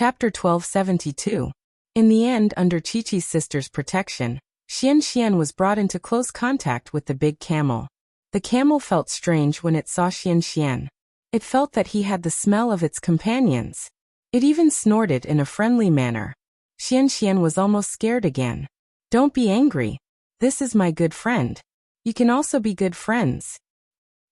Chapter 1272. In the end, under Chi-Chi's sister's protection, Xian was brought into close contact with the big camel. The camel felt strange when it saw Xian. It felt that he had the smell of its companions. It even snorted in a friendly manner. Xian was almost scared again. "Don't be angry. This is my good friend. You can also be good friends."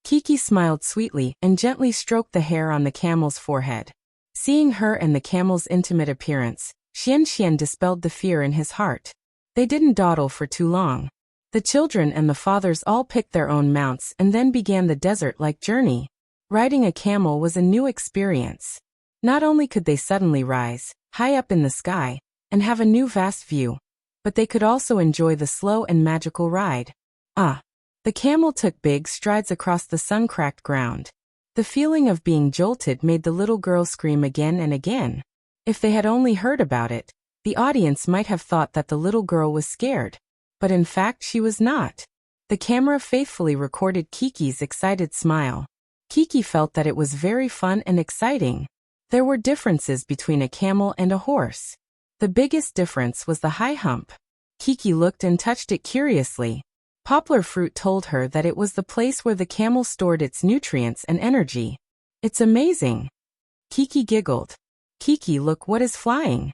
Kiki smiled sweetly and gently stroked the hair on the camel's forehead. Seeing her and the camel's intimate appearance, Xian dispelled the fear in his heart. They didn't dawdle for too long. The children and the fathers all picked their own mounts and then began the desert-like journey. Riding a camel was a new experience. Not only could they suddenly rise, high up in the sky, and have a new vast view, but they could also enjoy the slow and magical ride. The camel took big strides across the sun-cracked ground. The feeling of being jolted made the little girl scream again and again. If they had only heard about it, the audience might have thought that the little girl was scared. But in fact she was not. The camera faithfully recorded Kiki's excited smile. Kiki felt that it was very fun and exciting. There were differences between a camel and a horse. The biggest difference was the high hump. Kiki looked and touched it curiously. Poplar fruit told her that it was the place where the camel stored its nutrients and energy. "It's amazing." Kiki giggled. "Kiki, look what is flying."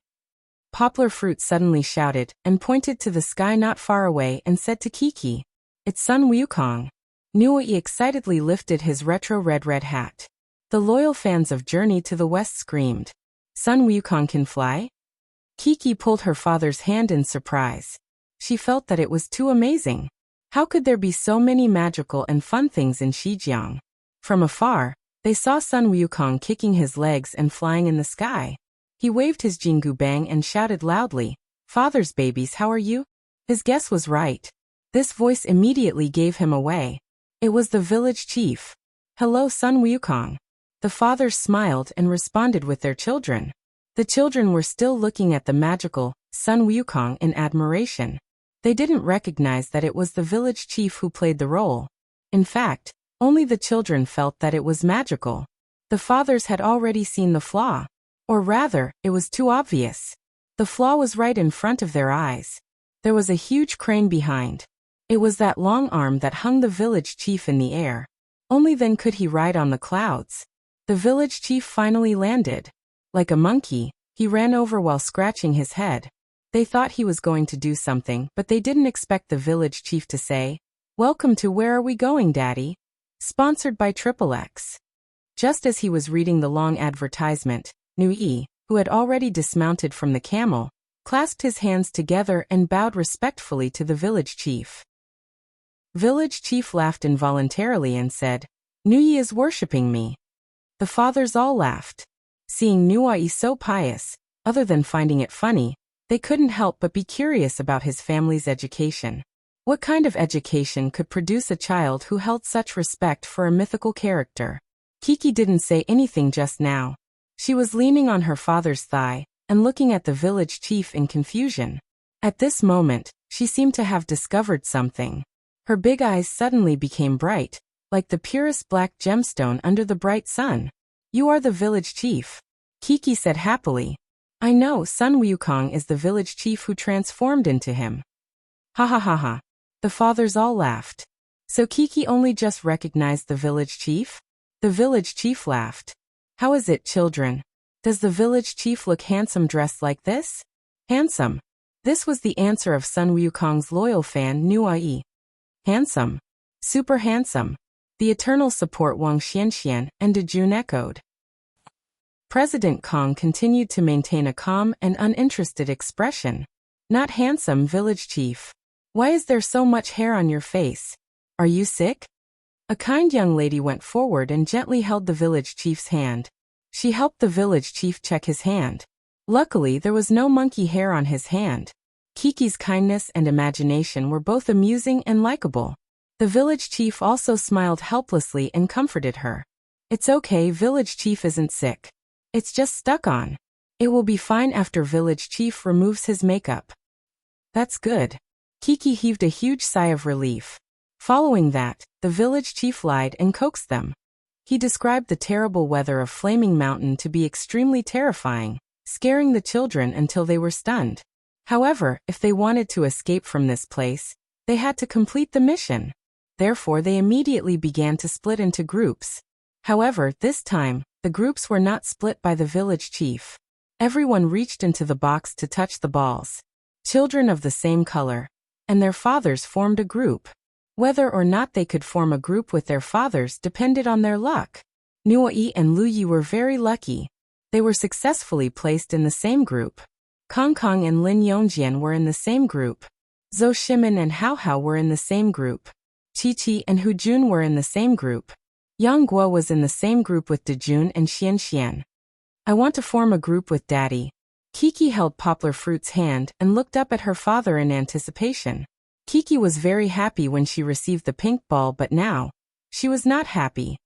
Poplar fruit suddenly shouted and pointed to the sky not far away and said to Kiki, "It's Sun Wukong." Nui excitedly lifted his retro red hat. The loyal fans of Journey to the West screamed, "Sun Wukong can fly?" Kiki pulled her father's hand in surprise. She felt that it was too amazing. How could there be so many magical and fun things in Xizjiang? From afar, they saw Sun Wukong kicking his legs and flying in the sky. He waved his Jingu Bang and shouted loudly, "Father's babies, how are you?" His guess was right. This voice immediately gave him away. It was the village chief. "Hello, Sun Wukong." The fathers smiled and responded with their children. The children were still looking at the magical Sun Wukong in admiration. They didn't recognize that it was the village chief who played the role. In fact, only the children felt that it was magical. The fathers had already seen the flaw. Or rather, it was too obvious. The flaw was right in front of their eyes. There was a huge crane behind. It was that long arm that hung the village chief in the air. Only then could he ride on the clouds. The village chief finally landed. Like a monkey, he ran over while scratching his head. They thought he was going to do something, but they didn't expect the village chief to say, "Welcome to Where Are We Going, Daddy?" Sponsored by XXX. Just as he was reading the long advertisement, Nui, who had already dismounted from the camel, clasped his hands together and bowed respectfully to the village chief. Village chief laughed involuntarily and said, "Nui is worshipping me." The fathers all laughed. Seeing Nui so pious, other than finding it funny, they couldn't help but be curious about his family's education. What kind of education could produce a child who held such respect for a mythical character? Kiki didn't say anything just now. She was leaning on her father's thigh and looking at the village chief in confusion. At this moment, she seemed to have discovered something. Her big eyes suddenly became bright, like the purest black gemstone under the bright sun. "You are the village chief," Kiki said happily. "I know Sun Wukong is the village chief who transformed into him." Ha ha ha ha. The fathers all laughed. So Kiki only just recognized the village chief? The village chief laughed. "How is it, children? Does the village chief look handsome dressed like this?" "Handsome." This was the answer of Sun Wukong's loyal fan Nui. "Handsome. Super handsome." The eternal support Wang Xian and Dejun echoed. President Kong continued to maintain a calm and uninterested expression. "Not handsome, village chief. Why is there so much hair on your face? Are you sick?" A kind young lady went forward and gently held the village chief's hand. She helped the village chief check his hand. Luckily, there was no monkey hair on his hand. Kiki's kindness and imagination were both amusing and likable. The village chief also smiled helplessly and comforted her. "It's okay, village chief isn't sick. It's just stuck on. It will be fine after village chief removes his makeup." "That's good." Kiki heaved a huge sigh of relief. Following that, the village chief lied and coaxed them. He described the terrible weather of Flaming Mountain to be extremely terrifying. scaring the children until they were stunned. However, if they wanted to escape from this place, they had to complete the mission. Therefore, they immediately began to split into groups. However, this time, the groups were not split by the village chief. Everyone reached into the box to touch the balls. Children of the same color and their fathers formed a group. Whether or not they could form a group with their fathers depended on their luck. Nuai and Lu Yi were very lucky. They were successfully placed in the same group. Kong Kong and Lin Yongjian were in the same group. Zhou Shimin and Hao Hao were in the same group. Qi Qi and Hu Jun were in the same group. Yang Guo was in the same group with Dejun and Xian Xian. I want to form a group with Daddy. Kiki held Poplar Fruit's hand and looked up at her father in anticipation. Kiki was very happy when she received the pink ball, but now, she was not happy.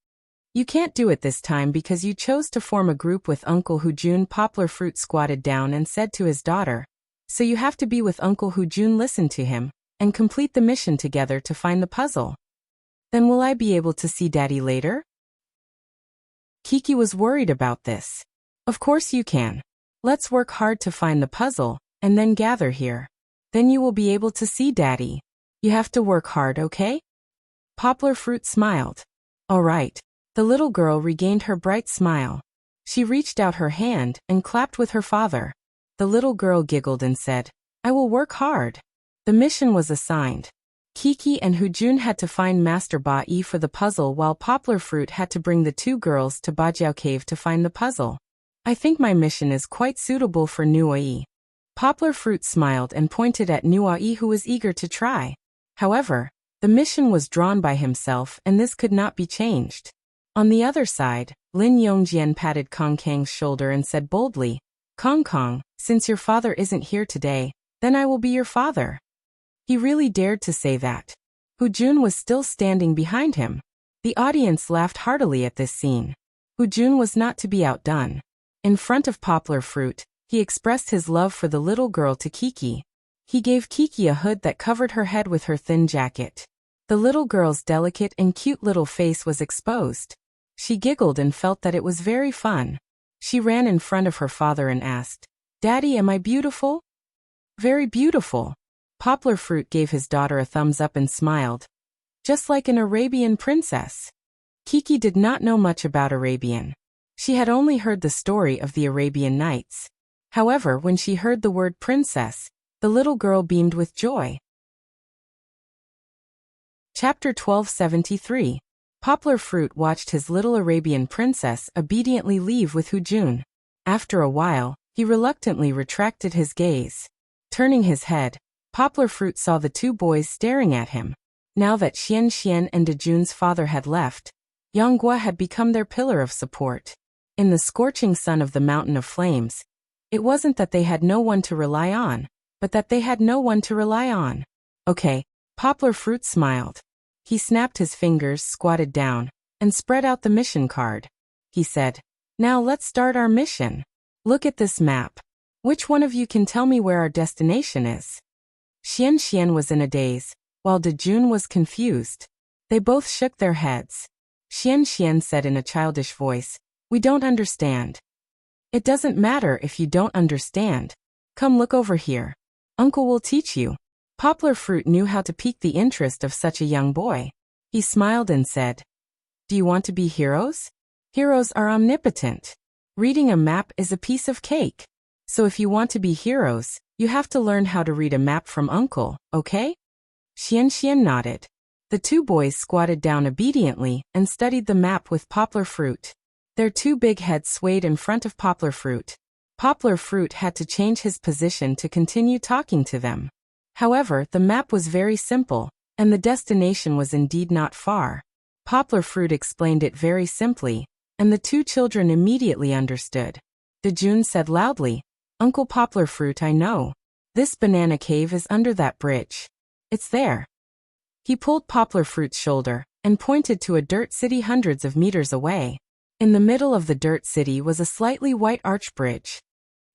You can't do it this time because you chose to form a group with Uncle Hu Jun. Poplar Fruit squatted down and said to his daughter, so you have to be with Uncle Hu Jun. Listen to him and complete the mission together to find the puzzle. Then will I be able to see Daddy later? Kiki was worried about this. Of course you can. Let's work hard to find the puzzle, and then gather here. Then you will be able to see Daddy. You have to work hard, okay? Poplar Fruit smiled. All right. The little girl regained her bright smile. She reached out her hand and clapped with her father. The little girl giggled and said, I will work hard. The mission was assigned. Kiki and Hu Jun had to find Master Ba Yi for the puzzle, while Poplar Fruit had to bring the two girls to Bajiao Cave to find the puzzle. I think my mission is quite suitable for Nuai. Poplar Fruit smiled and pointed at Nuai, who was eager to try. However, the mission was drawn by himself and this could not be changed. On the other side, Lin Yongjian patted Kong Kang's shoulder and said boldly, Kong Kong, since your father isn't here today, then I will be your father. He really dared to say that. Hu Jun was still standing behind him. The audience laughed heartily at this scene. Hu Jun was not to be outdone. In front of Poplar Fruit, he expressed his love for the little girl to Kiki. He gave Kiki a hood that covered her head with her thin jacket. The little girl's delicate and cute little face was exposed. She giggled and felt that it was very fun. She ran in front of her father and asked, Daddy, am I beautiful? Very beautiful. Poplar Fruit gave his daughter a thumbs up and smiled. Just like an Arabian princess. Kiki did not know much about Arabian. She had only heard the story of the Arabian Nights. However, when she heard the word princess, the little girl beamed with joy. Chapter 1273. Poplar Fruit watched his little Arabian princess obediently leave with Hu Jun. After a while, he reluctantly retracted his gaze. Turning his head, Poplar Fruit saw the two boys staring at him. Now that Xian Xian and Dejun's father had left, Yang Guo had become their pillar of support. In the scorching sun of the Mountain of Flames, it wasn't that they had no one to rely on, but that they had no one to rely on. Okay, Poplar Fruit smiled. He snapped his fingers, squatted down, and spread out the mission card. He said, Now let's start our mission. Look at this map. Which one of you can tell me where our destination is? Xian Xian was in a daze, while Dejun was confused. They both shook their heads. Xian Xian said in a childish voice, We don't understand. It doesn't matter if you don't understand. Come look over here. Uncle will teach you. Poplar Fruit knew how to pique the interest of such a young boy. He smiled and said, Do you want to be heroes? Heroes are omnipotent. Reading a map is a piece of cake. So if you want to be heroes, you have to learn how to read a map from Uncle, okay? Xian Xian nodded. The two boys squatted down obediently and studied the map with Poplar Fruit. Their two big heads swayed in front of Poplar Fruit. Poplar Fruit had to change his position to continue talking to them. However, the map was very simple, and the destination was indeed not far. Poplar Fruit explained it very simply, and the two children immediately understood. Dejun said loudly, Uncle Poplar Fruit, I know. This banana cave is under that bridge. It's there. He pulled Poplar Fruit's shoulder and pointed to a dirt city hundreds of meters away. In the middle of the dirt city was a slightly white arch bridge.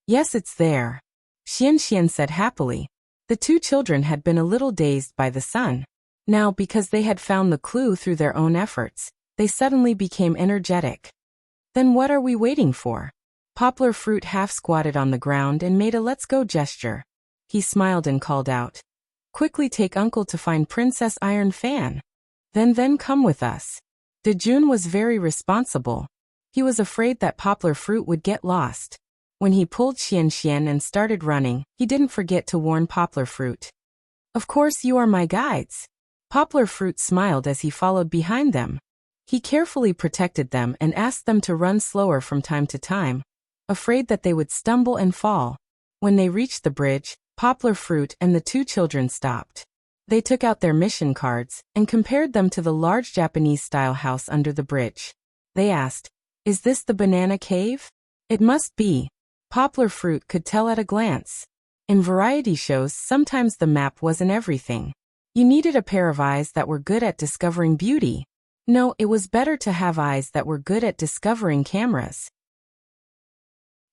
Yes, it's there. Xian Xian said happily. The two children had been a little dazed by the sun. Now, because they had found the clue through their own efforts, they suddenly became energetic. Then what are we waiting for? Poplar Fruit half squatted on the ground and made a let's go gesture. He smiled and called out, "Quickly take Uncle to find Princess Iron Fan. Then come with us." Dejun was very responsible. He was afraid that Poplar Fruit would get lost. When he pulled Xian and started running, he didn't forget to warn Poplar Fruit. "Of course you are my guides." Poplar Fruit smiled as he followed behind them. He carefully protected them and asked them to run slower from time to time, afraid that they would stumble and fall. When they reached the bridge, Poplar Fruit and the two children stopped. They took out their mission cards and compared them to the large Japanese-style house under the bridge. They asked, "Is this the banana cave?" "It must be." Poplar Fruit could tell at a glance. In variety shows, sometimes the map wasn't everything. You needed a pair of eyes that were good at discovering beauty. No, it was better to have eyes that were good at discovering cameras.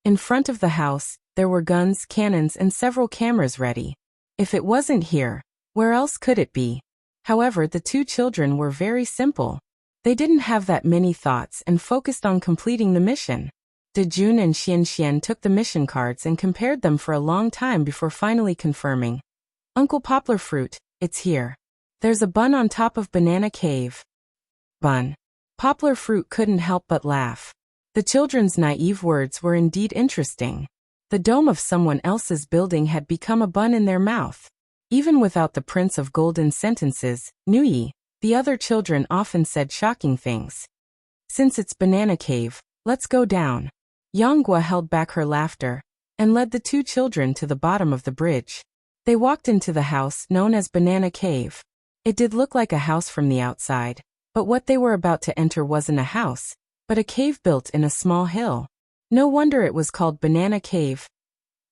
In front of the house, there were guns, cannons, and several cameras ready. If it wasn't here, where else could it be? However, the two children were very simple. They didn't have that many thoughts and focused on completing the mission. Dejun and Xian took the mission cards and compared them for a long time before finally confirming. "Uncle Poplar Fruit, it's here. There's a bun on top of Banana Cave." Bun. Poplar Fruit couldn't help but laugh. The children's naive words were indeed interesting. The dome of someone else's building had become a bun in their mouth. Even without the Prince of Golden sentences, Nuyi, the other children often said shocking things. "Since it's Banana Cave, let's go down." Yanghua held back her laughter and led the two children to the bottom of the bridge. They walked into the house known as Banana Cave. It did look like a house from the outside, but what they were about to enter wasn't a house, but a cave built in a small hill. No wonder it was called Banana Cave.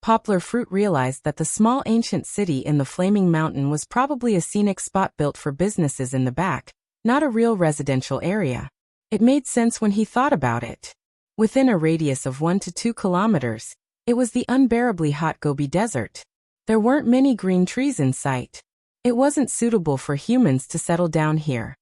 Poplar Fruit realized that the small ancient city in the Flaming Mountain was probably a scenic spot built for businesses in the back, not a real residential area. It made sense when he thought about it. Within a radius of 1 to 2 kilometers, it was the unbearably hot Gobi Desert. There weren't many green trees in sight. It wasn't suitable for humans to settle down here.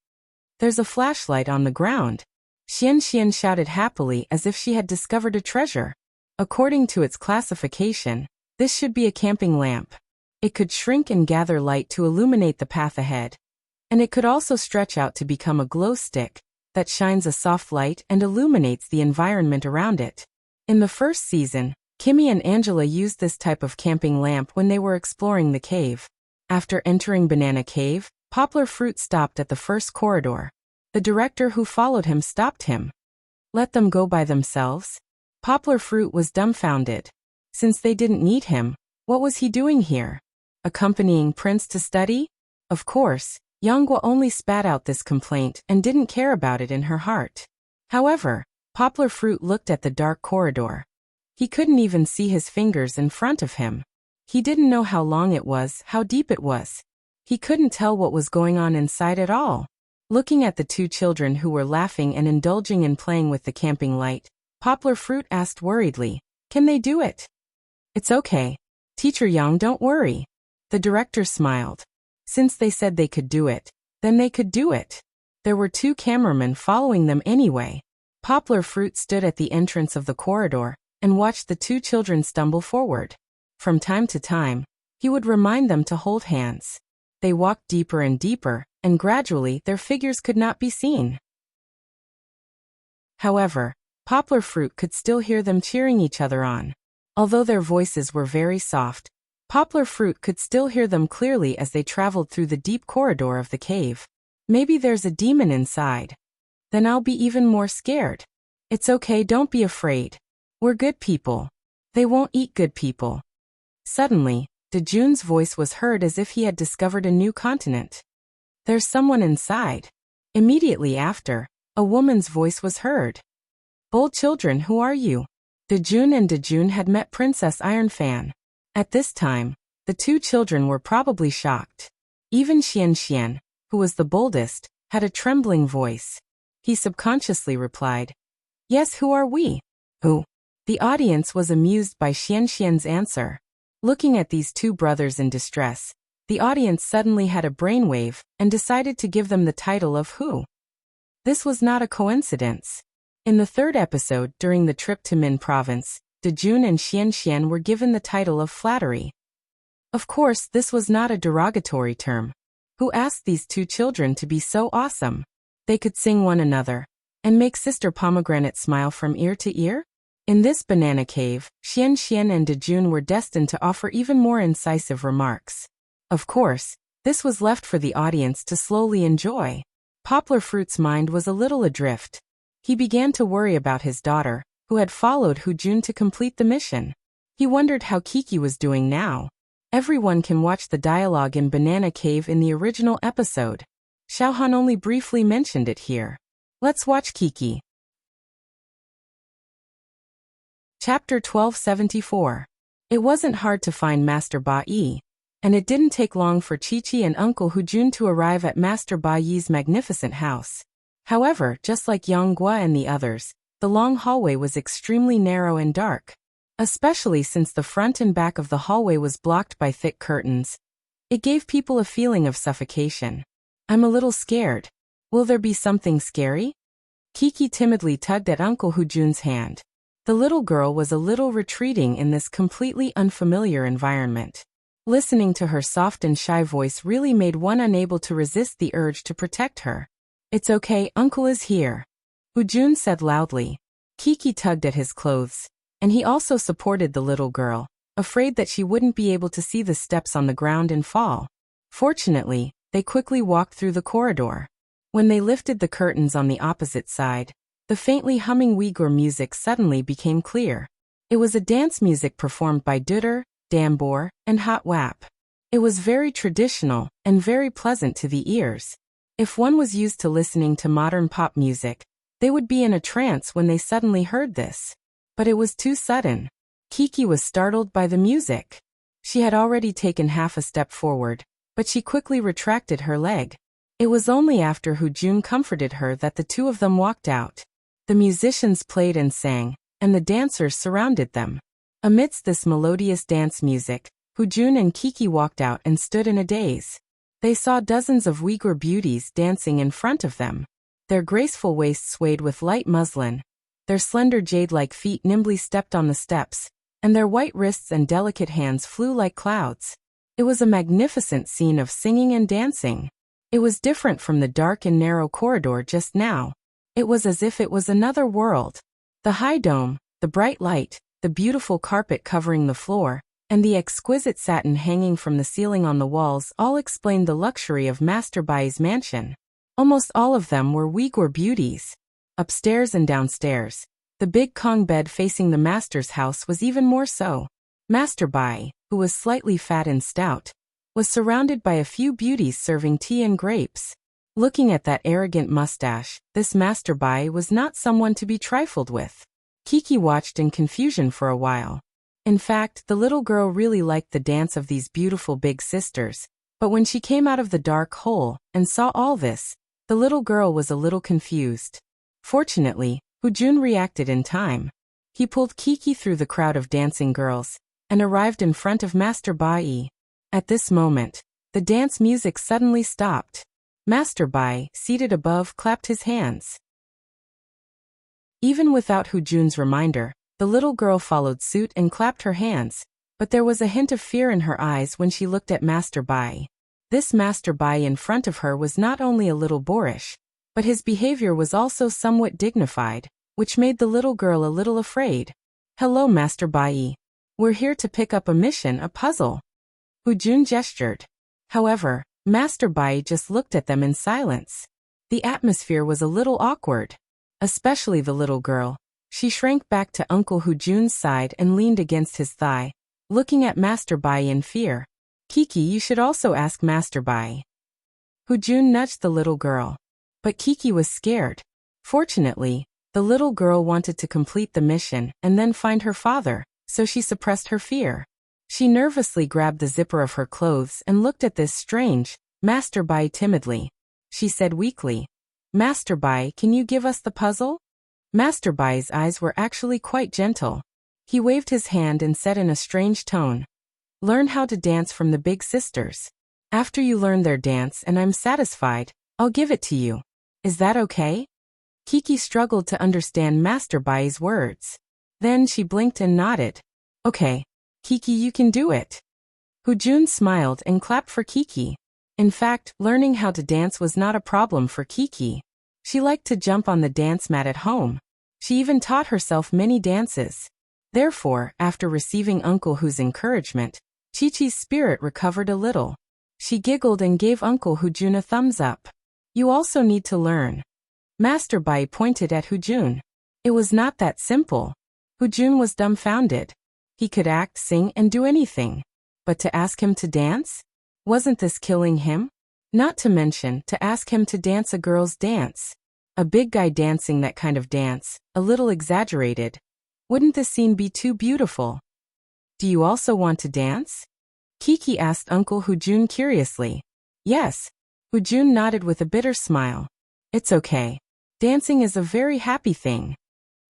"There's a flashlight on the ground." Xian shouted happily as if she had discovered a treasure. According to its classification, this should be a camping lamp. It could shrink and gather light to illuminate the path ahead. And it could also stretch out to become a glow stick that shines a soft light and illuminates the environment around it. In the first season, Kimmy and Angela used this type of camping lamp when they were exploring the cave. After entering Banana Cave, Poplar Fruit stopped at the first corridor. The director who followed him stopped him. "Let them go by themselves?" Poplar Fruit was dumbfounded. Since they didn't need him, what was he doing here? Accompanying Prince to study? Of course, Yanghua only spat out this complaint and didn't care about it in her heart. However, Poplar Fruit looked at the dark corridor. He couldn't even see his fingers in front of him. He didn't know how long it was, how deep it was. He couldn't tell what was going on inside at all. Looking at the two children who were laughing and indulging in playing with the camping light, Poplar Fruit asked worriedly, "Can they do it?" "It's okay. Teacher Yang, don't worry." The director smiled. Since they said they could do it, then they could do it. There were 2 cameramen following them anyway. Poplar Fruit stood at the entrance of the corridor and watched the 2 children stumble forward. From time to time, he would remind them to hold hands. They walked deeper and deeper, and gradually their figures could not be seen. However, Poplar Fruit could still hear them cheering each other on. Although their voices were very soft, Poplar Fruit could still hear them clearly as they traveled through the deep corridor of the cave. "Maybe there's a demon inside. Then I'll be even more scared." "It's okay, don't be afraid. We're good people. They won't eat good people." Suddenly, Dejun's voice was heard as if he had discovered a new continent. "There's someone inside." Immediately after, a woman's voice was heard. "Bold children, who are you?" Dejun had met Princess Iron Fan. At this time, the 2 children were probably shocked. Even Xian, who was the boldest, had a trembling voice. He subconsciously replied, "Yes, who are we?" "Who?" The audience was amused by Xian's answer. Looking at these 2 brothers in distress, the audience suddenly had a brainwave and decided to give them the title of Who. This was not a coincidence. In the third episode, during the trip to Min Province, Dejun and Xian Xian were given the title of flattery. Of course, this was not a derogatory term. Who asked these two children to be so awesome? They could sing one another and make Sister Pomegranate smile from ear to ear? In this banana cave, Xian Xian and Dejun were destined to offer even more incisive remarks. Of course, this was left for the audience to slowly enjoy. Poplar Fruit's mind was a little adrift. He began to worry about his daughter, who had followed Hu Jun to complete the mission. He wondered how Kiki was doing now. Everyone can watch the dialogue in Banana Cave in the original episode. Xiaohan only briefly mentioned it here. Let's watch Kiki. Chapter 1274. It wasn't hard to find Master Ba Yi, and it didn't take long for Chi-Chi and Uncle Hu Jun to arrive at Master Ba Yi's magnificent house. However, just like Yang Gua and the others, the long hallway was extremely narrow and dark. Especially since the front and back of the hallway was blocked by thick curtains. It gave people a feeling of suffocation. I'm a little scared. Will there be something scary? Kiki timidly tugged at Uncle Hu Jun's hand. The little girl was a little retreating in this completely unfamiliar environment. Listening to her soft and shy voice really made one unable to resist the urge to protect her. It's okay, Uncle is here, Hu Jun said loudly. Kiki tugged at his clothes, and he also supported the little girl, afraid that she wouldn't be able to see the steps on the ground and fall. Fortunately, they quickly walked through the corridor. When they lifted the curtains on the opposite side, the faintly humming Uyghur music suddenly became clear. It was a dance music performed by Duder, Dambor, and Hot Wap. It was very traditional and very pleasant to the ears. If one was used to listening to modern pop music, they would be in a trance when they suddenly heard this. But it was too sudden. Kiki was startled by the music. She had already taken half a step forward, but she quickly retracted her leg. It was only after Hu Jun comforted her that the two of them walked out. The musicians played and sang, and the dancers surrounded them. Amidst this melodious dance music, Hu Jun and Kiki walked out and stood in a daze. They saw dozens of Uyghur beauties dancing in front of them. Their graceful waists swayed with light muslin. Their slender jade-like feet nimbly stepped on the steps, and their white wrists and delicate hands flew like clouds. It was a magnificent scene of singing and dancing. It was different from the dark and narrow corridor just now. It was as if it was another world. The high dome, the bright light, the beautiful carpet covering the floor, and the exquisite satin hanging from the ceiling on the walls all explained the luxury of Master Bai's mansion. Almost all of them were Uyghur beauties. Upstairs and downstairs, the big Kong bed facing the master's house was even more so. Master Bai, who was slightly fat and stout, was surrounded by a few beauties serving tea and grapes. Looking at that arrogant mustache, this Master Bai was not someone to be trifled with. Kiki watched in confusion for a while. In fact, the little girl really liked the dance of these beautiful big sisters, but when she came out of the dark hole and saw all this, the little girl was a little confused. Fortunately, Hu Jun reacted in time. He pulled Kiki through the crowd of dancing girls and arrived in front of Master Bai. At this moment, the dance music suddenly stopped. Master Bai, seated above, clapped his hands. Even without Hu Jun's reminder, the little girl followed suit and clapped her hands, but there was a hint of fear in her eyes when she looked at Master Bai. This Master Bai in front of her was not only a little boorish, but his behavior was also somewhat dignified, which made the little girl a little afraid. Hello, Master Bai. We're here to pick up a mission, a puzzle. Hu Jun gestured. However, Master Bai just looked at them in silence. The atmosphere was a little awkward. Especially the little girl. She shrank back to Uncle Hu Jun's side and leaned against his thigh, looking at Master Bai in fear. Kiki, you should also ask Master Bai. Hu Jun nudged the little girl. But Kiki was scared. Fortunately, the little girl wanted to complete the mission and then find her father, so she suppressed her fear. She nervously grabbed the zipper of her clothes and looked at this strange Master Bai timidly. She said weakly, Master Bai, can you give us the puzzle? Master Bai's eyes were actually quite gentle. He waved his hand and said in a strange tone, learn how to dance from the big sisters. After you learn their dance and I'm satisfied, I'll give it to you. Is that okay? Kiki struggled to understand Master Bai's words. Then she blinked and nodded. Okay. Kiki, you can do it. Hujun smiled and clapped for Kiki. In fact, learning how to dance was not a problem for Kiki. She liked to jump on the dance mat at home. She even taught herself many dances. Therefore, after receiving Uncle Hu's encouragement, Chi-Chi's spirit recovered a little. She giggled and gave Uncle Hujun a thumbs up. You also need to learn. Master Bai pointed at Hujun. It was not that simple. Hujun was dumbfounded. He could act, sing, and do anything. But to ask him to dance? Wasn't this killing him? Not to mention, to ask him to dance a girl's dance. A big guy dancing that kind of dance, a little exaggerated. Wouldn't the scene be too beautiful? Do you also want to dance? Kiki asked Uncle Hujun curiously. Yes. Hujun nodded with a bitter smile. It's okay. Dancing is a very happy thing.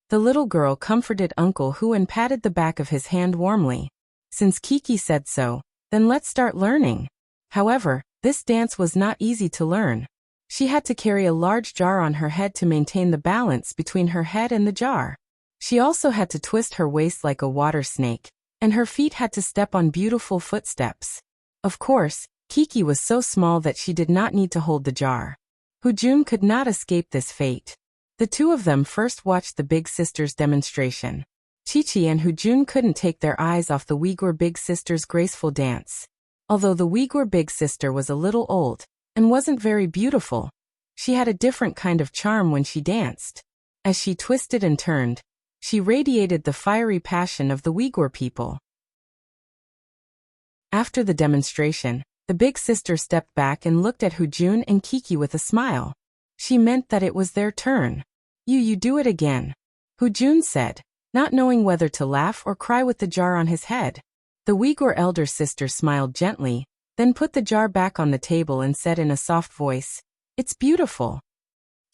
The little girl comforted Uncle Hu and patted the back of his hand warmly. Since Kiki said so, then let's start learning. However, this dance was not easy to learn. She had to carry a large jar on her head to maintain the balance between her head and the jar. She also had to twist her waist like a water snake, and her feet had to step on beautiful footsteps. Of course, Kiki was so small that she did not need to hold the jar. Hujun could not escape this fate. The two of them first watched the big sister's demonstration. Chi-Chi and Hujun couldn't take their eyes off the Uyghur big sister's graceful dance. Although the Uyghur big sister was a little old and wasn't very beautiful, she had a different kind of charm when she danced. As she twisted and turned, she radiated the fiery passion of the Uyghur people. After the demonstration, the big sister stepped back and looked at Hujun and Kiki with a smile. She meant that it was their turn. You do it again, Hujun said, not knowing whether to laugh or cry with the jar on his head. The Uyghur elder sister smiled gently, then put the jar back on the table and said in a soft voice, "It's beautiful."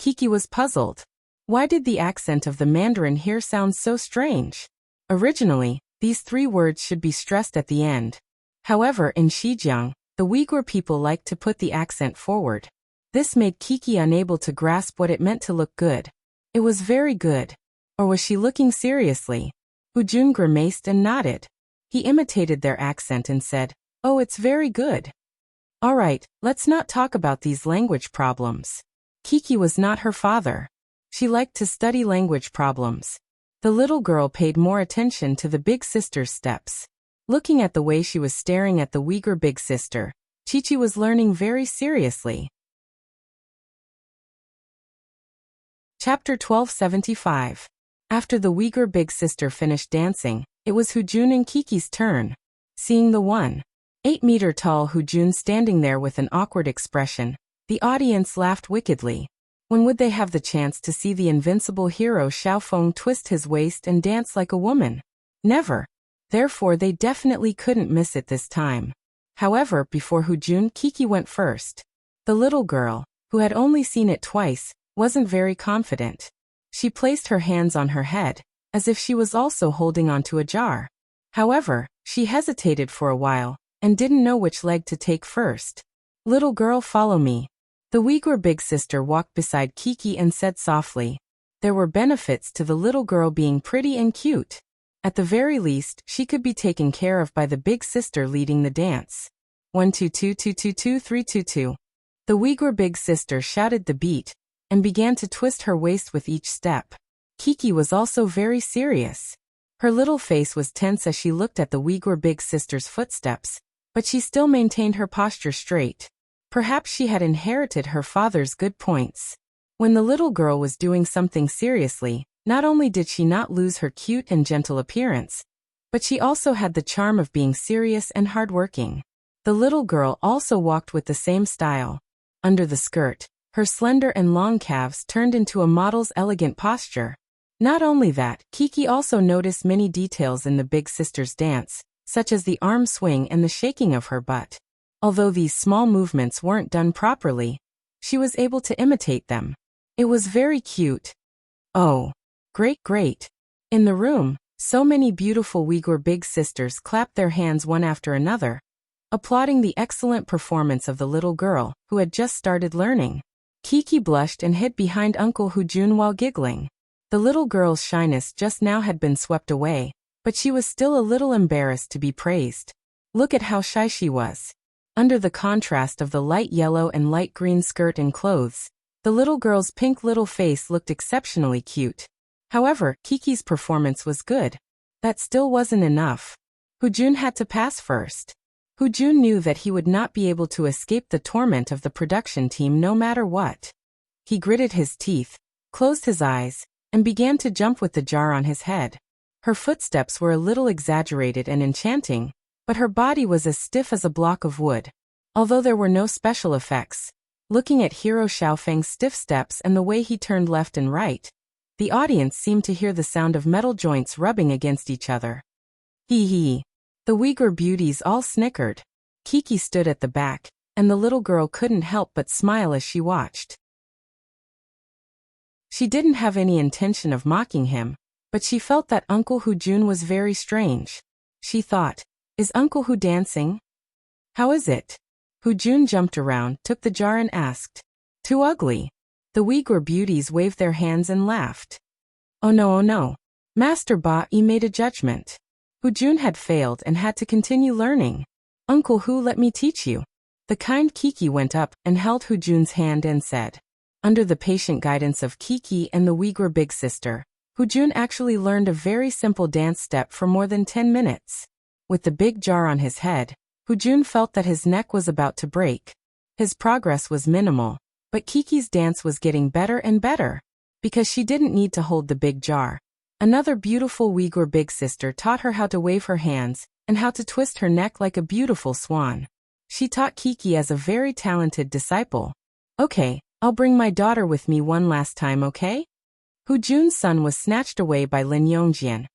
Kiki was puzzled. Why did the accent of the Mandarin here sound so strange? Originally, these three words should be stressed at the end. However, in Xinjiang, the Uyghur people liked to put the accent forward. This made Kiki unable to grasp what it meant to look good. It was very good. Or was she looking seriously? Hujun grimaced and nodded. He imitated their accent and said, "Oh, it's very good." All right, let's not talk about these language problems. Kiki was not her father. She liked to study language problems. The little girl paid more attention to the big sister's steps. Looking at the way she was staring at the Uyghur big sister, Chi-Chi was learning very seriously. Chapter 1275. After the Uyghur big sister finished dancing, it was Hujun and Kiki's turn. Seeing the 1.8-meter-tall Hujun standing there with an awkward expression, the audience laughed wickedly. When would they have the chance to see the invincible hero Xiaofeng twist his waist and dance like a woman? Never. Therefore, they definitely couldn't miss it this time. However, before Hujun, Kiki went first. The little girl, who had only seen it twice, wasn't very confident. She placed her hands on her head, as if she was also holding onto a jar. However, she hesitated for a while, and didn't know which leg to take first. "Little girl, follow me." The Uyghur big sister walked beside Kiki and said softly. There were benefits to the little girl being pretty and cute. At the very least, she could be taken care of by the big sister leading the dance. 1-2-2-2-2-2-3-2-2. The Uyghur big sister shouted the beat, and began to twist her waist with each step. Kiki was also very serious. Her little face was tense as she looked at the Uyghur big sister's footsteps, but she still maintained her posture straight. Perhaps she had inherited her father's good points. When the little girl was doing something seriously, not only did she not lose her cute and gentle appearance, but she also had the charm of being serious and hardworking. The little girl also walked with the same style. Under the skirt, her slender and long calves turned into a model's elegant posture. Not only that, Kiki also noticed many details in the big sister's dance, such as the arm swing and the shaking of her butt. Although these small movements weren't done properly, she was able to imitate them. It was very cute. Oh, great. In the room, so many beautiful Uyghur big sisters clapped their hands one after another, applauding the excellent performance of the little girl, who had just started learning. Kiki blushed and hid behind Uncle Hujun while giggling. The little girl's shyness just now had been swept away, but she was still a little embarrassed to be praised. Look at how shy she was. Under the contrast of the light yellow and light green skirt and clothes, the little girl's pink little face looked exceptionally cute. However, Kiki's performance was good. That still wasn't enough. Hujun had to pass first. Hujun knew that he would not be able to escape the torment of the production team no matter what. He gritted his teeth, closed his eyes, and began to jump with the jar on his head. Her footsteps were a little exaggerated and enchanting, but her body was as stiff as a block of wood. Although there were no special effects, looking at Hero Xiaofeng's stiff steps and the way he turned left and right, the audience seemed to hear the sound of metal joints rubbing against each other. Hee hee. The Uyghur beauties all snickered. Kiki stood at the back, and the little girl couldn't help but smile as she watched. She didn't have any intention of mocking him, but she felt that Uncle Hujun was very strange. She thought, is Uncle Hu dancing? How is it? Hujun jumped around, took the jar and asked. Too ugly. The Uyghur beauties waved their hands and laughed. Oh no, oh no. Master Ba-yi made a judgment. Hujun had failed and had to continue learning. Uncle Hu, let me teach you. The kind Kiki went up and held Hujun's hand and said. Under the patient guidance of Kiki and the Uyghur big sister, Hujun actually learned a very simple dance step for more than 10 minutes. With the big jar on his head, Hujun felt that his neck was about to break. His progress was minimal, but Kiki's dance was getting better and better. Because she didn't need to hold the big jar. Another beautiful Uyghur big sister taught her how to wave her hands and how to twist her neck like a beautiful swan. She taught Kiki as a very talented disciple. Okay, I'll bring my daughter with me one last time, okay? Hujun's son was snatched away by Lin Yongjian.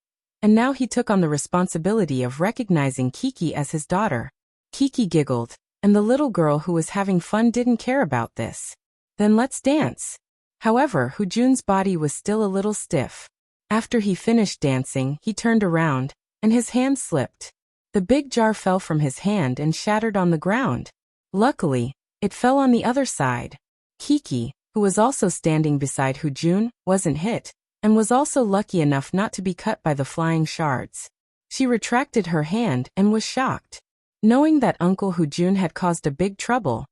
And now he took on the responsibility of recognizing Kiki as his daughter. Kiki giggled, and the little girl who was having fun didn't care about this. Then let's dance. However, Hujun's body was still a little stiff. After he finished dancing, he turned around, and his hand slipped. The big jar fell from his hand and shattered on the ground. Luckily, it fell on the other side. Kiki, who was also standing beside Hujun, wasn't hit, and was also lucky enough not to be cut by the flying shards. She retracted her hand and was shocked. Knowing that Uncle Hujun had caused a big trouble,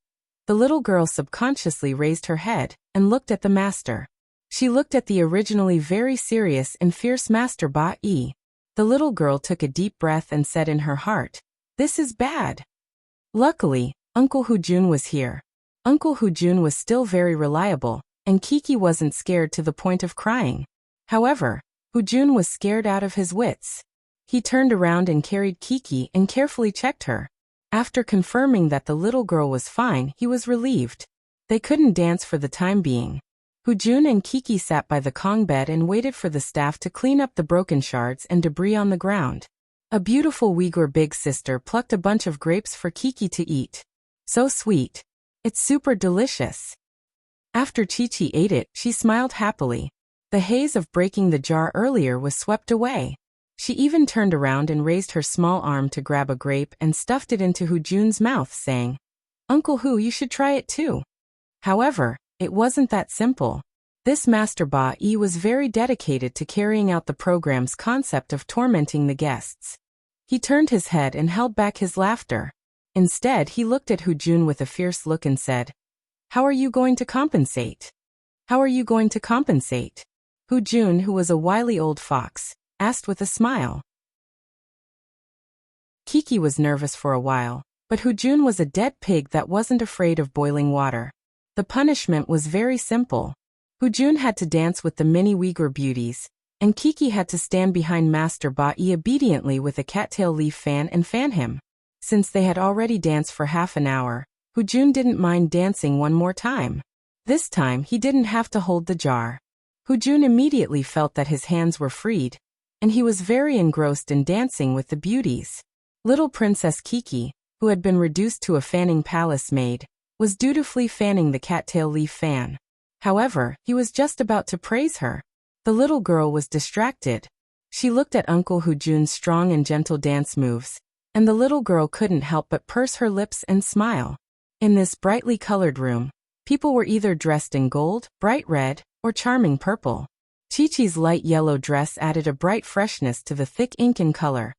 the little girl subconsciously raised her head and looked at the master. She looked at the originally very serious and fierce Master Ba-yi. The little girl took a deep breath and said in her heart, "This is bad." Luckily, Uncle Hujun was here. Uncle Hujun was still very reliable, and Kiki wasn't scared to the point of crying. However, Hujun was scared out of his wits. He turned around and carried Kiki and carefully checked her. After confirming that the little girl was fine, he was relieved. They couldn't dance for the time being. Hujun and Kiki sat by the Kong bed and waited for the staff to clean up the broken shards and debris on the ground. A beautiful Uyghur big sister plucked a bunch of grapes for Kiki to eat. So sweet. It's super delicious. After Chi-Chi ate it, she smiled happily. The haze of breaking the jar earlier was swept away. She even turned around and raised her small arm to grab a grape and stuffed it into Hujun's mouth, saying, "Uncle Hu, you should try it too." However, it wasn't that simple. This Master Ba-yi was very dedicated to carrying out the program's concept of tormenting the guests. He turned his head and held back his laughter. Instead, he looked at Hujun with a fierce look and said, "How are you going to compensate? How are you going to compensate?" Hujun, who was a wily old fox, asked with a smile. Kiki was nervous for a while, but Hujun was a dead pig that wasn't afraid of boiling water. The punishment was very simple. Hujun had to dance with the mini Uyghur beauties, and Kiki had to stand behind Master Ba-yi obediently with a cattail leaf fan and fan him. Since they had already danced for half an hour, Hujun didn't mind dancing one more time. This time he didn't have to hold the jar. Hujun immediately felt that his hands were freed, and he was very engrossed in dancing with the beauties. Little Princess Kiki, who had been reduced to a fanning palace maid, was dutifully fanning the cattail leaf fan. However, he was just about to praise her. The little girl was distracted. She looked at Uncle Hujun's strong and gentle dance moves, and the little girl couldn't help but purse her lips and smile. In this brightly colored room, People were either dressed in gold, bright red, or charming purple. Chi-Chi's light yellow dress added a bright freshness to the thick ink in color,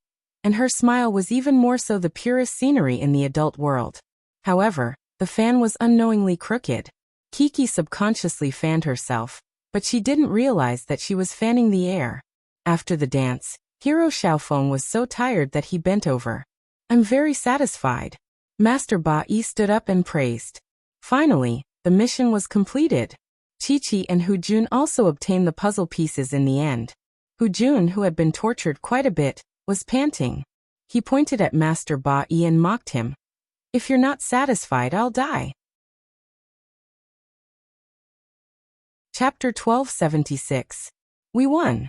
and her smile was even more so the purest scenery in the adult world. However, the fan was unknowingly crooked. Kiki subconsciously fanned herself, but she didn't realize that she was fanning the air. After the dance, Hero Xiaofeng was so tired that he bent over. "I'm very satisfied." Master Ba Yi stood up and praised. Finally, the mission was completed. Chi-Chi and Hu Jun also obtained the puzzle pieces in the end. Hu Jun, who had been tortured quite a bit, was panting. He pointed at Master Ba Yi and mocked him. "If you're not satisfied, I'll die." Chapter 1276. We won.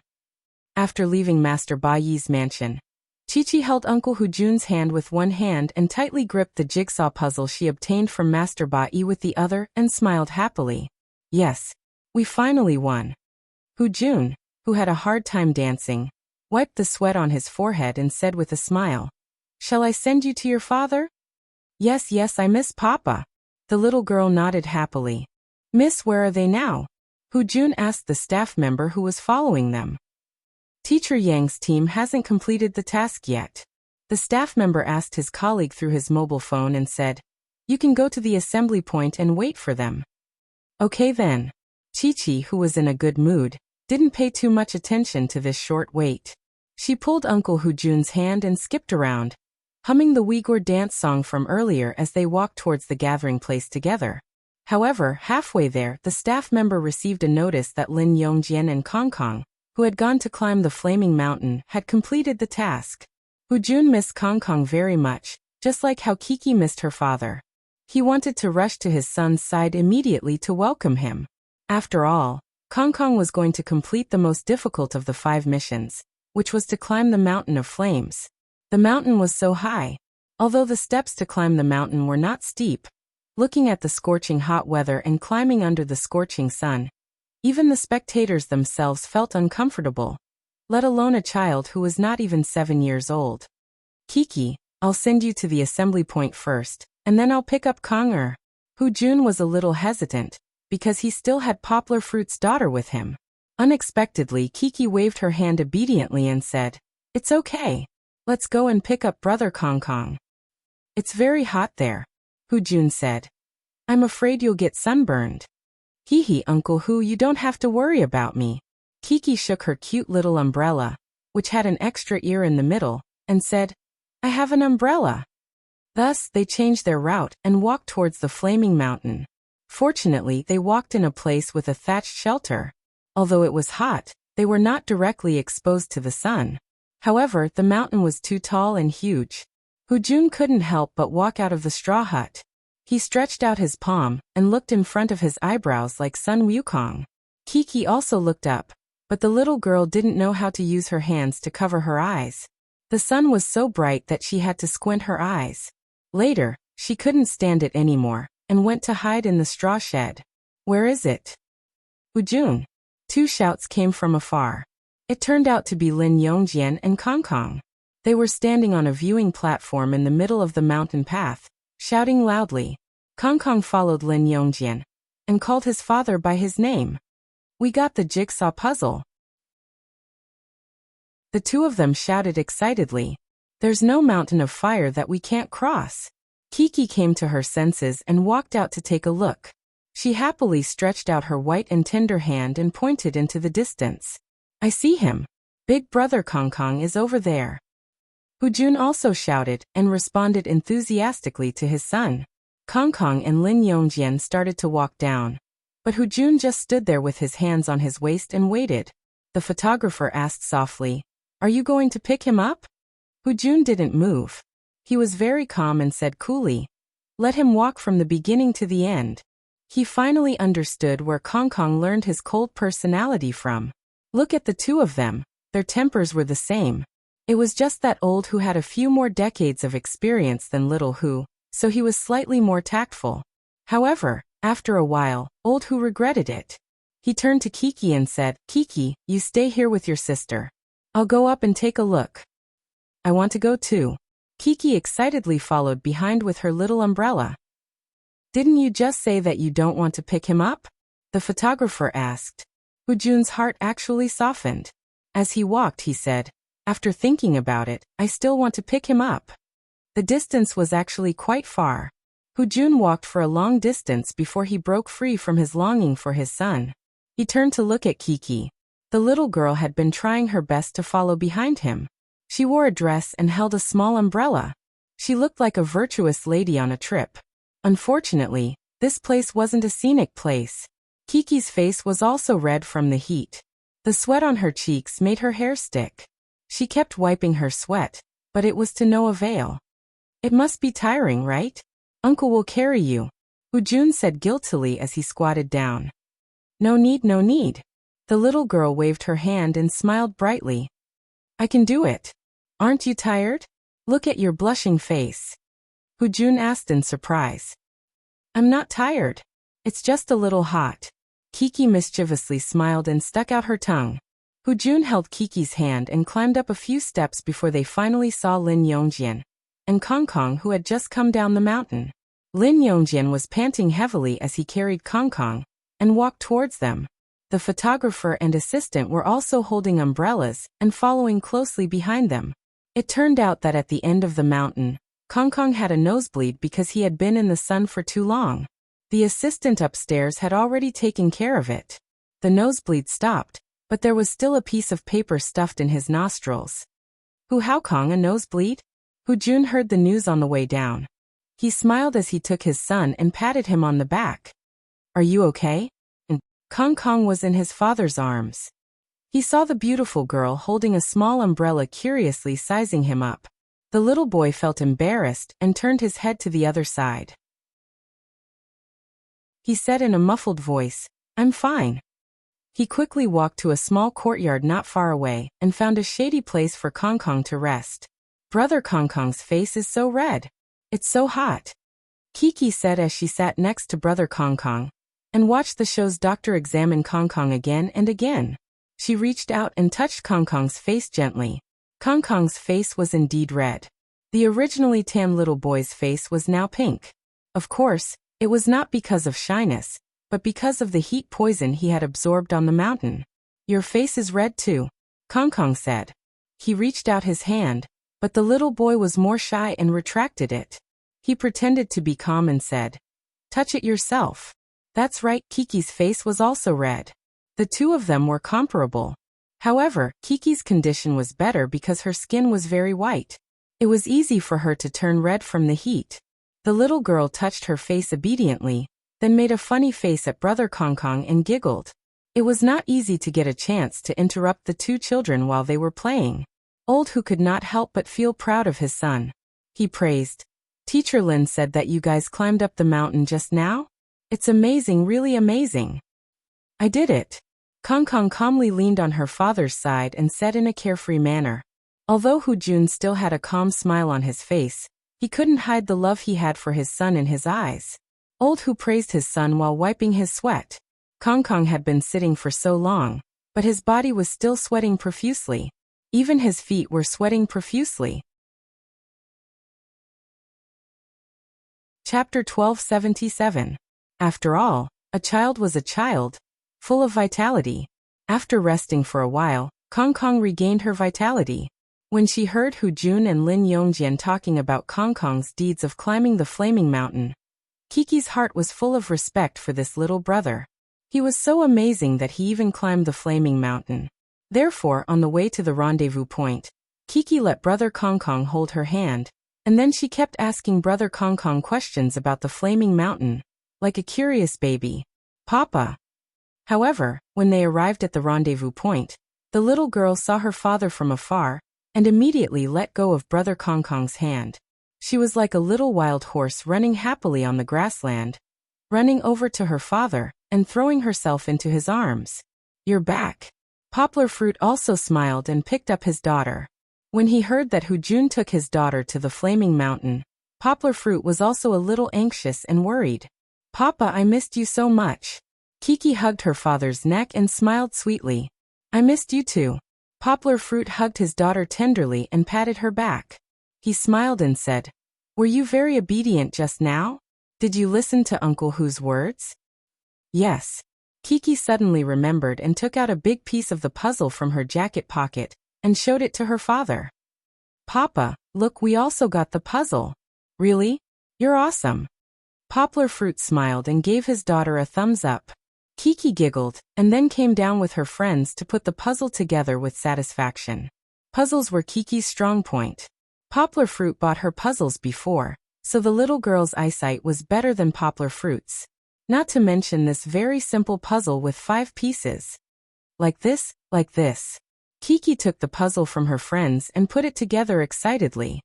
After leaving Master Ba Yi's mansion, Chi-Chi held Uncle Hu Jun's hand with one hand and tightly gripped the jigsaw puzzle she obtained from Master Ba Yi with the other and smiled happily. "Yes, we finally won." Hu Jun, who had a hard time dancing, wiped the sweat on his forehead and said with a smile, "Shall I send you to your father?" Yes, I miss Papa." The little girl nodded happily. "Miss, where are they now?" Hu Jun asked the staff member who was following them. "Teacher Yang's team hasn't completed the task yet." The staff member asked his colleague through his mobile phone and said, "You can go to the assembly point and wait for them." Okay then. Chi-Chi, who was in a good mood, didn't pay too much attention to this short wait. She pulled Uncle Hu Jun's hand and skipped around, humming the Uyghur dance song from earlier as they walked towards the gathering place together. However, halfway there, the staff member received a notice that Lin Yongjian and Kong Kong, who had gone to climb the flaming mountain, had completed the task. Hu Jun missed Kong Kong very much, just like how Kiki missed her father. He wanted to rush to his son's side immediately to welcome him. After all, Kong Kong was going to complete the most difficult of the 5 missions, which was to climb the mountain of flames. The mountain was so high. Although the steps to climb the mountain were not steep, looking at the scorching hot weather and climbing under the scorching sun, even the spectators themselves felt uncomfortable, let alone a child who was not even 7 years old. "Kiki, I'll send you to the assembly point first, and then I'll pick up Kong-er." Hu Jun was a little hesitant, because he still had Poplar Fruit's daughter with him. Unexpectedly, Kiki waved her hand obediently and said, "It's okay. Let's go and pick up brother Kong Kong." "It's very hot there," Hu Jun said. "I'm afraid you'll get sunburned." "Hee, Uncle Hu, you don't have to worry about me." Kiki shook her cute little umbrella, which had an extra ear in the middle, and said, "I have an umbrella." Thus, they changed their route and walked towards the flaming mountain. Fortunately, they walked in a place with a thatched shelter. Although it was hot, they were not directly exposed to the sun. However, the mountain was too tall and huge. Hu Jun couldn't help but walk out of the straw hut. He stretched out his palm and looked in front of his eyebrows like Sun Wukong. Kiki also looked up, but the little girl didn't know how to use her hands to cover her eyes. The sun was so bright that she had to squint her eyes. Later, she couldn't stand it anymore and went to hide in the straw shed. "Where is it?" "Hu Jun." 2 shouts came from afar. It turned out to be Lin Yongjian and Kong Kong. They were standing on a viewing platform in the middle of the mountain path, shouting loudly. Kong Kong followed Lin Yongjian and called his father by his name. "We got the jigsaw puzzle." The 2 of them shouted excitedly, "There's no mountain of fire that we can't cross." Kiki came to her senses and walked out to take a look. She happily stretched out her white and tender hand and pointed into the distance. "I see him. Big brother Kong Kong is over there." Hu Jun also shouted and responded enthusiastically to his son. Kong Kong and Lin Yongjian started to walk down, but Hu Jun just stood there with his hands on his waist and waited. The photographer asked softly, "Are you going to pick him up?" Hu Jun didn't move. He was very calm and said coolly, "Let him walk from the beginning to the end." He finally understood where Kong Kong learned his cold personality from. Look at the 2 of them. Their tempers were the same. It was just that Old Hu had a few more decades of experience than Little Hu, so he was slightly more tactful. However, after a while, Old Hu regretted it. He turned to Kiki and said, "Kiki, you stay here with your sister. I'll go up and take a look." "I want to go too." Kiki excitedly followed behind with her little umbrella. Didn't you just say that you don't want to pick him up? The photographer asked. Hu Jun's heart actually softened. As he walked, he said, after thinking about it, I still want to pick him up. The distance was actually quite far. Hu Jun walked for a long distance before he broke free from his longing for his son. He turned to look at Kiki. The little girl had been trying her best to follow behind him. She wore a dress and held a small umbrella. She looked like a virtuous lady on a trip. Unfortunately, this place wasn't a scenic place. Kiki's face was also red from the heat. The sweat on her cheeks made her hair stick. She kept wiping her sweat, but it was to no avail. It must be tiring, right? Uncle will carry you, Hu Jun said guiltily as he squatted down. No need, no need. The little girl waved her hand and smiled brightly. I can do it. Aren't you tired? Look at your blushing face. Hu Jun asked in surprise. I'm not tired. It's just a little hot. Kiki mischievously smiled and stuck out her tongue. Hu Jun held Kiki's hand and climbed up a few steps before they finally saw Lin Yongjian and Kong Kong, who had just come down the mountain. Lin Yongjian was panting heavily as he carried Kong Kong and walked towards them. The photographer and assistant were also holding umbrellas and following closely behind them. It turned out that at the end of the mountain, Kong Kong had a nosebleed because he had been in the sun for too long. The assistant upstairs had already taken care of it. The nosebleed stopped, but there was still a piece of paper stuffed in his nostrils. How Kong a nosebleed? Hu Jun heard the news on the way down. He smiled as he took his son and patted him on the back. Are you okay? And Kong Kong was in his father's arms. He saw the beautiful girl holding a small umbrella curiously sizing him up. The little boy felt embarrassed and turned his head to the other side. He said in a muffled voice, I'm fine. He quickly walked to a small courtyard not far away and found a shady place for Kong Kong to rest. Brother Kong Kong's face is so red. It's so hot. Kiki said as she sat next to Brother Kong Kong and watched the show's doctor examine Kong Kong again and again. She reached out and touched Kong Kong's face gently. Kong Kong's face was indeed red. The originally tan little boy's face was now pink. Of course, it was not because of shyness, but because of the heat poison he had absorbed on the mountain. Your face is red too, Kong Kong said. He reached out his hand, but the little boy was more shy and retracted it. He pretended to be calm and said, touch it yourself. That's right, Kiki's face was also red. The two of them were comparable. However, Kiki's condition was better because her skin was very white. It was easy for her to turn red from the heat. The little girl touched her face obediently, then made a funny face at Brother Kong Kong and giggled. It was not easy to get a chance to interrupt the two children while they were playing. Old Hu could not help but feel proud of his son. He praised. Teacher Lin said that you guys climbed up the mountain just now? It's amazing, really amazing. I did it. Kong Kong calmly leaned on her father's side and said in a carefree manner. Although Hu Jun still had a calm smile on his face, he couldn't hide the love he had for his son in his eyes. Old Hu praised his son while wiping his sweat. Kong Kong had been sitting for so long, but his body was still sweating profusely. Even his feet were sweating profusely. Chapter 1277. After all, a child was a child, full of vitality. After resting for a while, Kong Kong regained her vitality. When she heard Hu Jun and Lin Yongjian talking about Kong Kong's deeds of climbing the flaming mountain, Kiki's heart was full of respect for this little brother. He was so amazing that he even climbed the flaming mountain. Therefore, on the way to the rendezvous point, Kiki let Brother Kong Kong hold her hand, and then she kept asking Brother Kong Kong questions about the flaming mountain, like a curious baby. Papa. However, when they arrived at the rendezvous point, the little girl saw her father from afar, and immediately let go of Brother Kong Kong's hand. She was like a little wild horse running happily on the grassland, running over to her father, and throwing herself into his arms. You're back. Poplar Fruit also smiled and picked up his daughter. When he heard that Hu Jun took his daughter to the flaming mountain, Poplar Fruit was also a little anxious and worried. Papa, I missed you so much. Kiki hugged her father's neck and smiled sweetly. I missed you too. Poplar Fruit hugged his daughter tenderly and patted her back. He smiled and said, were you very obedient just now? Did you listen to Uncle Hu's words? Yes. Kiki suddenly remembered and took out a big piece of the puzzle from her jacket pocket and showed it to her father. Papa, look, we also got the puzzle. Really? You're awesome. Poplar Fruit smiled and gave his daughter a thumbs up. Kiki giggled and then came down with her friends to put the puzzle together with satisfaction. Puzzles were Kiki's strong point. Poplar Fruit bought her puzzles before, so the little girl's eyesight was better than Poplar Fruit's. Not to mention this very simple puzzle with 5 pieces. Like this, like this. Kiki took the puzzle from her friends and put it together excitedly.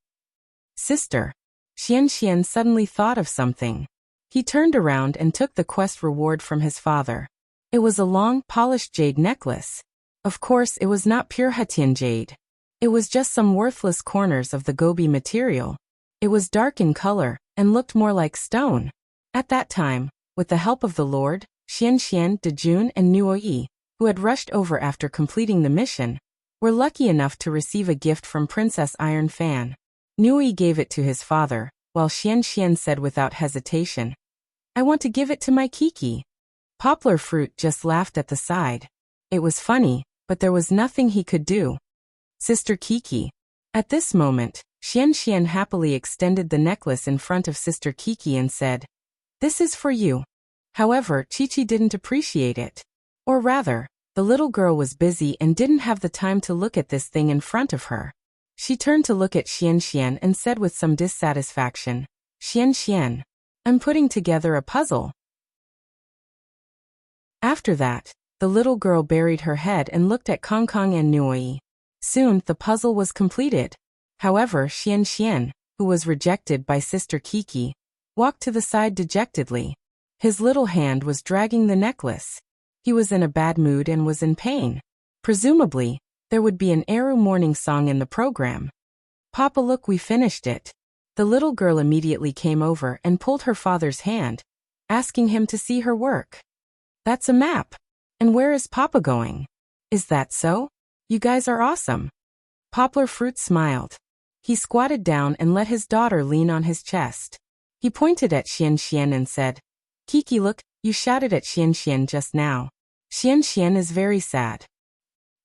Sister. Xian suddenly thought of something. He turned around and took the quest reward from his father. It was a long, polished jade necklace. Of course, it was not pure Hetian jade. It was just some worthless corners of the gobi material. It was dark in color and looked more like stone. At that time, with the help of the Lord, Xian, Dejun and Nuoyi, who had rushed over after completing the mission, were lucky enough to receive a gift from Princess Iron Fan. Nuoyi gave it to his father, while Xian said without hesitation, I want to give it to my Kiki. Poplar Fruit just laughed at the side. It was funny, but there was nothing he could do. Sister Kiki. At this moment, Xian happily extended the necklace in front of Sister Kiki and said, This is for you. However, Chi didn't appreciate it. Or rather, the little girl was busy and didn't have the time to look at this thing in front of her. She turned to look at Xian and said with some dissatisfaction, Xian, I'm putting together a puzzle. After that, the little girl buried her head and looked at Kong and Nuoyi. Soon, the puzzle was completed. However, Xian, who was rejected by Sister Kiki, walked to the side dejectedly. His little hand was dragging the necklace. He was in a bad mood and was in pain. Presumably, there would be an Eru morning song in the program. Papa, look, we finished it. The little girl immediately came over and pulled her father's hand, asking him to see her work. That's a map. And where is Papa going? Is that so? You guys are awesome. Poplar Fruit smiled. He squatted down and let his daughter lean on his chest. He pointed at Xian and said, Kiki, look, you shouted at Xian just now. Xian is very sad.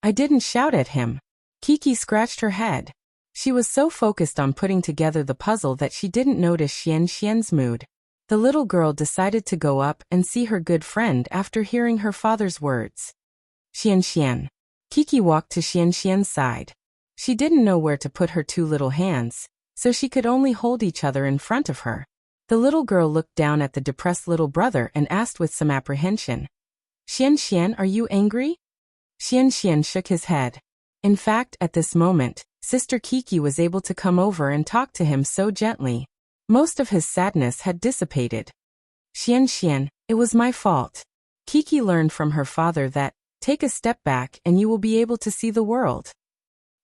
I didn't shout at him. Kiki scratched her head. She was so focused on putting together the puzzle that she didn't notice Xian's mood. The little girl decided to go up and see her good friend after hearing her father's words. Xian. Kiki walked to Xian's side. She didn't know where to put her 2 little hands, so she could only hold each other in front of her. The little girl looked down at the depressed little brother and asked with some apprehension, Xian, are you angry? Xian shook his head. In fact, at this moment, Sister Kiki was able to come over and talk to him so gently. Most of his sadness had dissipated. Xian, it was my fault. Kiki learned from her father that, take a step back and you will be able to see the world.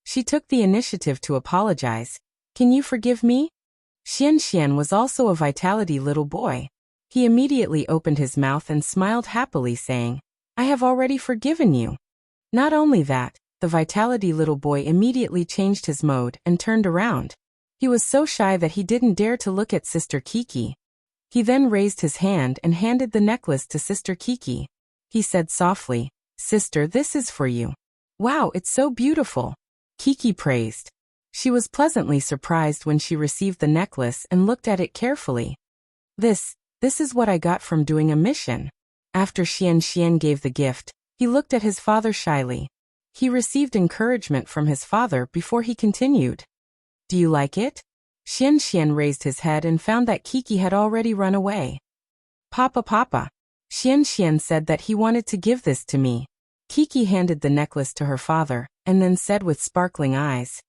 She took the initiative to apologize. Can you forgive me? Xian was also a vitality little boy. He immediately opened his mouth and smiled happily, saying, I have already forgiven you. Not only that, the vitality little boy immediately changed his mode and turned around. He was so shy that he didn't dare to look at Sister Kiki. He then raised his hand and handed the necklace to Sister Kiki. He said softly, Sister, this is for you. Wow, it's so beautiful. Kiki praised. She was pleasantly surprised when she received the necklace and looked at it carefully. This is what I got from doing a mission. After Xian gave the gift, he looked at his father shyly. He received encouragement from his father before he continued. Do you like it? Xian raised his head and found that Kiki had already run away. Papa. Xian said that he wanted to give this to me. Kiki handed the necklace to her father, and then said with sparkling eyes.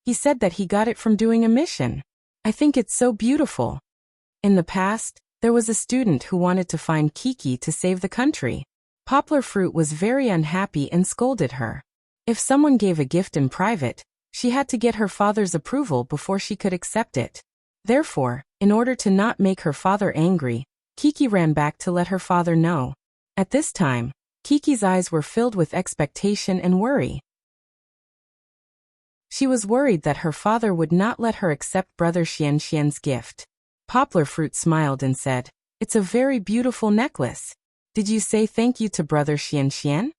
He said that he got it from doing a mission. I think it's so beautiful. In the past, there was a student who wanted to find Kiki to save the country. Poplar Fruit was very unhappy and scolded her. If someone gave a gift in private, she had to get her father's approval before she could accept it. Therefore, in order to not make her father angry, Kiki ran back to let her father know. At this time, Kiki's eyes were filled with expectation and worry. She was worried that her father would not let her accept brother Xian's gift. Poplar Fruit smiled and said, "It's a very beautiful necklace. Did you say thank you to Brother Xian?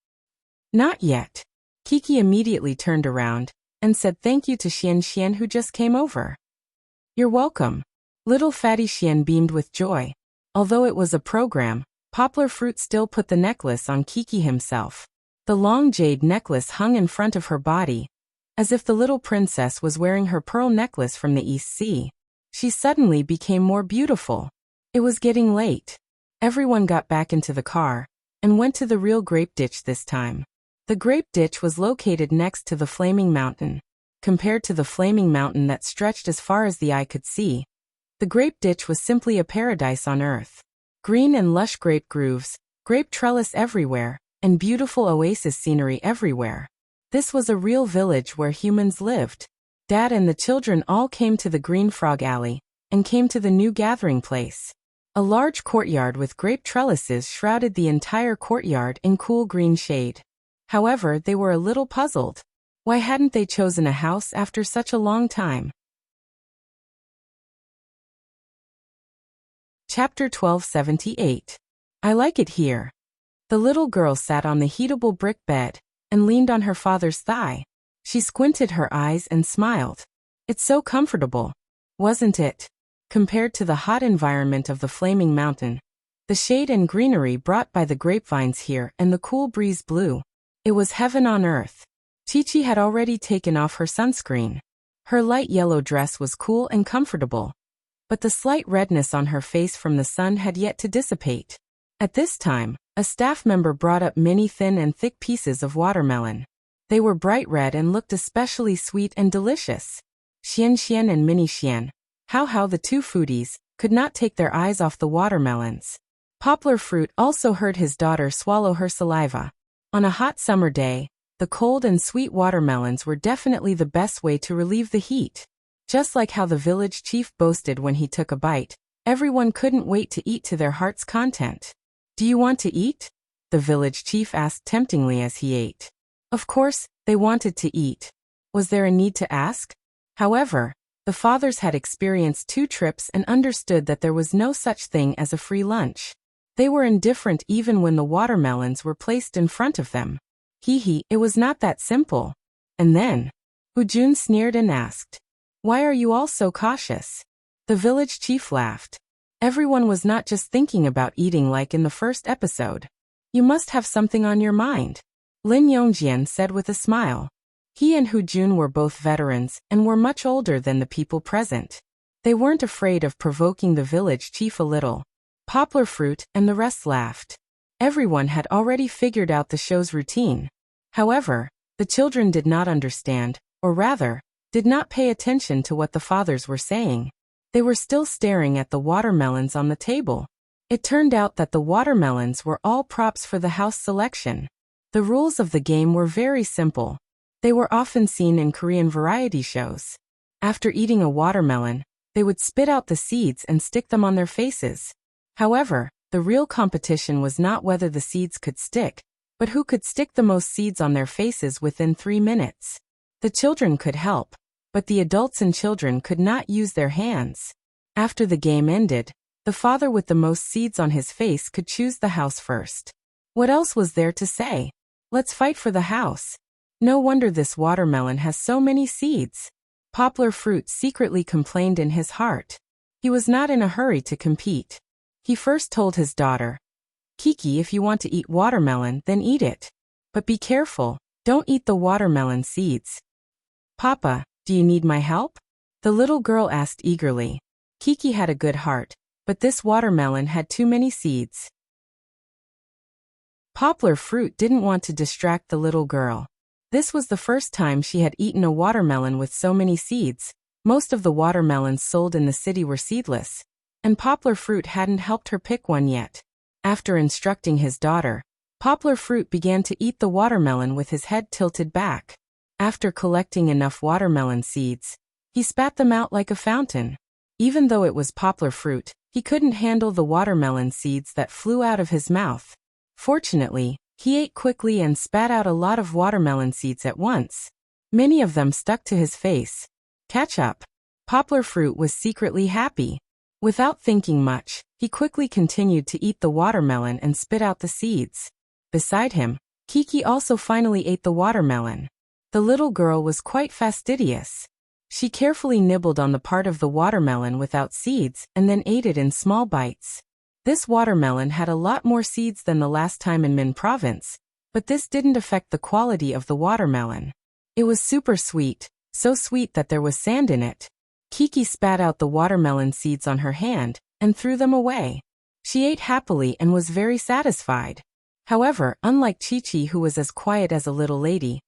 Not yet." Kiki immediately turned around and said thank you to Xian who just came over. "You're welcome." Little Fatty Xian beamed with joy. Although it was a program, Poplar Fruit still put the necklace on Kiki himself. The long jade necklace hung in front of her body, as if the little princess was wearing her pearl necklace from the East Sea. She suddenly became more beautiful. It was getting late. Everyone got back into the car and went to the real grape ditch this time. The grape ditch was located next to the Flaming Mountain. Compared to the Flaming Mountain that stretched as far as the eye could see, the grape ditch was simply a paradise on earth. Green and lush grape grooves, grape trellis everywhere, and beautiful oasis scenery everywhere. This was a real village where humans lived. Dad and the children all came to the Green Frog Alley and came to the new gathering place. A large courtyard with grape trellises shrouded the entire courtyard in cool green shade. However, they were a little puzzled. Why hadn't they chosen a house after such a long time? Chapter 1278. I like it here. The little girl sat on the heatable brick bed and leaned on her father's thigh. She squinted her eyes and smiled. It's so comfortable, wasn't it? Compared to the hot environment of the Flaming Mountain, the shade and greenery brought by the grapevines here and the cool breeze blew. It was heaven on earth. Chi-Chi had already taken off her sunscreen. Her light yellow dress was cool and comfortable, but the slight redness on her face from the sun had yet to dissipate. At this time, a staff member brought up many thin and thick pieces of watermelon. They were bright red and looked especially sweet and delicious. Xian and Mini Xian, how the two foodies, could not take their eyes off the watermelons. Poplar Fruit also heard his daughter swallow her saliva. On a hot summer day, the cold and sweet watermelons were definitely the best way to relieve the heat. Just like how the village chief boasted when he took a bite, everyone couldn't wait to eat to their heart's content. "Do you want to eat?" the village chief asked temptingly as he ate. Of course, they wanted to eat. Was there a need to ask? However, the fathers had experienced 2 trips and understood that there was no such thing as a free lunch. They were indifferent even when the watermelons were placed in front of them. It was not that simple. And then, Hu Jun sneered and asked, "Why are you all so cautious?" The village chief laughed. Everyone was not just thinking about eating like in the first episode. "You must have something on your mind," Lin Yongjian said with a smile. He and Hu Jun were both veterans and were much older than the people present. They weren't afraid of provoking the village chief a little. Poplar Fruit and the rest laughed. Everyone had already figured out the show's routine. However, the children did not understand, or rather, did not pay attention to what the fathers were saying. They were still staring at the watermelons on the table. It turned out that the watermelons were all props for the house selection. The rules of the game were very simple. They were often seen in Korean variety shows. After eating a watermelon, they would spit out the seeds and stick them on their faces. However, the real competition was not whether the seeds could stick, but who could stick the most seeds on their faces within 3 minutes. The children could help, but the adults and children could not use their hands. After the game ended, the father with the most seeds on his face could choose the house first. What else was there to say? Let's fight for the house. No wonder this watermelon has so many seeds. Poplar Fruit secretly complained in his heart. He was not in a hurry to compete. He first told his daughter, "Kiki, if you want to eat watermelon, then eat it. But be careful, don't eat the watermelon seeds." "Papa, do you need my help?" the little girl asked eagerly. Kiki had a good heart, but this watermelon had too many seeds. Poplar Fruit didn't want to distract the little girl. This was the first time she had eaten a watermelon with so many seeds. Most of the watermelons sold in the city were seedless, and Poplar Fruit hadn't helped her pick one yet. After instructing his daughter, Poplar Fruit began to eat the watermelon with his head tilted back. After collecting enough watermelon seeds, he spat them out like a fountain. Even though it was Poplar Fruit, he couldn't handle the watermelon seeds that flew out of his mouth. Fortunately, he ate quickly and spat out a lot of watermelon seeds at once. Many of them stuck to his face. Catch up. Poplar Fruit was secretly happy. Without thinking much, he quickly continued to eat the watermelon and spit out the seeds. Beside him, Kiki also finally ate the watermelon. The little girl was quite fastidious. She carefully nibbled on the part of the watermelon without seeds and then ate it in small bites. This watermelon had a lot more seeds than the last time in Min Province, but this didn't affect the quality of the watermelon. It was super sweet, so sweet that there was sand in it. Kiki spat out the watermelon seeds on her hand and threw them away. She ate happily and was very satisfied. However, unlike Chi-Chi, who was as quiet as a little lady,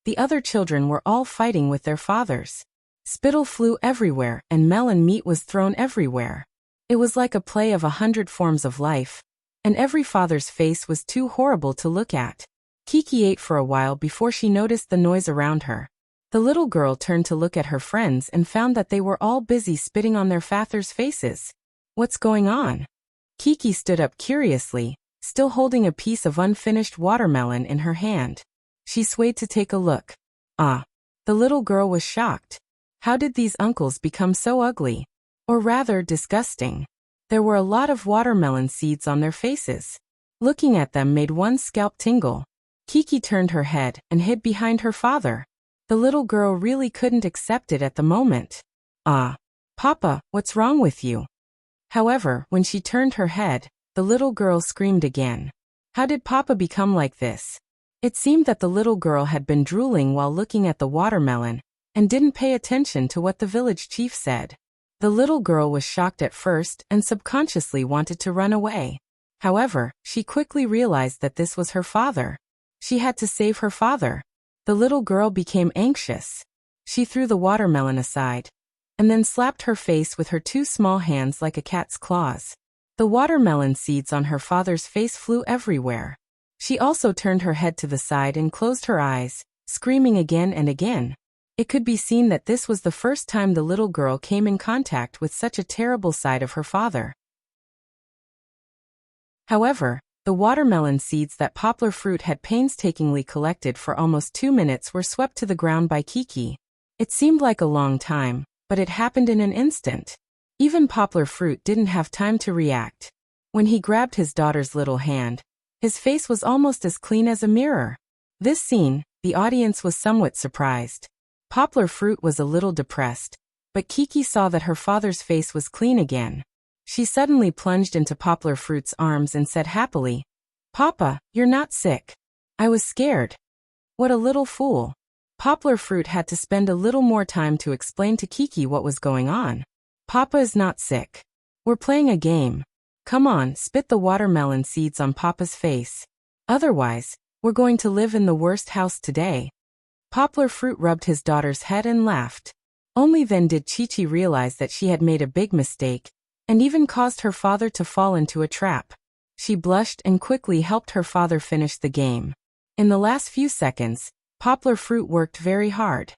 the other children were all fighting with their fathers. Spittle flew everywhere and melon meat was thrown everywhere. It was like a play of 100 forms of life, and every father's face was too horrible to look at. Kiki ate for a while before she noticed the noise around her. The little girl turned to look at her friends and found that they were all busy spitting on their fathers' faces. What's going on? Kiki stood up curiously, still holding a piece of unfinished watermelon in her hand. She swayed to take a look. Ah! The little girl was shocked. How did these uncles become so ugly? Or rather, disgusting. There were a lot of watermelon seeds on their faces. Looking at them made one's scalp tingle. Kiki turned her head and hid behind her father. The little girl really couldn't accept it at the moment. Ah! Papa, what's wrong with you? However, when she turned her head, the little girl screamed again. How did Papa become like this? It seemed that the little girl had been drooling while looking at the watermelon, and didn't pay attention to what the village chief said. The little girl was shocked at first and subconsciously wanted to run away. However, she quickly realized that this was her father. She had to save her father. The little girl became anxious. She threw the watermelon aside, and then slapped her face with her two small hands like a cat's claws. The watermelon seeds on her father's face flew everywhere. She also turned her head to the side and closed her eyes, screaming again and again. It could be seen that this was the first time the little girl came in contact with such a terrible side of her father. However, the watermelon seeds that Poplar Fruit had painstakingly collected for almost 2 minutes were swept to the ground by Kiki. It seemed like a long time, but it happened in an instant. Even Poplar Fruit didn't have time to react. When he grabbed his daughter's little hand, his face was almost as clean as a mirror. This scene, the audience was somewhat surprised. Poplar Fruit was a little depressed, but Kiki saw that her father's face was clean again. She suddenly plunged into Poplar Fruit's arms and said happily, "Papa, you're not sick. I was scared." What a little fool. Poplar Fruit had to spend a little more time to explain to Kiki what was going on. Papa is not sick. We're playing a game. Come on, spit the watermelon seeds on Papa's face. Otherwise, we're going to live in the worst house today. Poplar Fruit rubbed his daughter's head and laughed. Only then did Chi-Chi realize that she had made a big mistake, and even caused her father to fall into a trap. She blushed and quickly helped her father finish the game. In the last few seconds, Poplar Fruit worked very hard.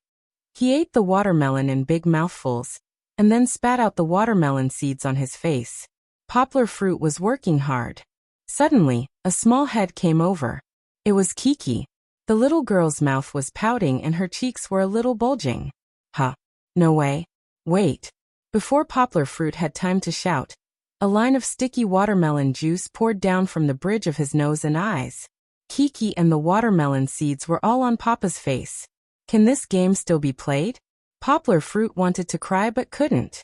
He ate the watermelon in big mouthfuls, and then spat out the watermelon seeds on his face. Poplar Fruit was working hard. Suddenly, a small head came over. It was Kiki. The little girl's mouth was pouting and her cheeks were a little bulging. Huh. No way. Wait. Before Poplar Fruit had time to shout, a line of sticky watermelon juice poured down from the bridge of his nose and eyes. Kiki and the watermelon seeds were all on Papa's face. Can this game still be played? Poplar Fruit wanted to cry but couldn't.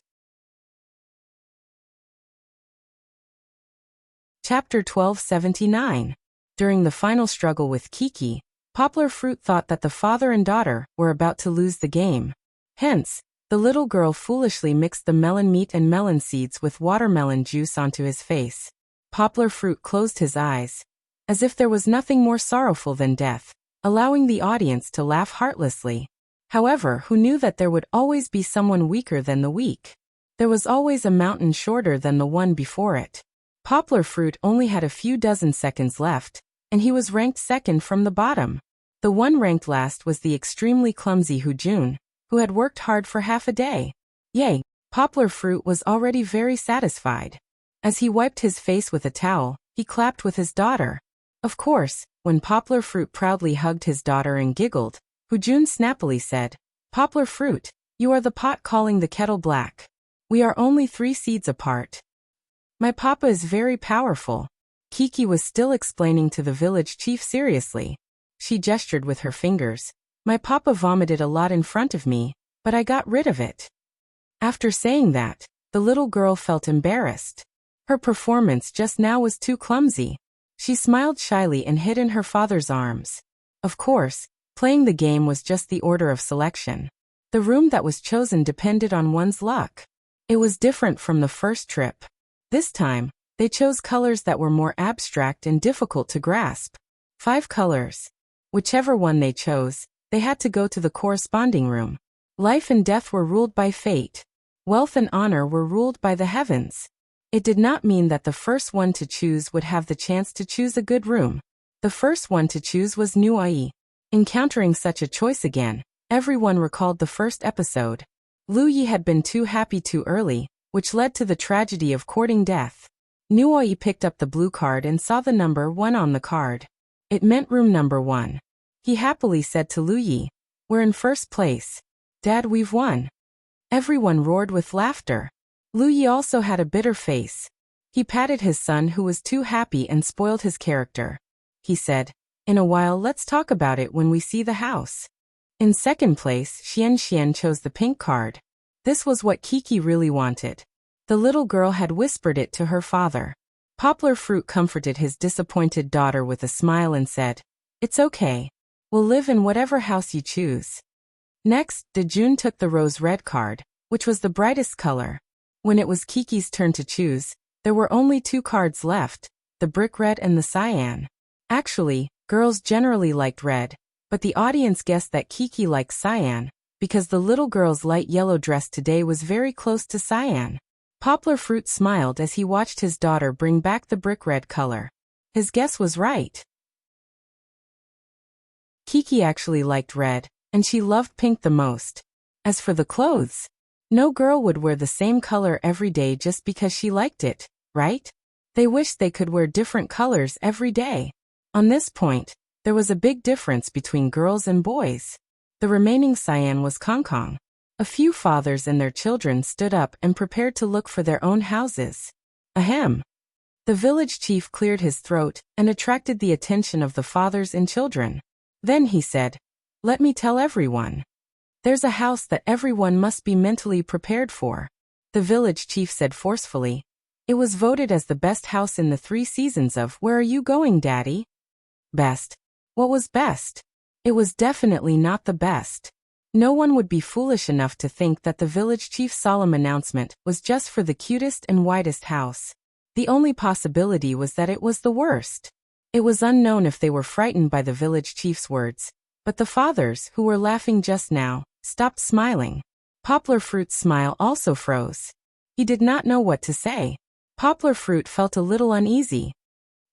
Chapter 1279. During the final struggle with Kiki, Poplar Fruit thought that the father and daughter were about to lose the game. Hence, the little girl foolishly mixed the melon meat and melon seeds with watermelon juice onto his face. Poplar Fruit closed his eyes, as if there was nothing more sorrowful than death, allowing the audience to laugh heartlessly. However, who knew that there would always be someone weaker than the weak? There was always a mountain shorter than the one before it. Poplar Fruit only had a few dozen seconds left, and he was ranked second from the bottom. The one ranked last was the extremely clumsy Hujun, who had worked hard for half a day. Yay! Poplar Fruit was already very satisfied. As he wiped his face with a towel, he clapped with his daughter. Of course, when Poplar Fruit proudly hugged his daughter and giggled, Hujun snappily said, "Poplar Fruit, you are the pot calling the kettle black." We are only 3 seeds apart. My papa is very powerful. Kiki was still explaining to the village chief seriously. She gestured with her fingers. My papa vomited a lot in front of me, but I got rid of it. After saying that, the little girl felt embarrassed. Her performance just now was too clumsy. She smiled shyly and hid in her father's arms. Of course, playing the game was just the order of selection. The room that was chosen depended on one's luck. It was different from the first trip. This time, they chose colors that were more abstract and difficult to grasp. 5 colors. Whichever one they chose, they had to go to the corresponding room. Life and death were ruled by fate. Wealth and honor were ruled by the heavens. It did not mean that the first one to choose would have the chance to choose a good room. The first one to choose was Nuai. Encountering such a choice again, everyone recalled the first episode. Lu Yi had been too happy too early, which led to the tragedy of courting death. Nuai picked up the blue card and saw the number 1 on the card. It meant room number 1. He happily said to Lu Yi, "We're in first place. Dad, we've won." Everyone roared with laughter. Lu Yi also had a bitter face. He patted his son who was too happy and spoiled his character. He said, "In a while let's talk about it when we see the house." In second place, Xian chose the pink card. This was what Kiki really wanted. The little girl had whispered it to her father. Poplar Fruit comforted his disappointed daughter with a smile and said, "It's okay. We'll live in whatever house you choose." Next, Dejun took the rose red card, which was the brightest color. When it was Kiki's turn to choose, there were only 2 cards left, the brick red and the cyan. Actually, girls generally liked red, but the audience guessed that Kiki liked cyan, because the little girl's light yellow dress today was very close to cyan. Poplar Fruit smiled as he watched his daughter bring back the brick red color. His guess was right. Kiki actually liked red, and she loved pink the most. As for the clothes, no girl would wear the same color every day just because she liked it, right? They wished they could wear different colors every day. On this point, there was a big difference between girls and boys. The remaining cyan was Kong. A few fathers and their children stood up and prepared to look for their own houses. Ahem. The village chief cleared his throat and attracted the attention of the fathers and children. Then he said, "Let me tell everyone. There's a house that everyone must be mentally prepared for." The village chief said forcefully. It was voted as the best house in the 3 seasons of Where Are You Going, Daddy? Best. What was best? It was definitely not the best. No one would be foolish enough to think that the village chief's solemn announcement was just for the cutest and widest house. The only possibility was that it was the worst. It was unknown if they were frightened by the village chief's words, but the fathers, who were laughing just now, stopped smiling. Poplar Fruit's smile also froze. He did not know what to say. Poplar Fruit felt a little uneasy.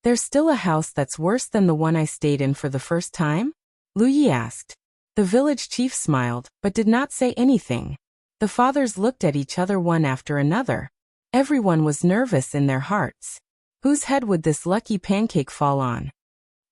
"There's still a house that's worse than the one I stayed in for the first time?" Lu Yi asked. The village chief smiled, but did not say anything. The fathers looked at each other one after another. Everyone was nervous in their hearts. Whose head would this lucky pancake fall on?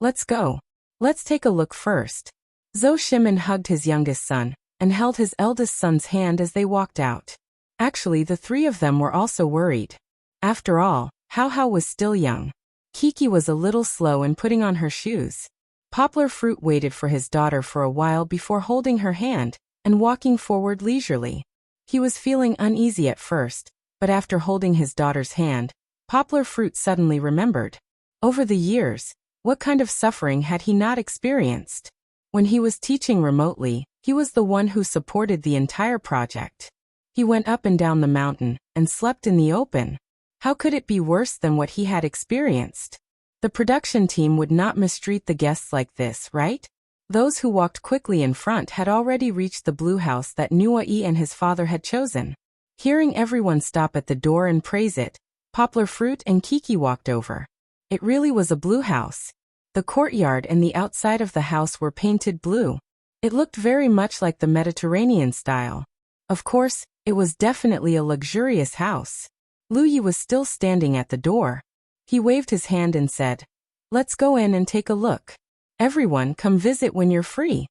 "Let's go. Let's take a look first." Zhou Shimin hugged his youngest son, and held his eldest son's hand as they walked out. Actually, the 3 of them were also worried. After all, Hao was still young. Kiki was a little slow in putting on her shoes. Poplar Fruit waited for his daughter for a while before holding her hand and walking forward leisurely. He was feeling uneasy at first, but after holding his daughter's hand, Poplar Fruit suddenly remembered. Over the years, what kind of suffering had he not experienced? When he was teaching remotely, he was the one who supported the entire project. He went up and down the mountain and slept in the open. How could it be worse than what he had experienced? The production team would not mistreat the guests like this, right? Those who walked quickly in front had already reached the blue house that Nuai and his father had chosen. Hearing everyone stop at the door and praise it, Poplar Fruit and Kiki walked over. It really was a blue house. The courtyard and the outside of the house were painted blue. It looked very much like the Mediterranean style. Of course, it was definitely a luxurious house. Lu Yi was still standing at the door. He waved his hand and said, "Let's go in and take a look. Everyone come visit when you're free."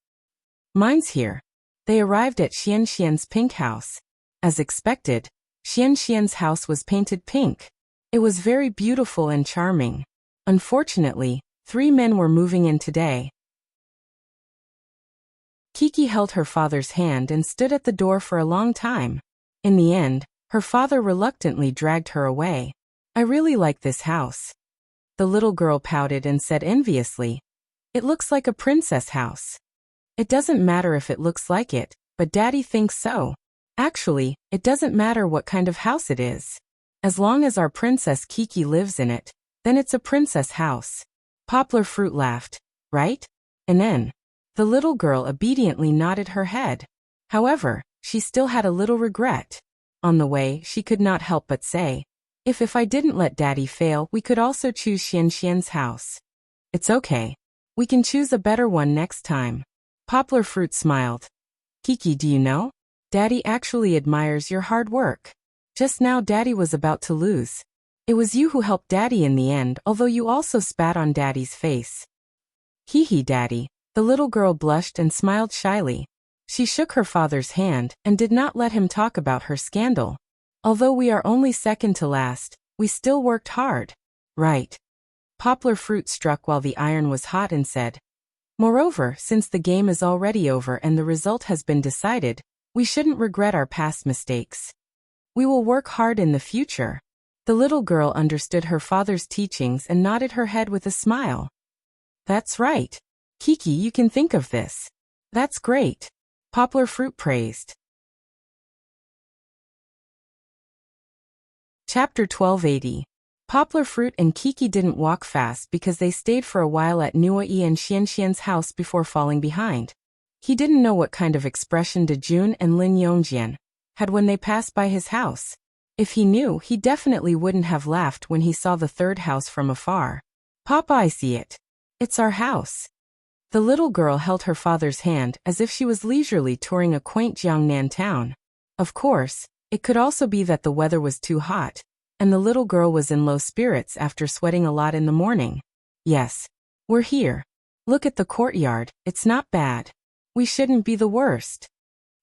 "Mine's here." They arrived at Xian's pink house. As expected, Xian's house was painted pink. It was very beautiful and charming. Unfortunately, 3 men were moving in today. Kiki held her father's hand and stood at the door for a long time. In the end, her father reluctantly dragged her away. I really like this house. The little girl pouted and said enviously, "It looks like a princess house." "It doesn't matter if it looks like it, but Daddy thinks so. Actually, it doesn't matter what kind of house it is. As long as our princess Kiki lives in it, then it's a princess house." Poplar Fruit laughed. "Right? And then?" The little girl obediently nodded her head. However, she still had a little regret. On the way, she could not help but say, If I didn't let Daddy fail, we could also choose Xian's house." "It's okay. We can choose a better one next time." Poplar Fruit smiled. "Kiki, do you know? Daddy actually admires your hard work. Just now Daddy was about to lose. It was you who helped Daddy in the end, although you also spat on Daddy's face." "Hee Daddy." The little girl blushed and smiled shyly. She shook her father's hand and did not let him talk about her scandal. "Although we are only second to last, we still worked hard." "Right." Poplar Fruit struck while the iron was hot and said, "Moreover, since the game is already over and the result has been decided, we shouldn't regret our past mistakes. We will work hard in the future." The little girl understood her father's teachings and nodded her head with a smile. "That's right. Kiki, you can think of this. That's great." Poplar Fruit praised. Chapter 1280. Poplar Fruit and Kiki didn't walk fast because they stayed for a while at Nuai and Xian's house before falling behind. He didn't know what kind of expression Dejun and Lin Yongjian had when they passed by his house. If he knew, he definitely wouldn't have laughed when he saw the third house from afar. "Papa, I see it. It's our house." The little girl held her father's hand as if she was leisurely touring a quaint Jiangnan town. Of course, it could also be that the weather was too hot, and the little girl was in low spirits after sweating a lot in the morning. "Yes. We're here. Look at the courtyard, it's not bad. We shouldn't be the worst."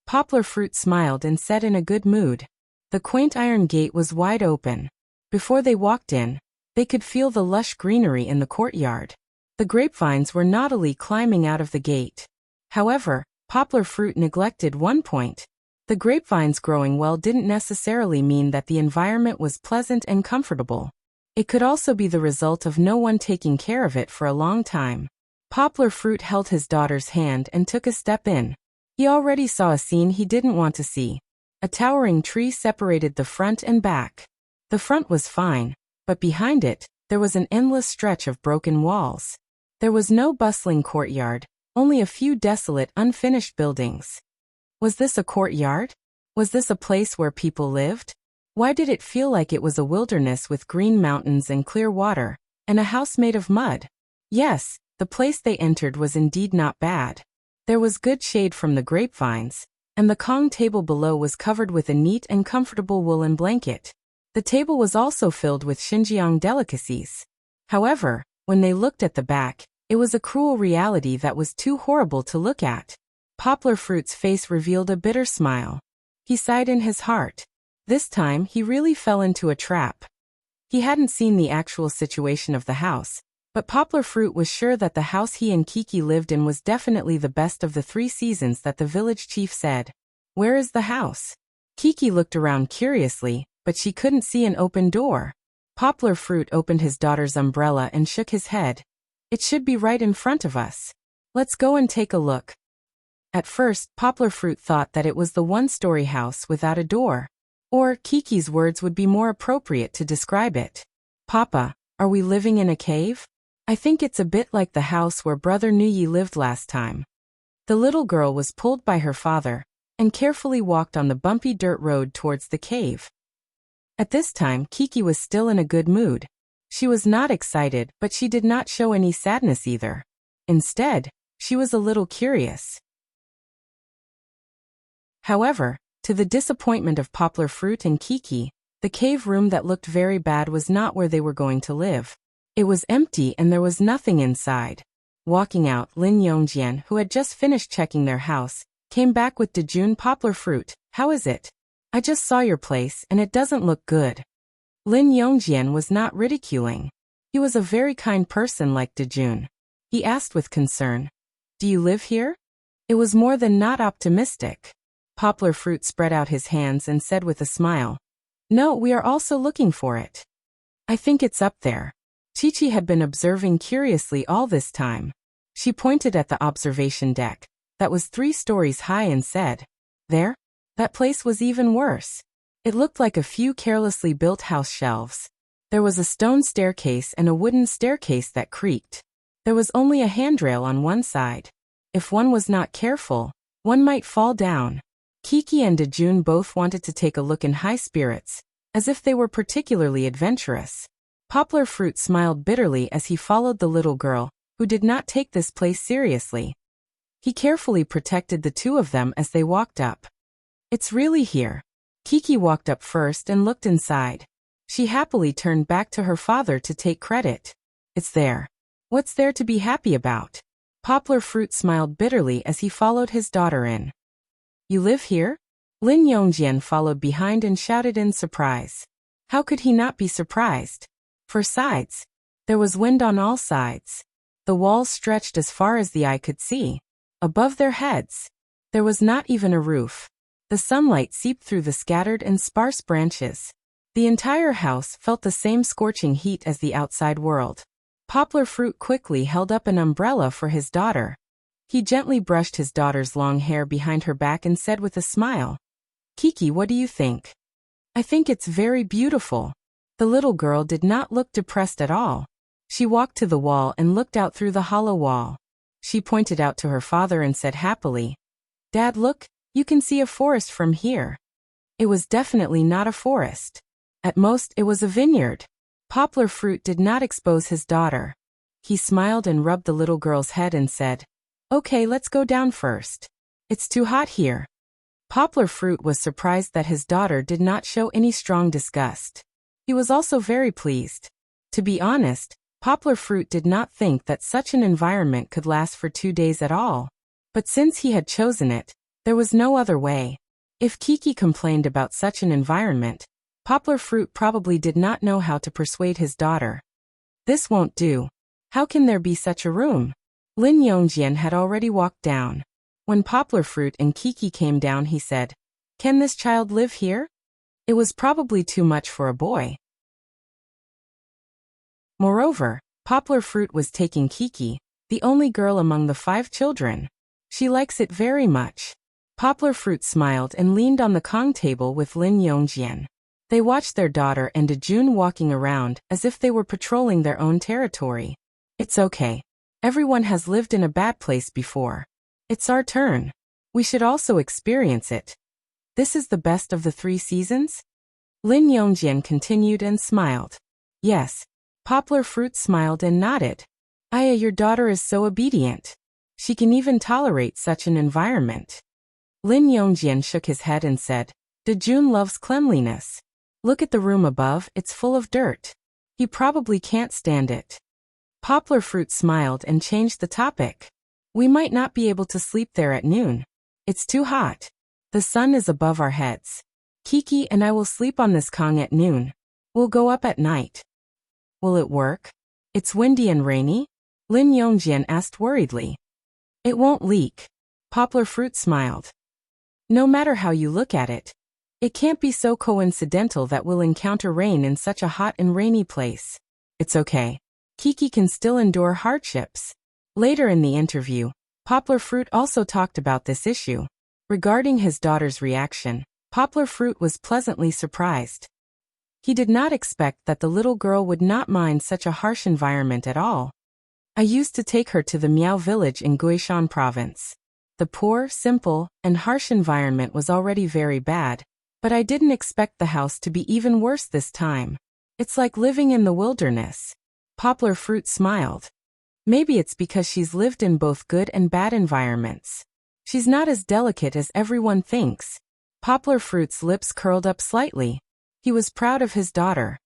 Poplar Fruit smiled and said in a good mood. The quaint iron gate was wide open. Before they walked in, they could feel the lush greenery in the courtyard. The grapevines were naughtily climbing out of the gate. However, Poplar Fruit neglected one point. The grapevines growing well didn't necessarily mean that the environment was pleasant and comfortable. It could also be the result of no one taking care of it for a long time. Poplar Fruit held his daughter's hand and took a step in. He already saw a scene he didn't want to see. A towering tree separated the front and back. The front was fine, but behind it, there was an endless stretch of broken walls. There was no bustling courtyard, only a few desolate, unfinished buildings. Was this a courtyard? Was this a place where people lived? Why did it feel like it was a wilderness with green mountains and clear water, and a house made of mud? Yes, the place they entered was indeed not bad. There was good shade from the grapevines, and the Kong table below was covered with a neat and comfortable woolen blanket. The table was also filled with Xinjiang delicacies. However, when they looked at the back, it was a cruel reality that was too horrible to look at. Poplar Fruit's face revealed a bitter smile. He sighed in his heart. This time he really fell into a trap. He hadn't seen the actual situation of the house, but Poplar Fruit was sure that the house he and Kiki lived in was definitely the best of the 3 seasons that the village chief said. "Where is the house?" Kiki looked around curiously, but she couldn't see an open door. Poplar Fruit opened his daughter's umbrella and shook his head. "It should be right in front of us. Let's go and take a look." At first, Poplar Fruit thought that it was the one-story house without a door. Or, Kiki's words would be more appropriate to describe it. "Papa, are we living in a cave? I think it's a bit like the house where Brother Nuyi lived last time." The little girl was pulled by her father, and carefully walked on the bumpy dirt road towards the cave. At this time, Kiki was still in a good mood. She was not excited, but she did not show any sadness either. Instead, she was a little curious. However, to the disappointment of Poplar Fruit and Kiki, the cave room that looked very bad was not where they were going to live. It was empty and there was nothing inside. Walking out, Lin Yongjian, who had just finished checking their house, came back with Dejun. "Poplar Fruit, how is it? I just saw your place and it doesn't look good. Lin Yongjian was not ridiculing. He was a very kind person like Dejun. He asked with concern, "Do you live here?" It was more than not optimistic. Poplar Fruit spread out his hands and said with a smile, "No, we are also looking for it. I think it's up there." Chi-Chi had been observing curiously all this time. She pointed at the observation deck, that was 3 stories high, and said, "There? That place was even worse. It looked like a few carelessly built house shelves. There was a stone staircase and a wooden staircase that creaked. There was only a handrail on one side. If one was not careful, one might fall down." Kiki and Dejun both wanted to take a look in high spirits, as if they were particularly adventurous. Poplar Fruit smiled bitterly as he followed the little girl, who did not take this place seriously. He carefully protected the 2 of them as they walked up. "It's really here." Kiki walked up first and looked inside. She happily turned back to her father to take credit. "It's there. What's there to be happy about?" Poplar Fruit smiled bitterly as he followed his daughter in. "You live here?" Lin Yongjian followed behind and shouted in surprise. How could he not be surprised? For sides, there was wind on all sides. The walls stretched as far as the eye could see. Above their heads, there was not even a roof. The sunlight seeped through the scattered and sparse branches. The entire house felt the same scorching heat as the outside world. Poplar Fruit quickly held up an umbrella for his daughter. He gently brushed his daughter's long hair behind her back and said with a smile, "Kiki, what do you think?" "I think it's very beautiful." The little girl did not look depressed at all. She walked to the wall and looked out through the hollow wall. She pointed out to her father and said happily, "Dad, look, you can see a forest from here." It was definitely not a forest. At most, it was a vineyard. Poplar Fruit did not expose his daughter. He smiled and rubbed the little girl's head and said, "Okay, let's go down first. It's too hot here." Poplar Fruit was surprised that his daughter did not show any strong disgust. He was also very pleased. To be honest, Poplar Fruit did not think that such an environment could last for 2 days at all. But since he had chosen it, there was no other way. If Kiki complained about such an environment, Poplar Fruit probably did not know how to persuade his daughter. "This won't do. How can there be such a room?" Lin Yongjian had already walked down. When Poplar Fruit and Kiki came down, he said, "Can this child live here?" It was probably too much for a boy. Moreover, Poplar Fruit was taking Kiki, the only girl among the 5 children. She likes it very much. Poplar Fruit smiled and leaned on the Kong table with Lin Yongjian. They watched their daughter and Dejun walking around as if they were patrolling their own territory. "It's okay. Everyone has lived in a bad place before. It's our turn. We should also experience it. This is the best of the 3 seasons?" Lin Yongjian continued and smiled. "Yes." Poplar Fruit smiled and nodded. "Aya, your daughter is so obedient. She can even tolerate such an environment." Lin Yongjian shook his head and said, "Dejun loves cleanliness. Look at the room above, it's full of dirt. He probably can't stand it." Poplar Fruit smiled and changed the topic. "We might not be able to sleep there at noon. It's too hot. The sun is above our heads. Kiki and I will sleep on this Kong at noon. We'll go up at night." "Will it work? It's windy and rainy?" Lin Yongjian asked worriedly. "It won't leak." Poplar Fruit smiled. "No matter how you look at it, it can't be so coincidental that we'll encounter rain in such a hot and rainy place. It's okay. Kiki can still endure hardships." Later in the interview, Poplar Fruit also talked about this issue. Regarding his daughter's reaction, Poplar Fruit was pleasantly surprised. He did not expect that the little girl would not mind such a harsh environment at all. "I used to take her to the Miao village in Guishan province. The poor, simple, and harsh environment was already very bad, but I didn't expect the house to be even worse this time. It's like living in the wilderness." Poplar Fruit smiled. "Maybe it's because she's lived in both good and bad environments. She's not as delicate as everyone thinks." Poplar Fruit's lips curled up slightly. He was proud of his daughter.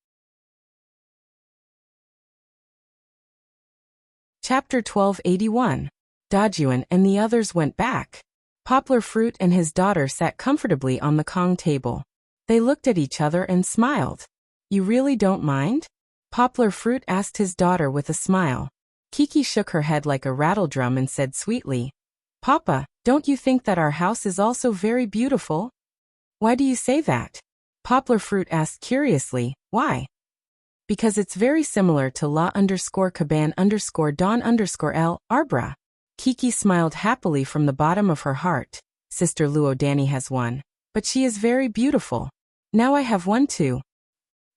Chapter 1281. Dajuan and the others went back. Poplar Fruit and his daughter sat comfortably on the Kong table. They looked at each other and smiled. You really don't mind? Poplar Fruit asked his daughter with a smile. Kiki shook her head like a rattledrum and said sweetly, Papa, don't you think that our house is also very beautiful? Why do you say that? Poplar Fruit asked curiously, why? Because it's very similar to la_caban_don_l, Arbra. Kiki smiled happily from the bottom of her heart. Sister Luo Danny has one. But she is very beautiful. Now I have one too.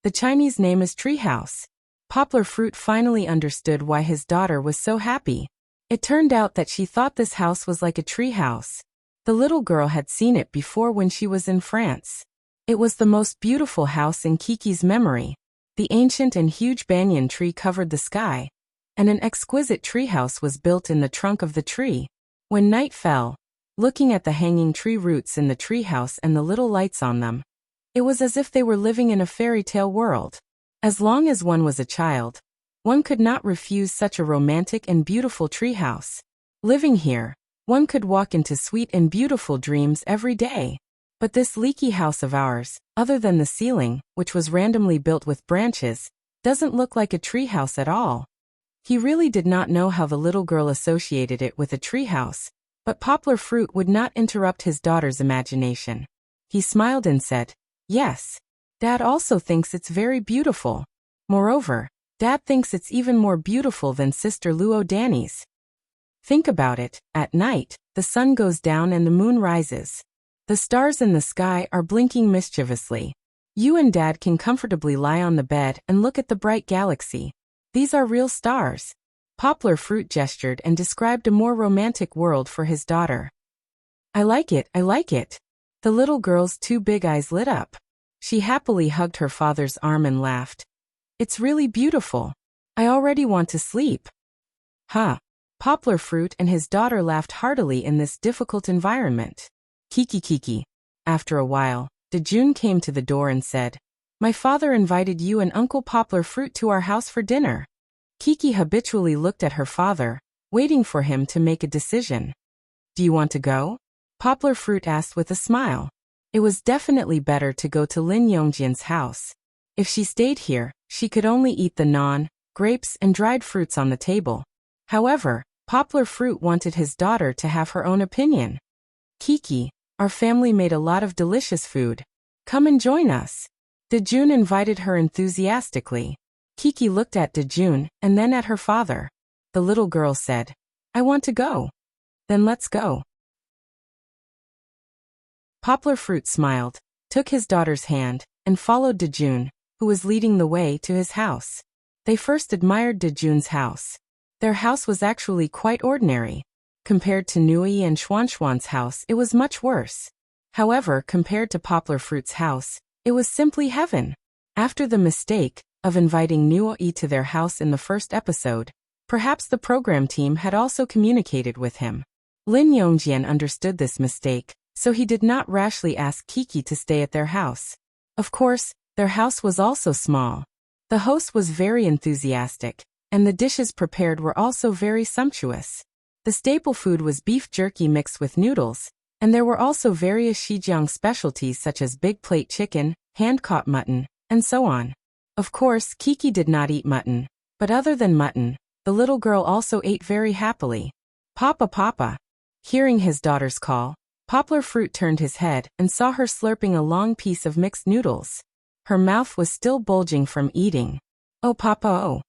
The Chinese name is Treehouse. Poplar Fruit finally understood why his daughter was so happy. It turned out that she thought this house was like a tree house. The little girl had seen it before when she was in France. It was the most beautiful house in Kiki's memory. The ancient and huge banyan tree covered the sky, and an exquisite treehouse was built in the trunk of the tree. When night fell, looking at the hanging tree roots in the treehouse and the little lights on them, it was as if they were living in a fairy tale world. As long as one was a child, one could not refuse such a romantic and beautiful treehouse. Living here, one could walk into sweet and beautiful dreams every day. But this leaky house of ours, other than the ceiling, which was randomly built with branches, doesn't look like a treehouse at all. He really did not know how the little girl associated it with a treehouse, but Poplar Fruit would not interrupt his daughter's imagination. He smiled and said, Yes. Dad also thinks it's very beautiful. Moreover, Dad thinks it's even more beautiful than Sister Luo Danny's. Think about it, at night, the sun goes down and the moon rises. The stars in the sky are blinking mischievously. You and Dad can comfortably lie on the bed and look at the bright galaxy. These are real stars. Poplar Fruit gestured and described a more romantic world for his daughter. I like it, I like it. The little girl's two big eyes lit up. She happily hugged her father's arm and laughed. It's really beautiful. I already want to sleep. Huh. Poplar Fruit and his daughter laughed heartily in this difficult environment. Kiki. After a while, Dejun came to the door and said, My father invited you and Uncle Poplar Fruit to our house for dinner. Kiki habitually looked at her father, waiting for him to make a decision. Do you want to go? Poplar Fruit asked with a smile. It was definitely better to go to Lin Yongjian's house. If she stayed here, she could only eat the naan, grapes and dried fruits on the table. However, Poplar Fruit wanted his daughter to have her own opinion. Kiki, our family made a lot of delicious food. Come and join us. Dejun invited her enthusiastically. Kiki looked at Dejun and then at her father. The little girl said, I want to go. Then let's go. Poplar Fruit smiled, took his daughter's hand, and followed Dejun, who was leading the way to his house. They first admired Dejun's house. Their house was actually quite ordinary. Compared to Nui and Xuanxuan's house, it was much worse. However, compared to Poplar Fruit's house, it was simply heaven. After the mistake of inviting Nui to their house in the first episode, perhaps the program team had also communicated with him. Lin Yongjian understood this mistake, so he did not rashly ask Kiki to stay at their house. Of course, their house was also small. The host was very enthusiastic, and the dishes prepared were also very sumptuous. The staple food was beef jerky mixed with noodles, and there were also various Xinjiang specialties such as big plate chicken, hand-caught mutton, and so on. Of course, Kiki did not eat mutton, but other than mutton, the little girl also ate very happily. Papa. Hearing his daughter's call, Poplar Fruit turned his head and saw her slurping a long piece of mixed noodles. Her mouth was still bulging from eating. Oh, Papa, oh.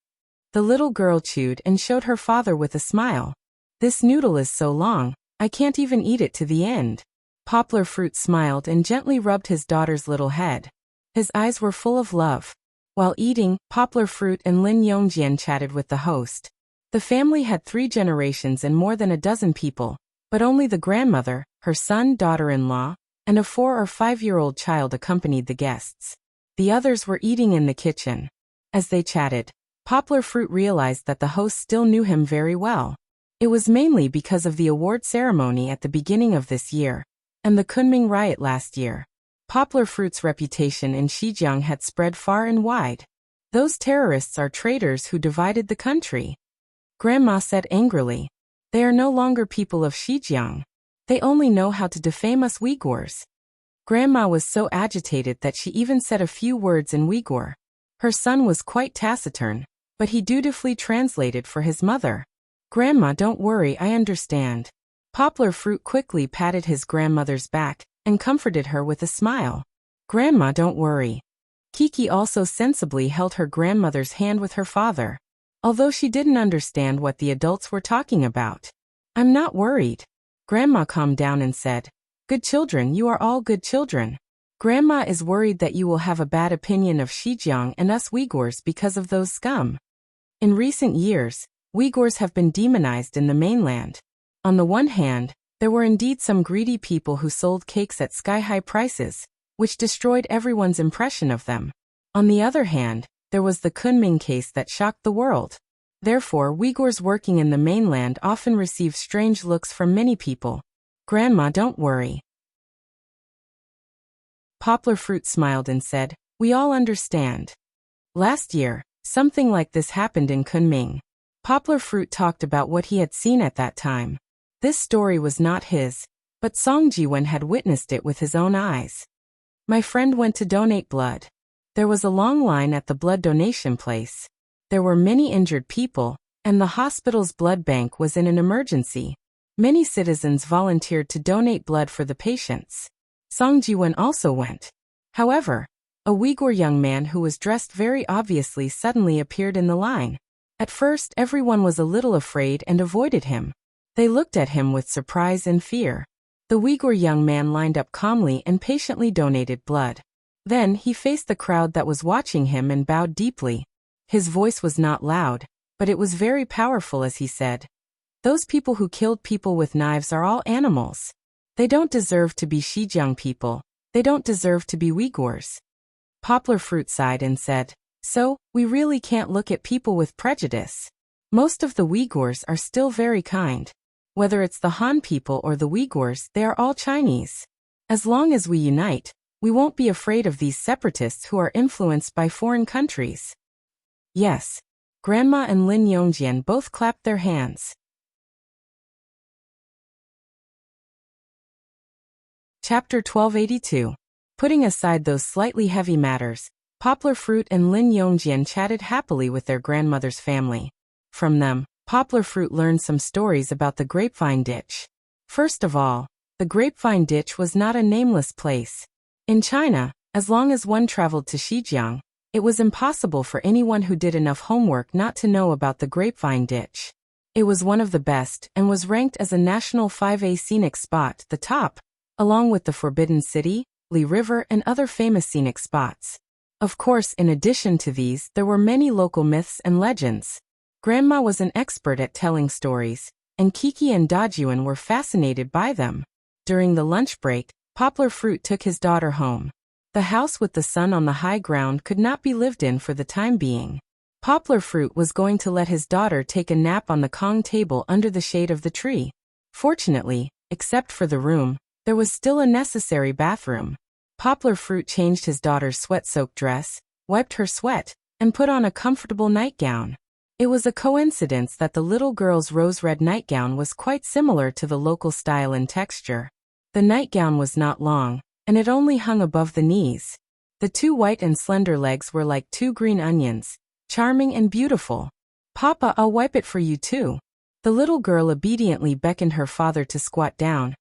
The little girl chewed and showed her father with a smile. This noodle is so long, I can't even eat it to the end. Poplar Fruit smiled and gently rubbed his daughter's little head. His eyes were full of love. While eating, Poplar Fruit and Lin Yongjian chatted with the host. The family had 3 generations and more than a dozen people, but only the grandmother, her son, daughter-in-law, and a 4 or 5-year-old child accompanied the guests. The others were eating in the kitchen. As they chatted, Poplar Fruit realized that the host still knew him very well. It was mainly because of the award ceremony at the beginning of this year, and the Kunming riot last year. Poplar Fruit's reputation in Xinjiang had spread far and wide. Those terrorists are traitors who divided the country. Grandma said angrily. They are no longer people of Xinjiang. They only know how to defame us Uyghurs. Grandma was so agitated that she even said a few words in Uyghur. Her son was quite taciturn, but he dutifully translated for his mother. Grandma, don't worry, I understand. Poplar Fruit quickly patted his grandmother's back and comforted her with a smile. Grandma, don't worry. Kiki also sensibly held her grandmother's hand with her father, although she didn't understand what the adults were talking about. I'm not worried. Grandma calmed down and said, Good children, you are all good children. Grandma is worried that you will have a bad opinion of Xinjiang and us Uyghurs because of those scum. In recent years, Uyghurs have been demonized in the mainland. On the one hand, there were indeed some greedy people who sold cakes at sky-high prices, which destroyed everyone's impression of them. On the other hand, there was the Kunming case that shocked the world. Therefore, Uyghurs working in the mainland often receive strange looks from many people. Grandma, don't worry. Poplar Fruit smiled and said, We all understand. Last year, something like this happened in Kunming. Poplar Fruit talked about what he had seen at that time. This story was not his, but Song Jiwen had witnessed it with his own eyes. My friend went to donate blood. There was a long line at the blood donation place. There were many injured people, and the hospital's blood bank was in an emergency. Many citizens volunteered to donate blood for the patients. Song Jiwen also went. However, a Uyghur young man who was dressed very obviously suddenly appeared in the line. At first, everyone was a little afraid and avoided him. They looked at him with surprise and fear. The Uyghur young man lined up calmly and patiently donated blood. Then he faced the crowd that was watching him and bowed deeply. His voice was not loud, but it was very powerful as he said, Those people who killed people with knives are all animals. They don't deserve to be Xinjiang people. They don't deserve to be Uyghurs. Poplar Fruit sighed and said, So, we really can't look at people with prejudice. Most of the Uyghurs are still very kind. Whether it's the Han people or the Uyghurs, they are all Chinese. As long as we unite, we won't be afraid of these separatists who are influenced by foreign countries. Yes. Grandma and Lin Yongjian both clapped their hands. Chapter 1282. Putting aside those slightly heavy matters, Poplar Fruit and Lin Yongjian chatted happily with their grandmother's family. From them, Poplar Fruit learned some stories about the grapevine ditch. First of all, the grapevine ditch was not a nameless place. In China, as long as one traveled to Xinjiang, it was impossible for anyone who did enough homework not to know about the grapevine ditch. It was one of the best and was ranked as a national 5A scenic spot, the top, along with the Forbidden City, Li River and other famous scenic spots. Of course, in addition to these, there were many local myths and legends. Grandma was an expert at telling stories, and Kiki and Dajuan were fascinated by them. During the lunch break, Poplar Fruit took his daughter home. The house with the sun on the high ground could not be lived in for the time being. Poplar Fruit was going to let his daughter take a nap on the Kong table under the shade of the tree. Fortunately, except for the room, there was still a necessary bathroom. Poplar Fruit changed his daughter's sweat-soaked dress, wiped her sweat, and put on a comfortable nightgown. It was a coincidence that the little girl's rose-red nightgown was quite similar to the local style and texture. The nightgown was not long, and it only hung above the knees. The two white and slender legs were like two green onions, charming and beautiful. Papa, I'll wipe it for you too. The little girl obediently beckoned her father to squat down,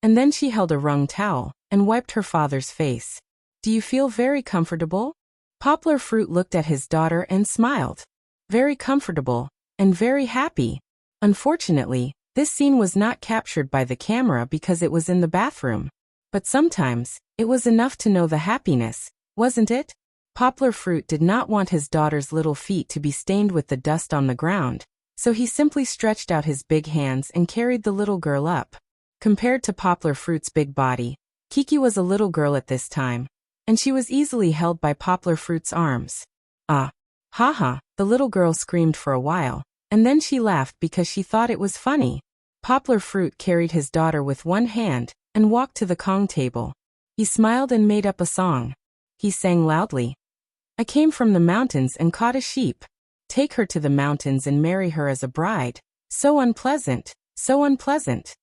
and then she held a wrung towel and wiped her father's face. Do you feel very comfortable? Poplar Fruit looked at his daughter and smiled. Very comfortable, and very happy. Unfortunately, this scene was not captured by the camera because it was in the bathroom. But sometimes, it was enough to know the happiness, wasn't it? Poplar Fruit did not want his daughter's little feet to be stained with the dust on the ground, so he simply stretched out his big hands and carried the little girl up. Compared to Poplar Fruit's big body, Kiki was a little girl at this time, and she was easily held by Poplar Fruit's arms. Ah! Ha! The little girl screamed for a while, and then she laughed because she thought it was funny. Poplar Fruit carried his daughter with one hand and walked to the Kong table. He smiled and made up a song. He sang loudly. I came from the mountains and caught a sheep. Take her to the mountains and marry her as a bride. So unpleasant, so unpleasant.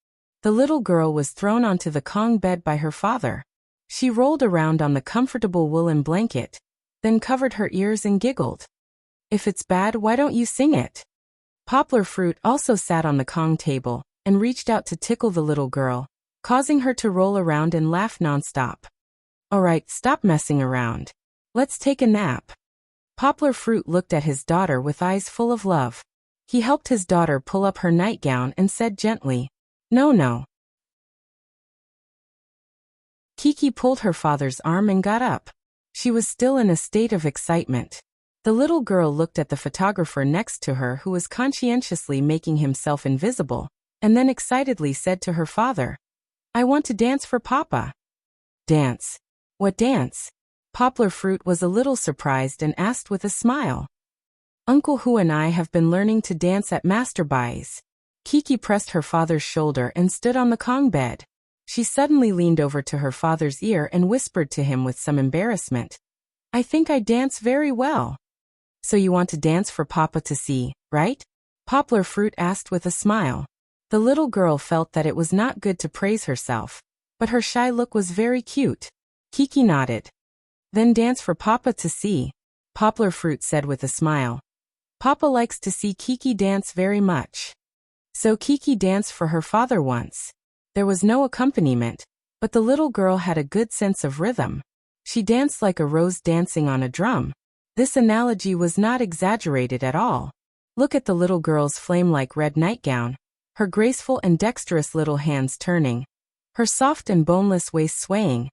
The little girl was thrown onto the Kong bed by her father. She rolled around on the comfortable woolen blanket, then covered her ears and giggled. If it's bad, why don't you sing it? Poplar Fruit also sat on the Kong table and reached out to tickle the little girl, causing her to roll around and laugh nonstop. Alright, stop messing around. Let's take a nap. Poplar Fruit looked at his daughter with eyes full of love. He helped his daughter pull up her nightgown and said gently, No. Kiki pulled her father's arm and got up. She was still in a state of excitement. The little girl looked at the photographer next to her who was conscientiously making himself invisible, and then excitedly said to her father, I want to dance for Papa. Dance? What dance? Poplar Fruit was a little surprised and asked with a smile. Uncle Hu and I have been learning to dance at Master Bai's. Kiki pressed her father's shoulder and stood on the Kong bed. She suddenly leaned over to her father's ear and whispered to him with some embarrassment, I think I dance very well. So you want to dance for Papa to see, right? Poplar Fruit asked with a smile. The little girl felt that it was not good to praise herself, but her shy look was very cute. Kiki nodded. Then dance for Papa to see, Poplar Fruit said with a smile. Papa likes to see Kiki dance very much. So Kiki danced for her father once. There was no accompaniment, but the little girl had a good sense of rhythm. She danced like a rose dancing on a drum. This analogy was not exaggerated at all. Look at the little girl's flame-like red nightgown, her graceful and dexterous little hands turning, her soft and boneless waist swaying,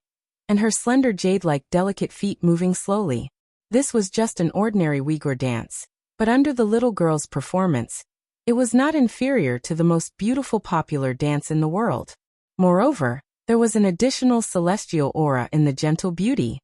and her slender jade-like delicate feet moving slowly. This was just an ordinary Uyghur dance, but under the little girl's performance, it was not inferior to the most beautiful popular dance in the world. Moreover, there was an additional celestial aura in the gentle beauty.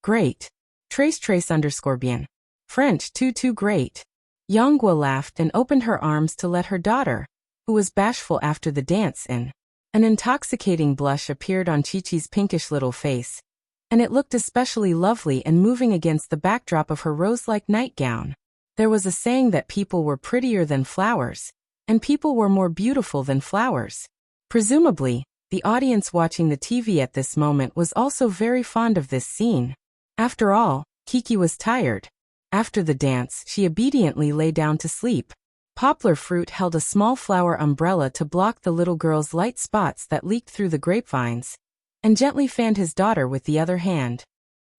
Great. Trace_bien. French too great. Yonghua laughed and opened her arms to let her daughter, who was bashful after the dance in. An intoxicating blush appeared on Chi-Chi's pinkish little face, and it looked especially lovely and moving against the backdrop of her rose-like nightgown. There was a saying that people were prettier than flowers, and people were more beautiful than flowers. Presumably, the audience watching the TV at this moment was also very fond of this scene. After all, Kiki was tired. After the dance, she obediently lay down to sleep. Poplar Fruit held a small flower umbrella to block the little girl's light spots that leaked through the grapevines, and gently fanned his daughter with the other hand.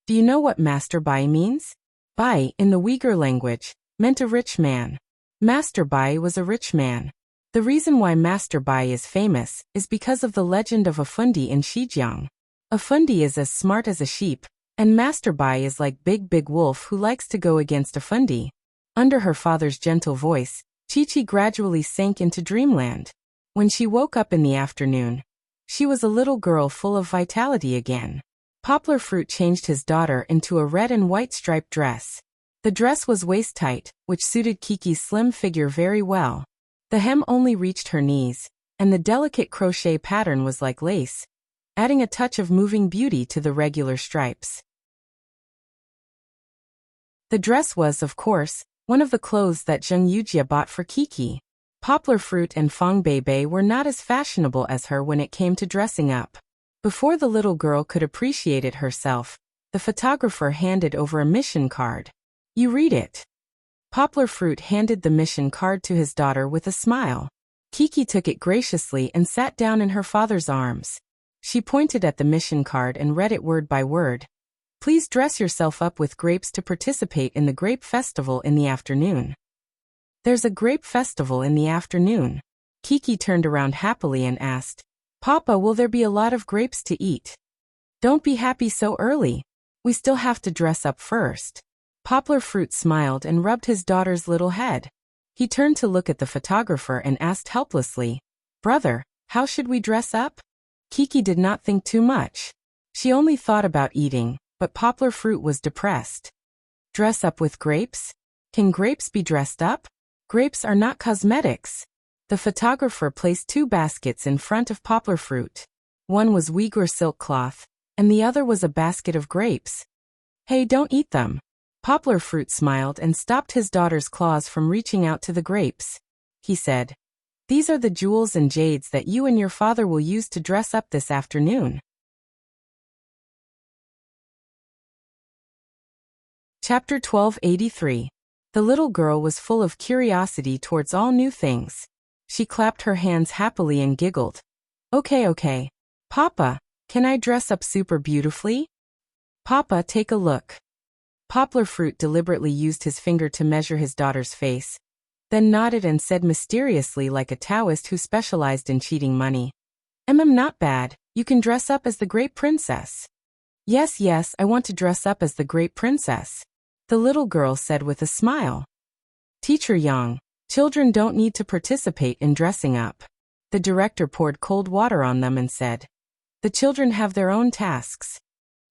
Do you know what Master Bai means? Bai, in the Uyghur language, meant a rich man. Master Bai was a rich man. The reason why Master Bai is famous is because of the legend of a Fundi in Xizjiang. A Fundi is as smart as a sheep, and Master Bai is like big wolf who likes to go against a Fundi. Under her father's gentle voice, Chi-Chi gradually sank into dreamland. When she woke up in the afternoon, she was a little girl full of vitality again. Poplar Fruit changed his daughter into a red and white striped dress. The dress was waist-tight, which suited Kiki's slim figure very well. The hem only reached her knees, and the delicate crochet pattern was like lace, adding a touch of moving beauty to the regular stripes. The dress was, of course, one of the clothes that Zheng Yujia bought for Kiki. Poplar Fruit and Fong Beibei were not as fashionable as her when it came to dressing up. Before the little girl could appreciate it herself, the photographer handed over a mission card. You read it. Poplar Fruit handed the mission card to his daughter with a smile. Kiki took it graciously and sat down in her father's arms. She pointed at the mission card and read it word by word. Please dress yourself up with grapes to participate in the grape festival in the afternoon. There's a grape festival in the afternoon. Kiki turned around happily and asked, Papa, will there be a lot of grapes to eat? Don't be happy so early. We still have to dress up first. Poplar Fruit smiled and rubbed his daughter's little head. He turned to look at the photographer and asked helplessly, Brother, how should we dress up? Kiki did not think too much. She only thought about eating, but Poplar Fruit was depressed. Dress up with grapes? Can grapes be dressed up? Grapes are not cosmetics. The photographer placed 2 baskets in front of Poplar Fruit. One was Uyghur silk cloth, and the other was a basket of grapes. Hey, don't eat them. Poplar Fruit smiled and stopped his daughter's claws from reaching out to the grapes. He said, These are the jewels and jades that you and your father will use to dress up this afternoon. Chapter 1283. The little girl was full of curiosity towards all new things. She clapped her hands happily and giggled. Okay. Papa, can I dress up super beautifully? Papa, take a look. Poplar Fruit deliberately used his finger to measure his daughter's face, then nodded and said mysteriously like a Taoist who specialized in cheating money. Not bad, you can dress up as the great princess. Yes, I want to dress up as the great princess, the little girl said with a smile. Teacher Yang, children don't need to participate in dressing up. The director poured cold water on them and said, the children have their own tasks.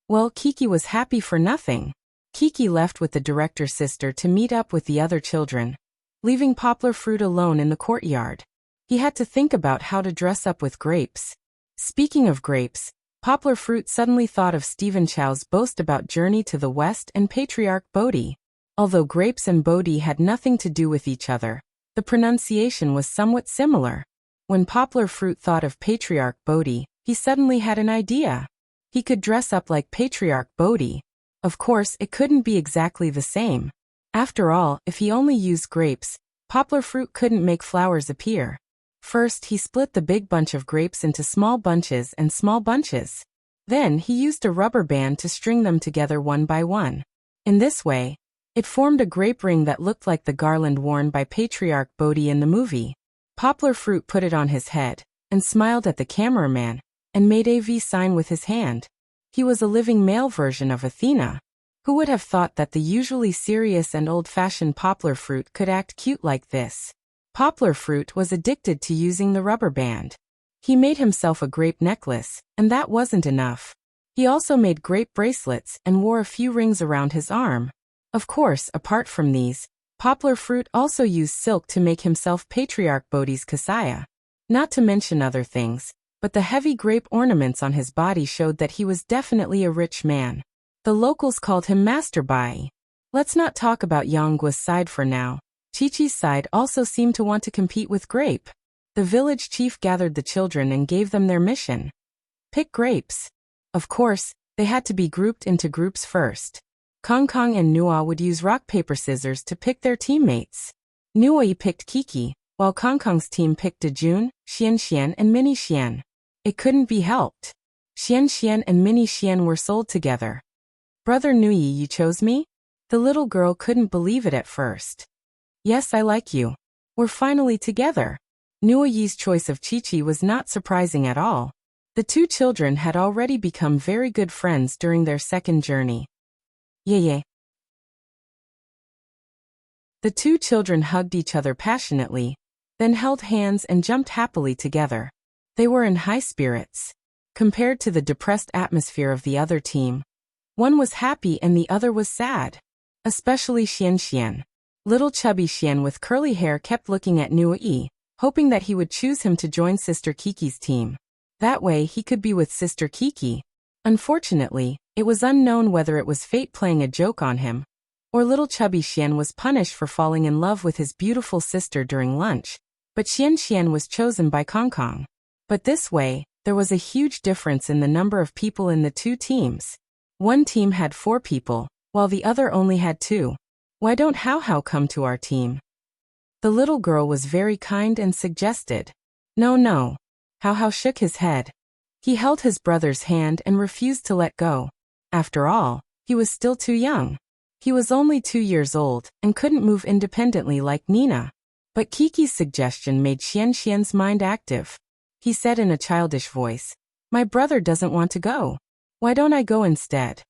Well, Kiki was happy for nothing. Kiki left with the director's sister to meet up with the other children, leaving Poplar Fruit alone in the courtyard. He had to think about how to dress up with grapes. Speaking of grapes, Poplar Fruit suddenly thought of Stephen Chow's boast about Journey to the West and Patriarch Bodhi. Although grapes and Bodhi had nothing to do with each other, the pronunciation was somewhat similar. When Poplar Fruit thought of Patriarch Bodhi, he suddenly had an idea. He could dress up like Patriarch Bodhi. Of course, it couldn't be exactly the same. After all, if he only used grapes, Poplar Fruit couldn't make flowers appear. First, he split the big bunch of grapes into small bunches and small bunches. Then, he used a rubber band to string them together one by one. In this way, it formed a grape ring that looked like the garland worn by Patriarch Bodhi in the movie. Poplar Fruit put it on his head, and smiled at the cameraman, and made a V sign with his hand. He was a living male version of Athena. Who would have thought that the usually serious and old-fashioned Poplar Fruit could act cute like this? Poplar Fruit was addicted to using the rubber band. He made himself a grape necklace, and that wasn't enough. He also made grape bracelets and wore a few rings around his arm. Of course, apart from these, Poplar Fruit also used silk to make himself Patriarch Bodhi's kasaya. Not to mention other things, but the heavy grape ornaments on his body showed that he was definitely a rich man. The locals called him Master Bai. Let's not talk about Yanggua's side for now. Chi-Chi's side also seemed to want to compete with grape. The village chief gathered the children and gave them their mission. Pick grapes. Of course, they had to be grouped into groups first. Kong Kong and Nua would use rock paper scissors to pick their teammates. Nua picked Kiki, while Kong Kong's team picked Dejun, Xian and Mini Xian. It couldn't be helped. Xian and Mini Xian were sold together. Brother Nuyi, you chose me? The little girl couldn't believe it at first. Yes, I like you. We're finally together. Nuyi's choice of Chi-Chi was not surprising at all. The two children had already become very good friends during their second journey. Yay. The two children hugged each other passionately, then held hands and jumped happily together. They were in high spirits. Compared to the depressed atmosphere of the other team, one was happy and the other was sad. Especially Xian. Little chubby Xian with curly hair kept looking at Nui, hoping that he would choose him to join Sister Kiki's team. That way he could be with Sister Kiki. Unfortunately, it was unknown whether it was fate playing a joke on him, or little chubby Xian was punished for falling in love with his beautiful sister during lunch, but Xian was chosen by Kong Kong. But this way, there was a huge difference in the number of people in the two teams. One team had 4 people, while the other only had 2. Why don't Hao come to our team? The little girl was very kind and suggested. No. Hao shook his head. He held his brother's hand and refused to let go. After all, he was still too young. He was only 2 years old and couldn't move independently like Nina. But Kiki's suggestion made Xian's mind active. He said in a childish voice, "My brother doesn't want to go. Why don't I go instead?"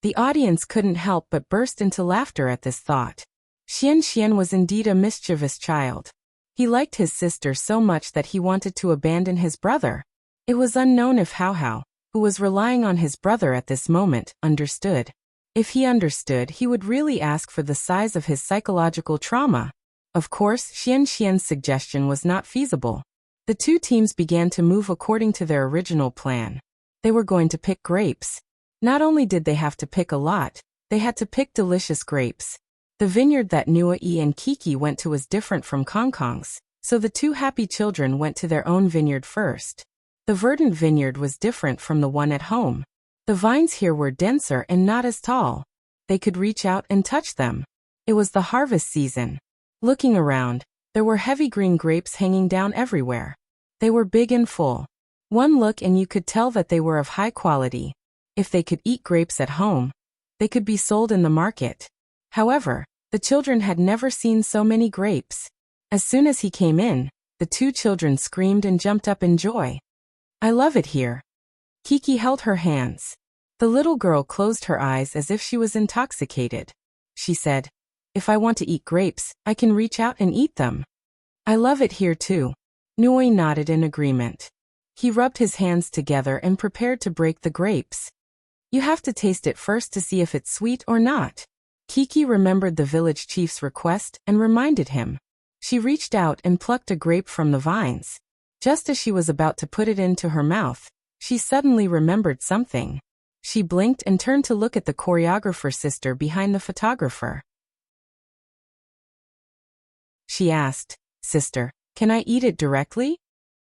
The audience couldn't help but burst into laughter at this thought. Xian was indeed a mischievous child. He liked his sister so much that he wanted to abandon his brother. It was unknown if Hao, who was relying on his brother at this moment, understood. If he understood, he would really ask for the size of his psychological trauma. Of course, Xian's suggestion was not feasible. The two teams began to move according to their original plan. They were going to pick grapes. Not only did they have to pick a lot, they had to pick delicious grapes. The vineyard that Nui and Kiki went to was different from Kong Kong's, so the two happy children went to their own vineyard first. The verdant vineyard was different from the one at home. The vines here were denser and not as tall. They could reach out and touch them. It was the harvest season. Looking around, there were heavy green grapes hanging down everywhere. They were big and full. One look and you could tell that they were of high quality. If they could eat grapes at home, they could be sold in the market. However, the children had never seen so many grapes. As soon as he came in, the two children screamed and jumped up in joy. I love it here. Kiki held her hands. The little girl closed her eyes as if she was intoxicated. She said, if I want to eat grapes, I can reach out and eat them. I love it here too. Nui nodded in agreement. He rubbed his hands together and prepared to break the grapes. You have to taste it first to see if it's sweet or not. Kiki remembered the village chief's request and reminded him. She reached out and plucked a grape from the vines. Just as she was about to put it into her mouth, she suddenly remembered something. She blinked and turned to look at the choreographer's sister behind the photographer. She asked, Sister, can I eat it directly?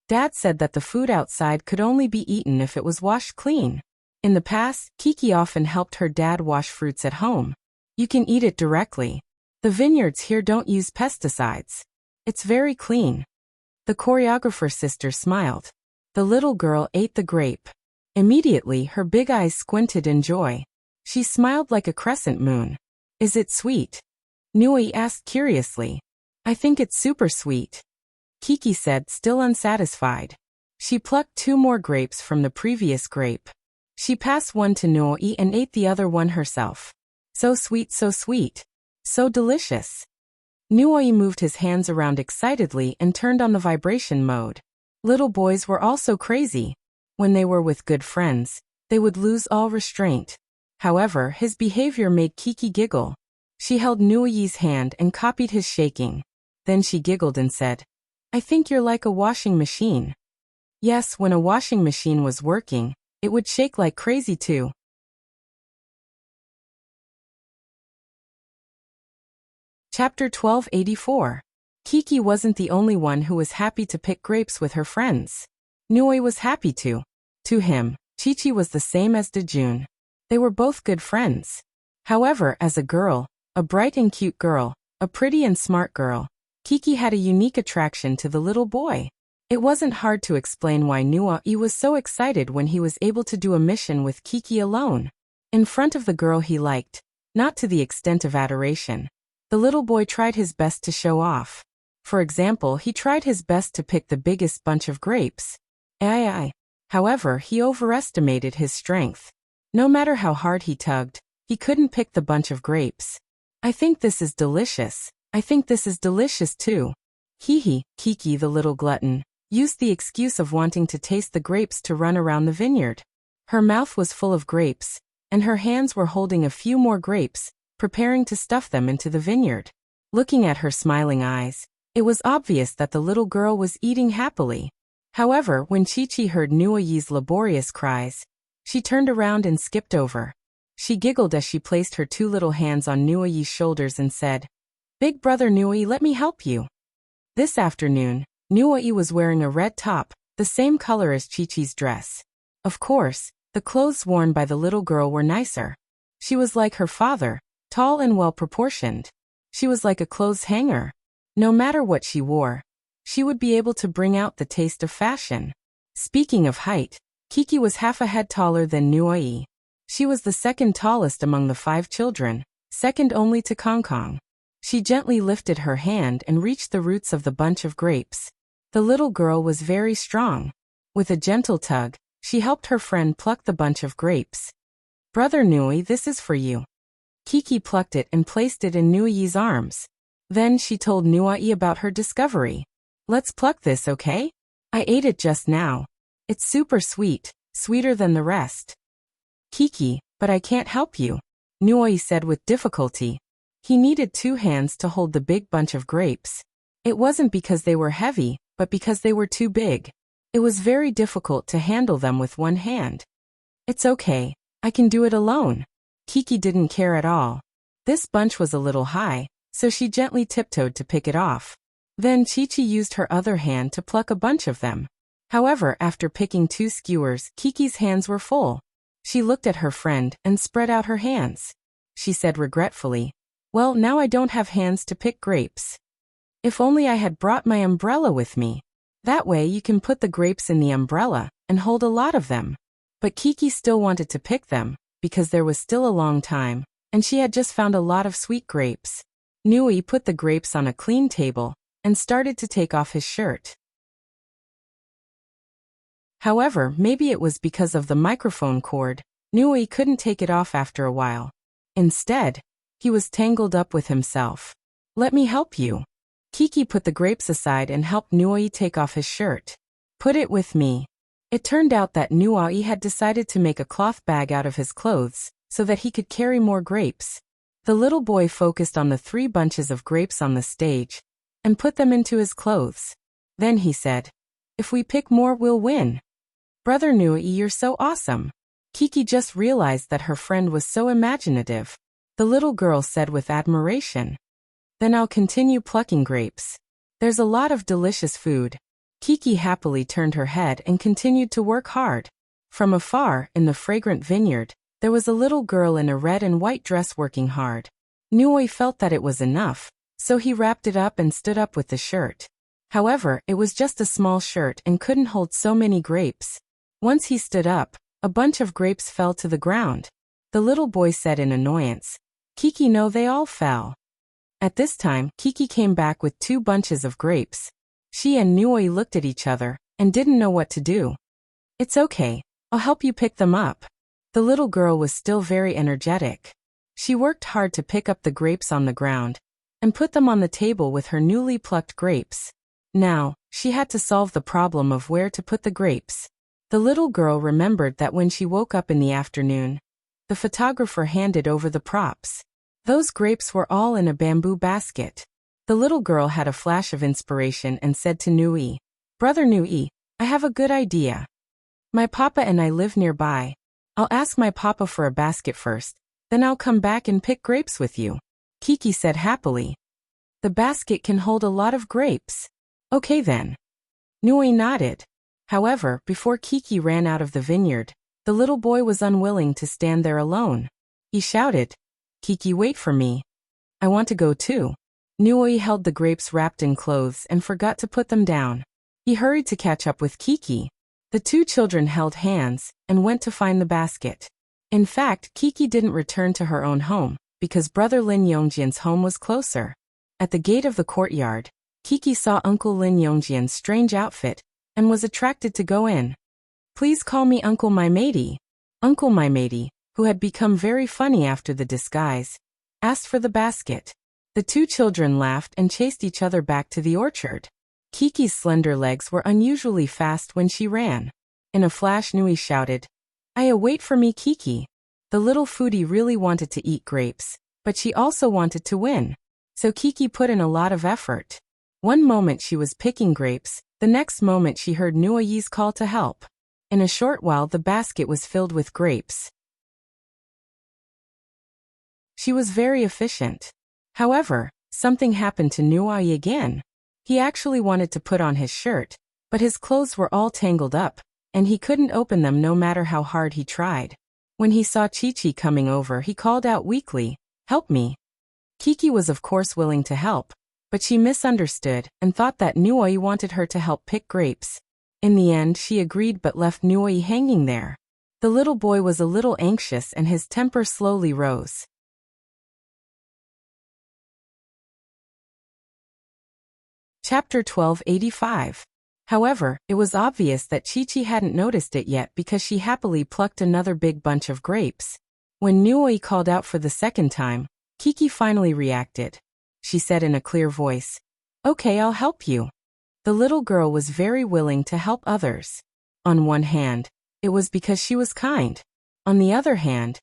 Dad said that the food outside could only be eaten if it was washed clean. In the past, Kiki often helped her dad wash fruits at home. You can eat it directly. The vineyards here don't use pesticides. It's very clean. The choreographer's sister smiled. The little girl ate the grape. Immediately, her big eyes squinted in joy. She smiled like a crescent moon. Is it sweet? Nui asked curiously. I think it's super sweet. Kiki said, still unsatisfied. She plucked 2 more grapes from the previous grape. She passed one to Nui and ate the other one herself. So sweet, so delicious. Nui moved his hands around excitedly and turned on the vibration mode. Little boys were also crazy. When they were with good friends, they would lose all restraint. However, his behavior made Kiki giggle. She held Nui's hand and copied his shaking. Then she giggled and said, I think you're like a washing machine. Yes, when a washing machine was working, it would shake like crazy too. Chapter 1284. Kiki wasn't the only one who was happy to pick grapes with her friends. Nui was happy too. To him, Chi-Chi was the same as Dejun. They were both good friends. However, as a girl, a bright and cute girl, a pretty and smart girl, Kiki had a unique attraction to the little boy. It wasn't hard to explain why Nui was so excited when he was able to do a mission with Kiki alone. In front of the girl he liked, not to the extent of adoration. The little boy tried his best to show off. For example, he tried his best to pick the biggest bunch of grapes. However, he overestimated his strength. No matter how hard he tugged, he couldn't pick the bunch of grapes. I think this is delicious. I think this is delicious too. Kiki, the little glutton, used the excuse of wanting to taste the grapes to run around the vineyard. Her mouth was full of grapes, and her hands were holding a few more grapes, preparing to stuff them into the vineyard. Looking at her smiling eyes, it was obvious that the little girl was eating happily. However, when Chi-Chi heard Nui's laborious cries, she turned around and skipped over. She giggled as she placed her 2 little hands on Nui's shoulders and said, Big brother Nui, let me help you. This afternoon, Nui was wearing a red top, the same color as Chi-Chi's dress. Of course, the clothes worn by the little girl were nicer. She was like her father, tall and well-proportioned. She was like a clothes hanger. No matter what she wore, she would be able to bring out the taste of fashion. Speaking of height, Kiki was half a head taller than Nui. She was the second tallest among the 5 children, second only to Kong Kong. She gently lifted her hand and reached the roots of the bunch of grapes. The little girl was very strong. With a gentle tug, she helped her friend pluck the bunch of grapes. Brother Nui, this is for you. Kiki plucked it and placed it in Nui's arms. Then she told Nui about her discovery. Let's pluck this, okay? I ate it just now. It's super sweet, sweeter than the rest. Kiki, but I can't help you, Nui said with difficulty. He needed 2 hands to hold the big bunch of grapes. It wasn't because they were heavy, but because they were too big. It was very difficult to handle them with 1 hand. It's okay, I can do it alone. Kiki didn't care at all. This bunch was a little high, so she gently tiptoed to pick it off. Then Chi-Chi used her other hand to pluck a bunch of them. However, after picking 2 skewers, Kiki's hands were full. She looked at her friend and spread out her hands. she said regretfully. Well, now I don't have hands to pick grapes. If only I had brought my umbrella with me. That way you can put the grapes in the umbrella and hold a lot of them. But Kiki still wanted to pick them, because there was still a long time, and she had just found a lot of sweet grapes. Nui put the grapes on a clean table and started to take off his shirt. However, maybe it was because of the microphone cord, Nui couldn't take it off after a while. Instead, he was tangled up with himself. Let me help you. Kiki put the grapes aside and helped Nui take off his shirt. Put it with me. It turned out that Nui had decided to make a cloth bag out of his clothes, so that he could carry more grapes. The little boy focused on the 3 bunches of grapes on the stage, and put them into his clothes. Then he said, "If we pick more, we'll win." Brother Nui, you're so awesome. Kiki just realized that her friend was so imaginative. The little girl said with admiration. Then I'll continue plucking grapes. There's a lot of delicious food. Kiki happily turned her head and continued to work hard. From afar, in the fragrant vineyard, there was a little girl in a red and white dress working hard. Nui felt that it was enough, so he wrapped it up and stood up with the shirt. However, it was just a small shirt and couldn't hold so many grapes. Once he stood up, a bunch of grapes fell to the ground. The little boy said in annoyance, "Kiki, no, they all fell." At this time, Kiki came back with 2 bunches of grapes. She and Nui looked at each other and didn't know what to do. "It's okay, I'll help you pick them up." The little girl was still very energetic. She worked hard to pick up the grapes on the ground and put them on the table with her newly plucked grapes. Now, she had to solve the problem of where to put the grapes. The little girl remembered that when she woke up in the afternoon, the photographer handed over the props. Those grapes were all in a bamboo basket. The little girl had a flash of inspiration and said to Nui, "Brother Nui, I have a good idea. My papa and I live nearby. I'll ask my papa for a basket first, then I'll come back and pick grapes with you." Kiki said happily. "The basket can hold a lot of grapes." "Okay then." Nui nodded. However, before Kiki ran out of the vineyard, the little boy was unwilling to stand there alone. He shouted, "Kiki, wait for me. I want to go too." Nui held the grapes wrapped in clothes and forgot to put them down. He hurried to catch up with Kiki. The 2 children held hands and went to find the basket. In fact, Kiki didn't return to her own home, because Brother Lin Yongjian's home was closer. At the gate of the courtyard, Kiki saw Uncle Lin Yongjian's strange outfit and was attracted to go in. "Please call me Uncle my matey." Uncle my matey, who had become very funny after the disguise, asked for the basket. The 2 children laughed and chased each other back to the orchard. Kiki's slender legs were unusually fast when she ran. In a flash, Nui shouted, "Aya, wait for me, Kiki." The little foodie really wanted to eat grapes, but she also wanted to win. So Kiki put in a lot of effort. One moment she was picking grapes, the next moment she heard Nui's call to help. In a short while the basket was filled with grapes. She was very efficient. However, something happened to Nui again. He actually wanted to put on his shirt, but his clothes were all tangled up, and he couldn't open them no matter how hard he tried. When he saw Chi-Chi coming over, he called out weakly, "Help me." Kiki was of course willing to help, but she misunderstood and thought that Nui wanted her to help pick grapes. In the end, she agreed but left Nui hanging there. The little boy was a little anxious and his temper slowly rose. Chapter 1285. However, it was obvious that Chi-Chi hadn't noticed it yet because she happily plucked another big bunch of grapes. When Nui called out for the second time, Kiki finally reacted. She said in a clear voice, "Okay, I'll help you." The little girl was very willing to help others. On one hand, it was because she was kind. On the other hand,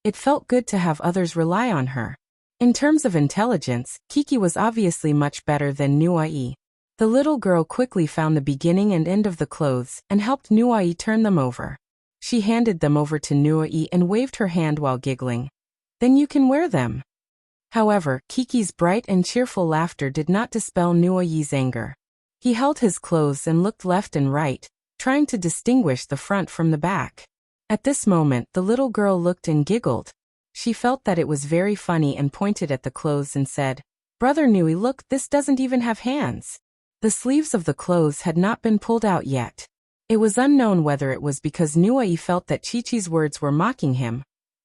it felt good to have others rely on her. In terms of intelligence, Kiki was obviously much better than Nui. The little girl quickly found the beginning and end of the clothes and helped Nui turn them over. She handed them over to Nui and waved her hand while giggling. "Then you can wear them." However, Kiki's bright and cheerful laughter did not dispel Nui's anger. He held his clothes and looked left and right, trying to distinguish the front from the back. At this moment, the little girl looked and giggled. She felt that it was very funny and pointed at the clothes and said, "Brother Nui, look, this doesn't even have hands." The sleeves of the clothes had not been pulled out yet. It was unknown whether it was because Nui felt that Chi-Chi's words were mocking him,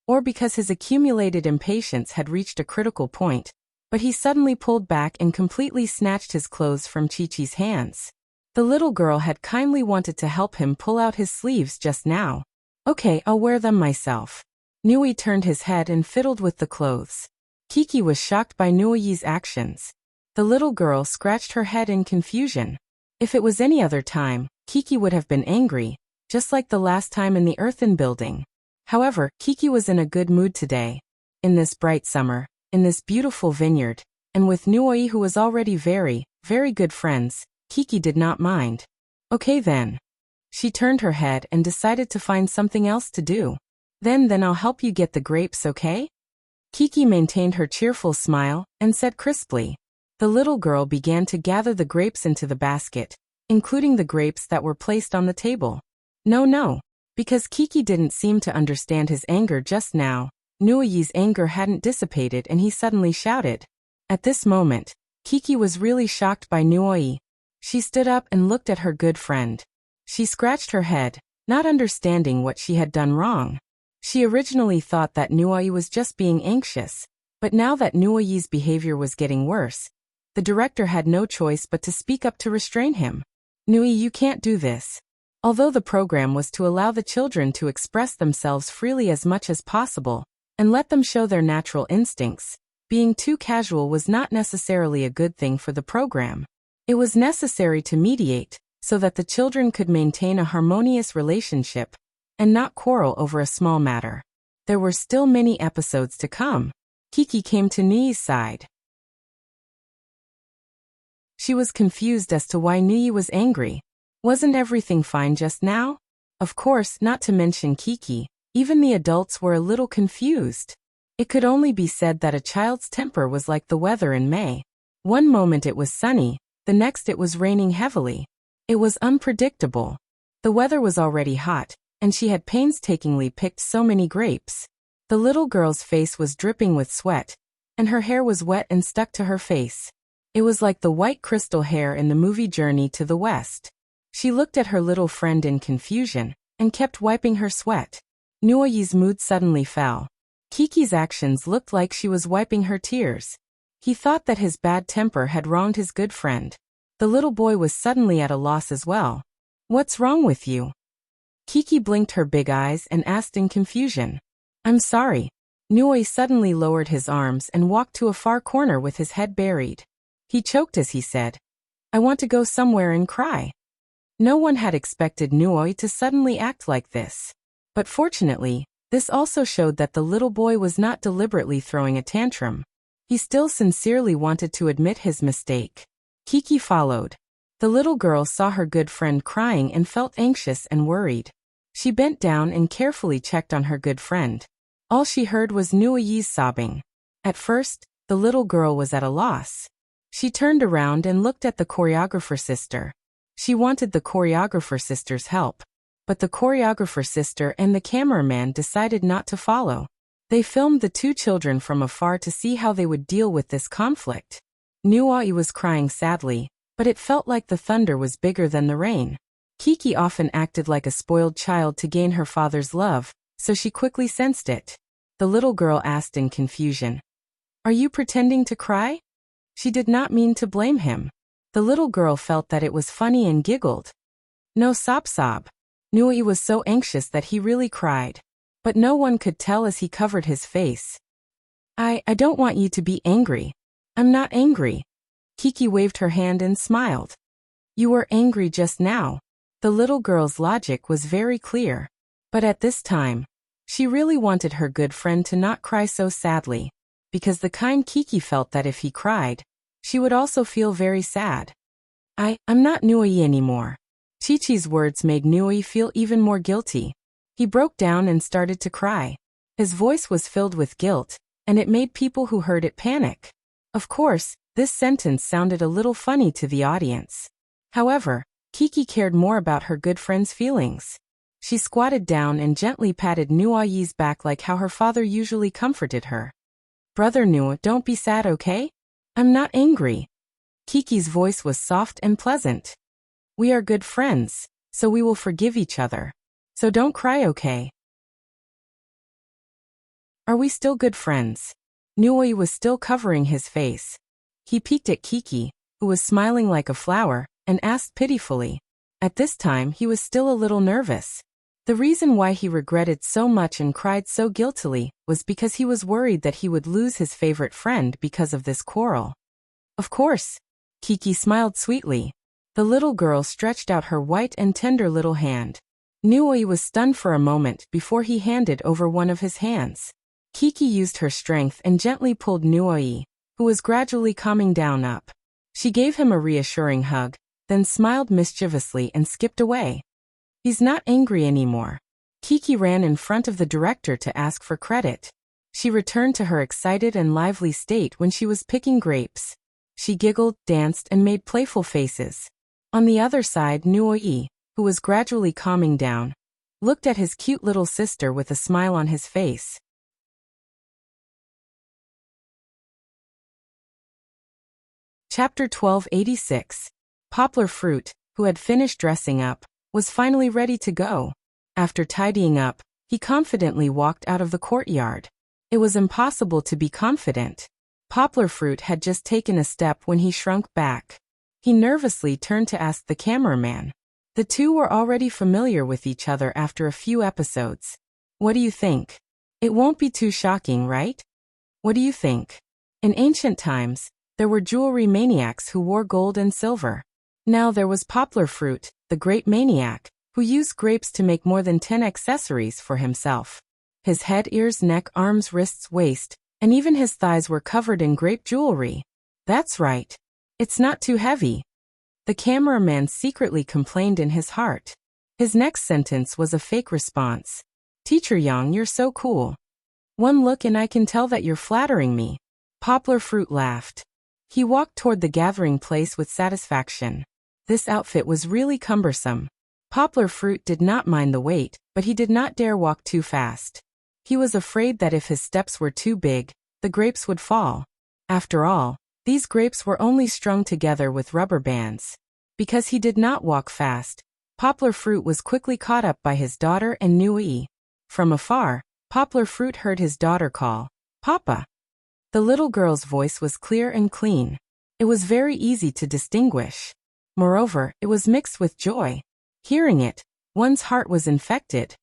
or because his accumulated impatience had reached a critical point, but he suddenly pulled back and completely snatched his clothes from Chi-Chi's hands. The little girl had kindly wanted to help him pull out his sleeves just now. "Okay, I'll wear them myself." Nui turned his head and fiddled with the clothes. Kiki was shocked by Nui's actions. The little girl scratched her head in confusion. If it was any other time, Kiki would have been angry, just like the last time in the earthen building. However, Kiki was in a good mood today. In this bright summer, in this beautiful vineyard, and with Nui who was already very, very good friends, Kiki did not mind. "Okay then." She turned her head and decided to find something else to do. Then I'll help you get the grapes, okay?" Kiki maintained her cheerful smile and said crisply. The little girl began to gather the grapes into the basket, including the grapes that were placed on the table. No, because Kiki didn't seem to understand his anger just now. Nui's anger hadn't dissipated and he suddenly shouted. At this moment, Kiki was really shocked by Nui. She stood up and looked at her good friend. She scratched her head, not understanding what she had done wrong. She originally thought that Nui was just being anxious, but now that Nui's behavior was getting worse, the director had no choice but to speak up to restrain him. "Nui, you can't do this." Although the program was to allow the children to express themselves freely as much as possible, and let them show their natural instincts, being too casual was not necessarily a good thing for the program. It was necessary to mediate, so that the children could maintain a harmonious relationship, and not quarrel over a small matter. There were still many episodes to come. Kiki came to Nui's side. She was confused as to why Nui was angry. Wasn't everything fine just now? Of course, not to mention Kiki, even the adults were a little confused. It could only be said that a child's temper was like the weather in May. One moment it was sunny, the next it was raining heavily. It was unpredictable. The weather was already hot, and she had painstakingly picked so many grapes. The little girl's face was dripping with sweat, and her hair was wet and stuck to her face. It was like the white crystal hair in the movie Journey to the West. She looked at her little friend in confusion, and kept wiping her sweat. Nui's mood suddenly fell. Kiki's actions looked like she was wiping her tears. He thought that his bad temper had wronged his good friend. The little boy was suddenly at a loss as well. "What's wrong with you?" Kiki blinked her big eyes and asked in confusion. "I'm sorry." Nui suddenly lowered his arms and walked to a far corner with his head buried. He choked as he said, "I want to go somewhere and cry." No one had expected Nui to suddenly act like this. But fortunately, this also showed that the little boy was not deliberately throwing a tantrum. He still sincerely wanted to admit his mistake. Kiki followed. The little girl saw her good friend crying and felt anxious and worried. She bent down and carefully checked on her good friend. All she heard was Nui's sobbing. At first, the little girl was at a loss. She turned around and looked at the choreographer sister. She wanted the choreographer sister's help, but the choreographer sister and the cameraman decided not to follow. They filmed the two children from afar to see how they would deal with this conflict. Nui was crying sadly, but it felt like the thunder was bigger than the rain. Kiki often acted like a spoiled child to gain her father's love, so she quickly sensed it. The little girl asked in confusion, "Are you pretending to cry?" She did not mean to blame him. The little girl felt that it was funny and giggled. "No, sob. Nui was so anxious that he really cried. But no one could tell as he covered his face. I don't want you to be angry." "I'm not angry." Kiki waved her hand and smiled. "You were angry just now." The little girl's logic was very clear. But at this time, she really wanted her good friend to not cry so sadly, because the kind Kiki felt that if he cried, she would also feel very sad. I'm not Nui anymore." Chi-Chi's words made Nui feel even more guilty. He broke down and started to cry. His voice was filled with guilt, and it made people who heard it panic. Of course, this sentence sounded a little funny to the audience. However, Kiki cared more about her good friend's feelings. She squatted down and gently patted Nuoyi's back like how her father usually comforted her. Brother Nuo, don't be sad, okay? I'm not angry. Kiki's voice was soft and pleasant. We are good friends, so we will forgive each other. So don't cry, okay? Are we still good friends? Nuoi was still covering his face. He peeked at Kiki, who was smiling like a flower, and asked pitifully. At this time he was still a little nervous. The reason why he regretted so much and cried so guiltily was because he was worried that he would lose his favorite friend because of this quarrel. Of course. Kiki smiled sweetly. The little girl stretched out her white and tender little hand. Nuoi was stunned for a moment before he handed over one of his hands. Kiki used her strength and gently pulled Nuoi, who was gradually calming down up. She gave him a reassuring hug, then smiled mischievously and skipped away. He's not angry anymore. Kiki ran in front of the director to ask for credit. She returned to her excited and lively state when she was picking grapes. She giggled, danced, and made playful faces. On the other side, Nuoi, who was gradually calming down, looked at his cute little sister with a smile on his face. Chapter 1286. Poplar Fruit, who had finished dressing up, was finally ready to go. After tidying up, he confidently walked out of the courtyard. It was impossible to be confident. Poplar Fruit had just taken a step when he shrunk back. He nervously turned to ask the cameraman. The two were already familiar with each other after a few episodes. What do you think? It won't be too shocking, right? What do you think? In ancient times, there were jewelry maniacs who wore gold and silver. Now there was Poplar Fruit, the grape maniac, who used grapes to make more than 10 accessories for himself. His head, ears, neck, arms, wrists, waist, and even his thighs were covered in grape jewelry. That's right. It's not too heavy. The cameraman secretly complained in his heart. His next sentence was a fake response. Teacher Yang, you're so cool. One look and I can tell that you're flattering me. Poplar Fruit laughed. He walked toward the gathering place with satisfaction. This outfit was really cumbersome. Poplar Fruit did not mind the weight, but he did not dare walk too fast. He was afraid that if his steps were too big, the grapes would fall. After all, these grapes were only strung together with rubber bands. Because he did not walk fast, Poplar Fruit was quickly caught up by his daughter and Nuoi. From afar, Poplar Fruit heard his daughter call, "Papa." The little girl's voice was clear and clean. It was very easy to distinguish. Moreover, it was mixed with joy. Hearing it, one's heart was infected.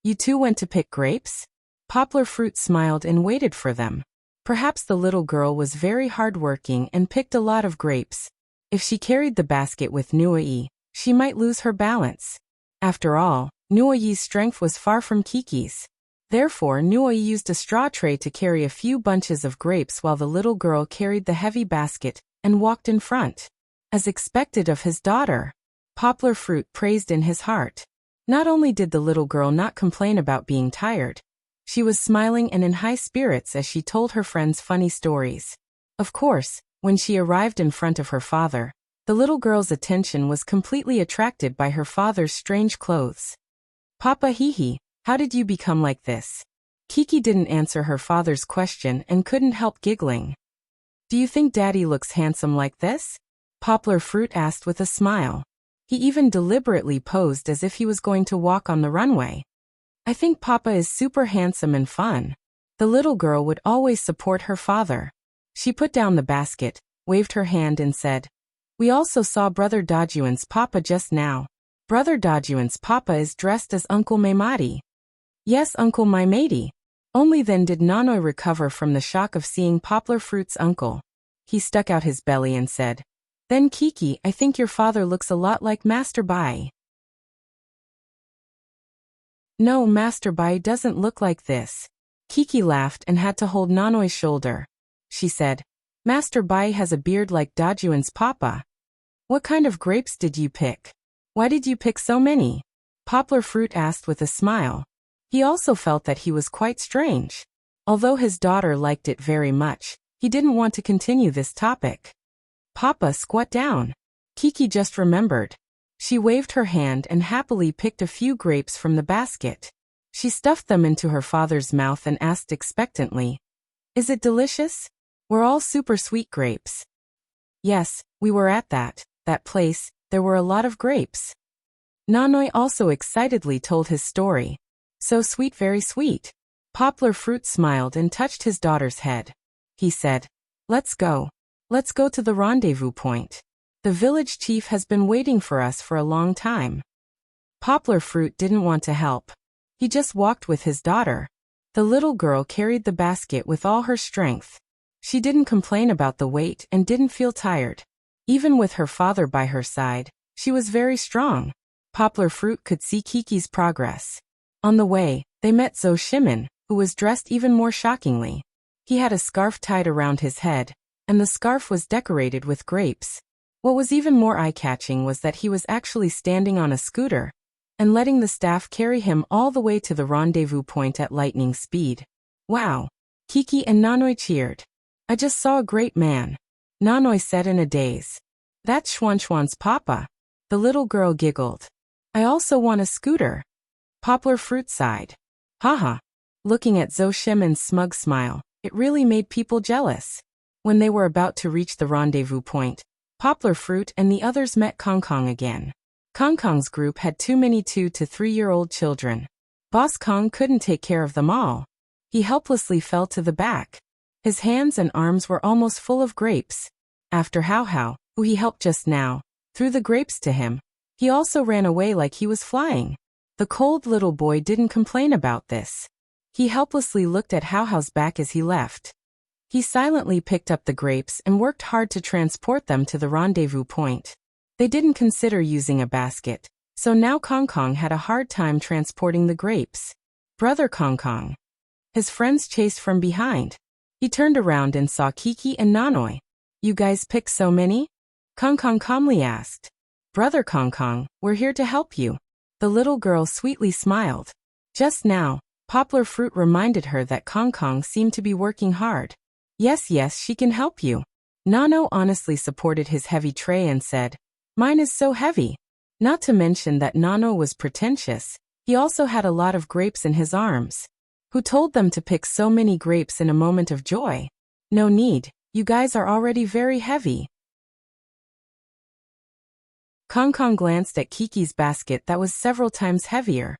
You two went to pick grapes? Poplar Fruit smiled and waited for them. Perhaps the little girl was very hardworking and picked a lot of grapes. If she carried the basket with Nuoi, she might lose her balance. After all, Nuoyi's strength was far from Kiki's. Therefore, Nuoi used a straw tray to carry a few bunches of grapes while the little girl carried the heavy basket and walked in front. As expected of his daughter, Poplar Fruit praised in his heart. Not only did the little girl not complain about being tired, she was smiling and in high spirits as she told her friends funny stories. Of course, when she arrived in front of her father, the little girl's attention was completely attracted by her father's strange clothes. Papa Hihi, how did you become like this? Kiki didn't answer her father's question and couldn't help giggling. Do you think Daddy looks handsome like this? Poplar Fruit asked with a smile. He even deliberately posed as if he was going to walk on the runway. I think Papa is super handsome and fun. The little girl would always support her father. She put down the basket, waved her hand and said, We also saw Brother Dajuan's Papa just now. Brother Dajuan's Papa is dressed as Uncle Maimati. Yes, Uncle Maimati. Only then did Nanoi recover from the shock of seeing Poplar Fruit's uncle. He stuck out his belly and said, Then Kiki, I think your father looks a lot like Master Bai. No, Master Bai doesn't look like this. Kiki laughed and had to hold Nanoi's shoulder. She said, Master Bai has a beard like Dajuan's Papa. What kind of grapes did you pick? Why did you pick so many? Poplar Fruit asked with a smile. He also felt that he was quite strange. Although his daughter liked it very much, he didn't want to continue this topic. Papa, squat down. Kiki just remembered. She waved her hand and happily picked a few grapes from the basket. She stuffed them into her father's mouth and asked expectantly, "Is it delicious? We're all super sweet grapes." "Yes, we were at that place, there were a lot of grapes." Nanoi also excitedly told his story. "So sweet, very sweet." Poplar Fruit smiled and touched his daughter's head. He said, Let's go to the rendezvous point. The village chief has been waiting for us for a long time." Poplar Fruit didn't want to help. He just walked with his daughter. The little girl carried the basket with all her strength. She didn't complain about the weight and didn't feel tired. Even with her father by her side, she was very strong. Poplar Fruit could see Kiki's progress. On the way, they met Zhou Shimin, who was dressed even more shockingly. He had a scarf tied around his head, and the scarf was decorated with grapes. What was even more eye-catching was that he was actually standing on a scooter and letting the staff carry him all the way to the rendezvous point at lightning speed. "Wow!" Kiki and Nanoi cheered. "I just saw a great man," Nanoi said in a daze. "That's Xuanxuan's papa." The little girl giggled. "I also want a scooter." Poplar Fruit sighed. Haha. Looking at Zhou Shimin's smug smile, it really made people jealous. When they were about to reach the rendezvous point, Poplar Fruit and the others met Kong Kong again. Kong Kong's group had too many 2 to 3-year-old children. Boss Kong couldn't take care of them all. He helplessly fell to the back. His hands and arms were almost full of grapes. After Hao Hao, who he helped just now, threw the grapes to him, he also ran away like he was flying. The cold little boy didn't complain about this. He helplessly looked at Hao Hao's back as he left. He silently picked up the grapes and worked hard to transport them to the rendezvous point. They didn't consider using a basket, so now Kong Kong had a hard time transporting the grapes. "Brother Kong Kong." His friends chased from behind. He turned around and saw Kiki and Nanoi. "You guys picked so many?" Kong Kong calmly asked. "Brother Kong Kong, we're here to help you." The little girl sweetly smiled. Just now, Poplar Fruit reminded her that Kong Kong seemed to be working hard. Yes, she can help you." Nano honestly supported his heavy tray and said, "Mine is so heavy." Not to mention that Nano was pretentious, he also had a lot of grapes in his arms. Who told them to pick so many grapes in a moment of joy? No need, you guys are already very heavy. Kong Kong glanced at Kiki's basket that was several times heavier.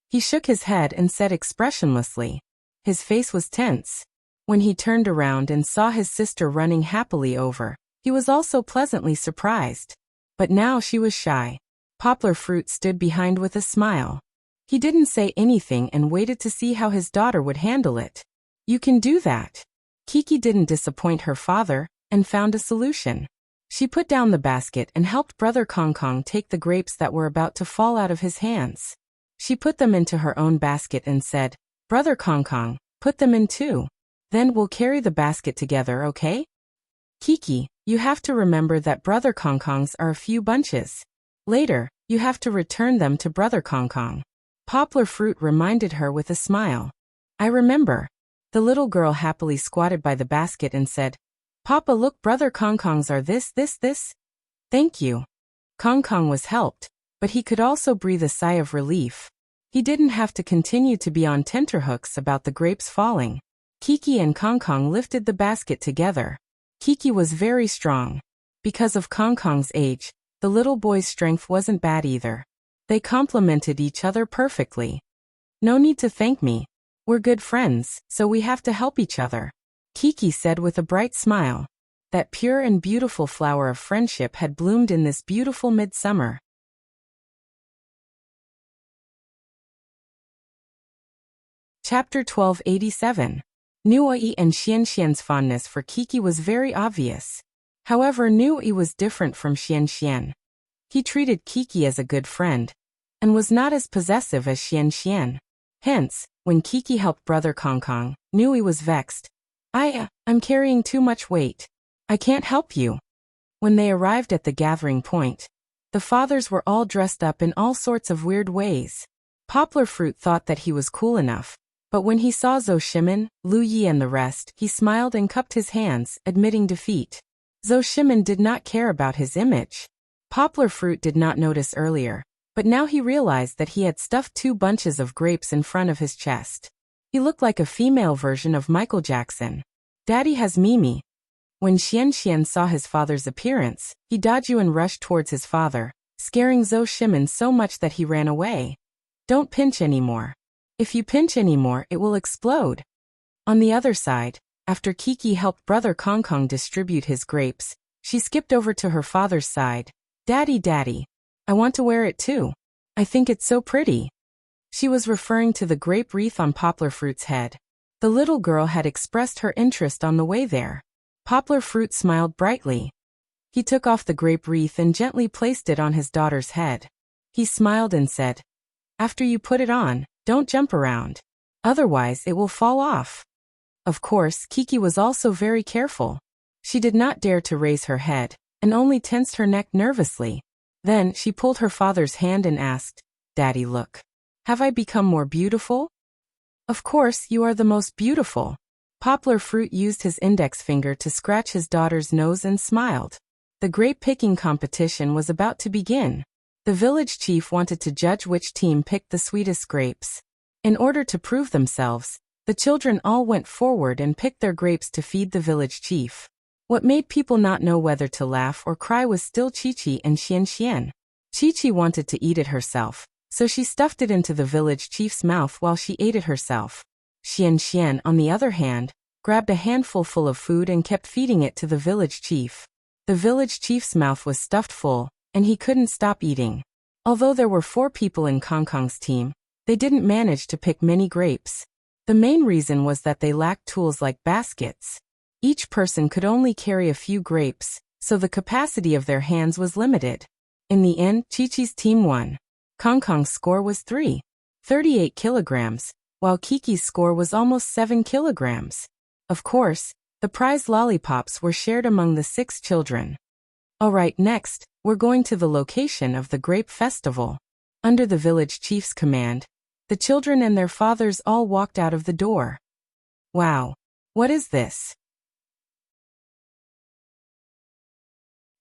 He shook his head and said expressionlessly. His face was tense. When he turned around and saw his sister running happily over, he was also pleasantly surprised. But now she was shy. Poplar Fruit stood behind with a smile. He didn't say anything and waited to see how his daughter would handle it. "You can do that." Kiki didn't disappoint her father and found a solution. She put down the basket and helped Brother Kong Kong take the grapes that were about to fall out of his hands. She put them into her own basket and said, "Brother Kong Kong, put them in too. Then we'll carry the basket together, okay?" "Kiki, you have to remember that Brother Kong Kongs are a few bunches. Later, you have to return them to Brother Kong Kong." Poplar Fruit reminded her with a smile. "I remember." The little girl happily squatted by the basket and said, "Papa, look, Brother Kong Kongs are this. Thank you." Kong Kong was helped, but he could also breathe a sigh of relief. He didn't have to continue to be on tenterhooks about the grapes falling. Kiki and Kong Kong lifted the basket together. Kiki was very strong. Because of Kong Kong's age, the little boy's strength wasn't bad either. They complemented each other perfectly. "No need to thank me. We're good friends, so we have to help each other," Kiki said with a bright smile. That pure and beautiful flower of friendship had bloomed in this beautiful midsummer. Chapter 1287. Nuoi and Xianxian's fondness for Kiki was very obvious. However, Nuoi was different from Xianxian. He treated Kiki as a good friend, and was not as possessive as Xianxian. Hence, when Kiki helped Brother Kong Kong, Nuoi was vexed. I'm carrying too much weight. I can't help you." When they arrived at the gathering point, the fathers were all dressed up in all sorts of weird ways. Poplar Fruit thought that he was cool enough, but when he saw Zhou Shimin, Lu Yi and the rest, he smiled and cupped his hands, admitting defeat. Zhou Shimin did not care about his image. Poplar Fruit did not notice earlier, but now he realized that he had stuffed 2 bunches of grapes in front of his chest. He looked like a female version of Michael Jackson. Daddy has Mimi. When Xian saw his father's appearance, he dodged and rushed towards his father, scaring Zhou Shimin so much that he ran away. Don't pinch anymore. If you pinch anymore, it will explode. On the other side, after Kiki helped brother Kong Kong distribute his grapes, she skipped over to her father's side. Daddy, I want to wear it too. I think it's so pretty. She was referring to the grape wreath on Poplar Fruit's head. The little girl had expressed her interest on the way there. Poplar Fruit smiled brightly. He took off the grape wreath and gently placed it on his daughter's head. He smiled and said, "After you put it on, don't jump around. Otherwise it will fall off." Of course, Kiki was also very careful. She did not dare to raise her head, and only tensed her neck nervously. Then she pulled her father's hand and asked, "Daddy, look. Have I become more beautiful?" "Of course, you are the most beautiful." Poplar Fruit used his index finger to scratch his daughter's nose and smiled. The grape picking competition was about to begin. The village chief wanted to judge which team picked the sweetest grapes. In order to prove themselves, the children all went forward and picked their grapes to feed the village chief. What made people not know whether to laugh or cry was still Chi-Chi and Xian. Chi-Chi wanted to eat it herself, so she stuffed it into the village chief's mouth while she ate it herself. Xian, on the other hand, grabbed a handful full of food and kept feeding it to the village chief. The village chief's mouth was stuffed full, and he couldn't stop eating. Although there were 4 people in Kong Kong's team, they didn't manage to pick many grapes. The main reason was that they lacked tools like baskets. Each person could only carry a few grapes, so the capacity of their hands was limited. In the end, Chi-Chi's team won. Kong Kong's score was 3.38 kilograms, while Kiki's score was almost 7 kilograms. Of course, the prize lollipops were shared among the 6 children. Alright, next, we're going to the location of the grape festival. Under the village chief's command, the children and their fathers all walked out of the door. Wow! What is this?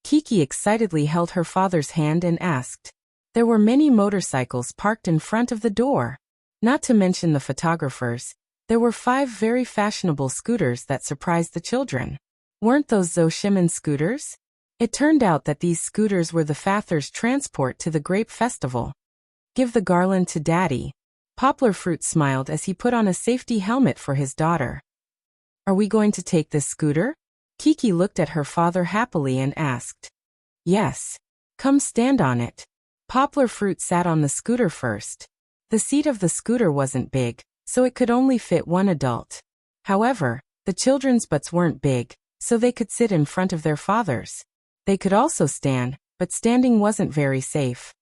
Kiki excitedly held her father's hand and asked. There were many motorcycles parked in front of the door. Not to mention the photographers, there were 5 very fashionable scooters that surprised the children. Weren't those Zhou Shimin scooters? It turned out that these scooters were the father's transport to the grape festival. Give the garland to Daddy. Poplar Fruit smiled as he put on a safety helmet for his daughter. Are we going to take this scooter? Kiki looked at her father happily and asked. Yes. Come stand on it. Poplar Fruit sat on the scooter first. The seat of the scooter wasn't big, so it could only fit 1 adult. However, the children's butts weren't big, so they could sit in front of their fathers. They could also stand, but standing wasn't very safe.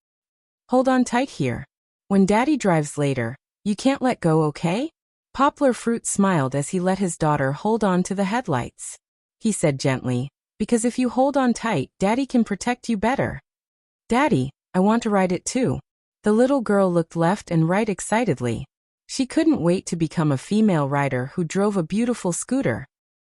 Hold on tight here. When Daddy drives later, you can't let go, okay? Poplar Fruit smiled as he let his daughter hold on to the headlights. He said gently, because if you hold on tight, Daddy can protect you better. Daddy, I want to ride it too. The little girl looked left and right excitedly. She couldn't wait to become a female rider who drove a beautiful scooter.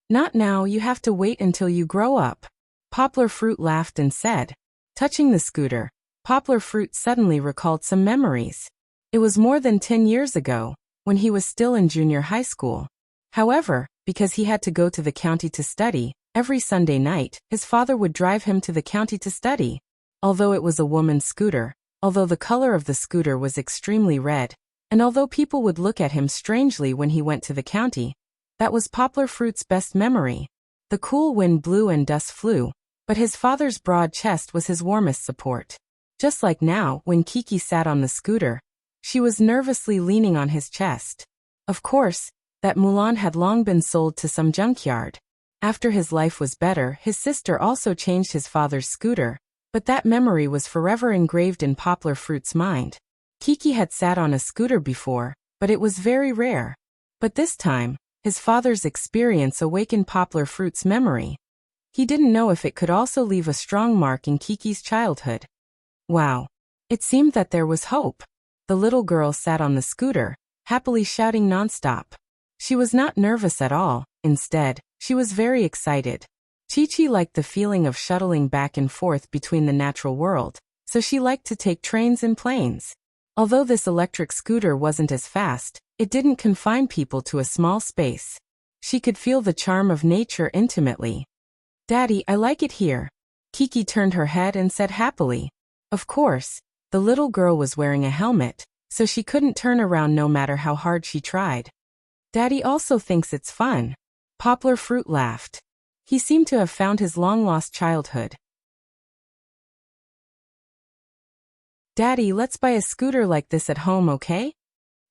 Not now, you have to wait until you grow up. Poplar Fruit laughed and said. Touching the scooter, Poplar Fruit suddenly recalled some memories. It was more than 10 years ago, when he was still in junior high school. However, because he had to go to the county to study, every Sunday night, his father would drive him to the county to study. Although it was a woman's scooter, although the color of the scooter was extremely red, and although people would look at him strangely when he went to the county, that was Poplar Fruit's best memory. The cool wind blew and dust flew, but his father's broad chest was his warmest support. Just like now, when Kiki sat on the scooter, she was nervously leaning on his chest. Of course, that Mulan had long been sold to some junkyard. After his life was better, his sister also changed his father's scooter, but that memory was forever engraved in Poplar Fruit's mind. Kiki had sat on a scooter before, but it was very rare. But this time, his father's experience awakened Poplar Fruit's memory. He didn't know if it could also leave a strong mark in Kiki's childhood. Wow! It seemed that there was hope. The little girl sat on the scooter, happily shouting nonstop. She was not nervous at all. Instead, she was very excited. Chi-Chi liked the feeling of shuttling back and forth between the natural world, so she liked to take trains and planes. Although this electric scooter wasn't as fast, it didn't confine people to a small space. She could feel the charm of nature intimately. "Daddy, I like it here." Kiki turned her head and said happily. Of course, the little girl was wearing a helmet, so she couldn't turn around no matter how hard she tried. "Daddy also thinks it's fun." Poplar Fruit laughed. He seemed to have found his long-lost childhood. "Daddy, let's buy a scooter like this at home, okay?"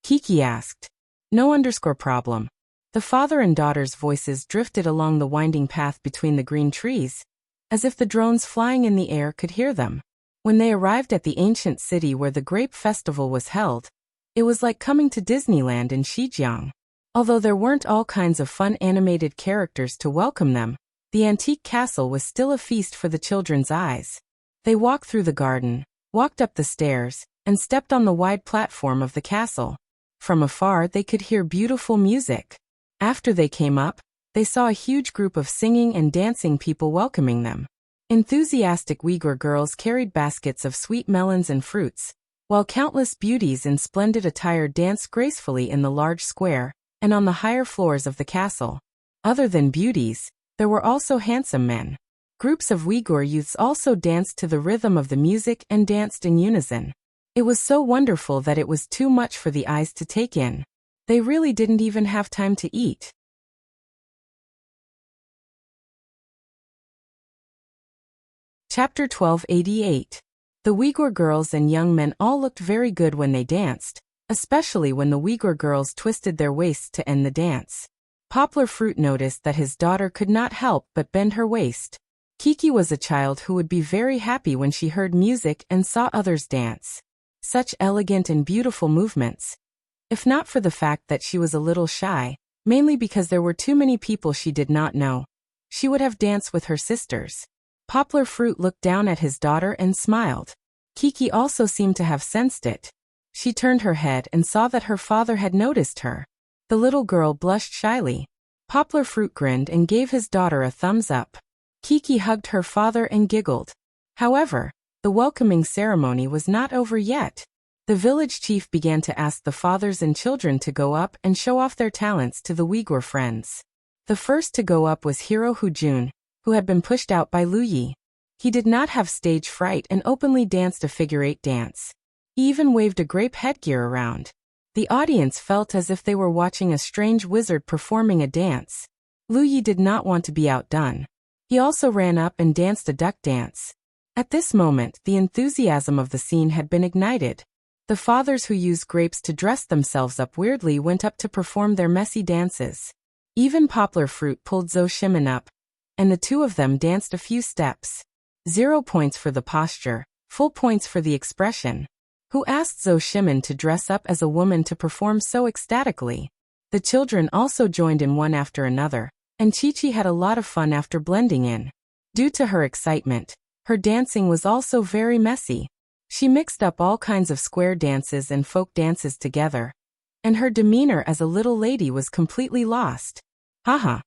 Kiki asked. "No_problem." The father and daughter's voices drifted along the winding path between the green trees, as if the drones flying in the air could hear them. When they arrived at the ancient city where the grape festival was held, it was like coming to Disneyland in Xinjiang. Although there weren't all kinds of fun animated characters to welcome them, the antique castle was still a feast for the children's eyes. They walked through the garden, walked up the stairs, and stepped on the wide platform of the castle. From afar they could hear beautiful music. After they came up, they saw a huge group of singing and dancing people welcoming them. Enthusiastic Uyghur girls carried baskets of sweet melons and fruits, while countless beauties in splendid attire danced gracefully in the large square and on the higher floors of the castle. Other than beauties, there were also handsome men. Groups of Uyghur youths also danced to the rhythm of the music and danced in unison. It was so wonderful that it was too much for the eyes to take in. They really didn't even have time to eat. Chapter 1288. The Uyghur girls and young men all looked very good when they danced, especially when the Uyghur girls twisted their waists to end the dance. Poplar Fruit noticed that his daughter could not help but bend her waist. Kiki was a child who would be very happy when she heard music and saw others dance. Such elegant and beautiful movements. If not for the fact that she was a little shy, mainly because there were too many people she did not know, she would have danced with her sisters. Poplar Fruit looked down at his daughter and smiled. Kiki also seemed to have sensed it. She turned her head and saw that her father had noticed her. The little girl blushed shyly. Poplar Fruit grinned and gave his daughter a thumbs up. Kiki hugged her father and giggled. However, the welcoming ceremony was not over yet. The village chief began to ask the fathers and children to go up and show off their talents to the Uyghur friends. The first to go up was Hero Hujun, who had been pushed out by Lu Yi. He did not have stage fright and openly danced a figure-8 dance. He even waved a grape headgear around. The audience felt as if they were watching a strange wizard performing a dance. Lu Yi did not want to be outdone. He also ran up and danced a duck dance. At this moment, the enthusiasm of the scene had been ignited. The fathers who used grapes to dress themselves up weirdly went up to perform their messy dances. Even Poplar Fruit pulled Zhou Shimin up, and the two of them danced a few steps. 0 points for the posture, full points for the expression. Who asked Zhou Shimin to dress up as a woman to perform so ecstatically? The children also joined in one after another, and Chi-Chi had a lot of fun after blending in. Due to her excitement, her dancing was also very messy. She mixed up all kinds of square dances and folk dances together, and her demeanor as a little lady was completely lost. Haha.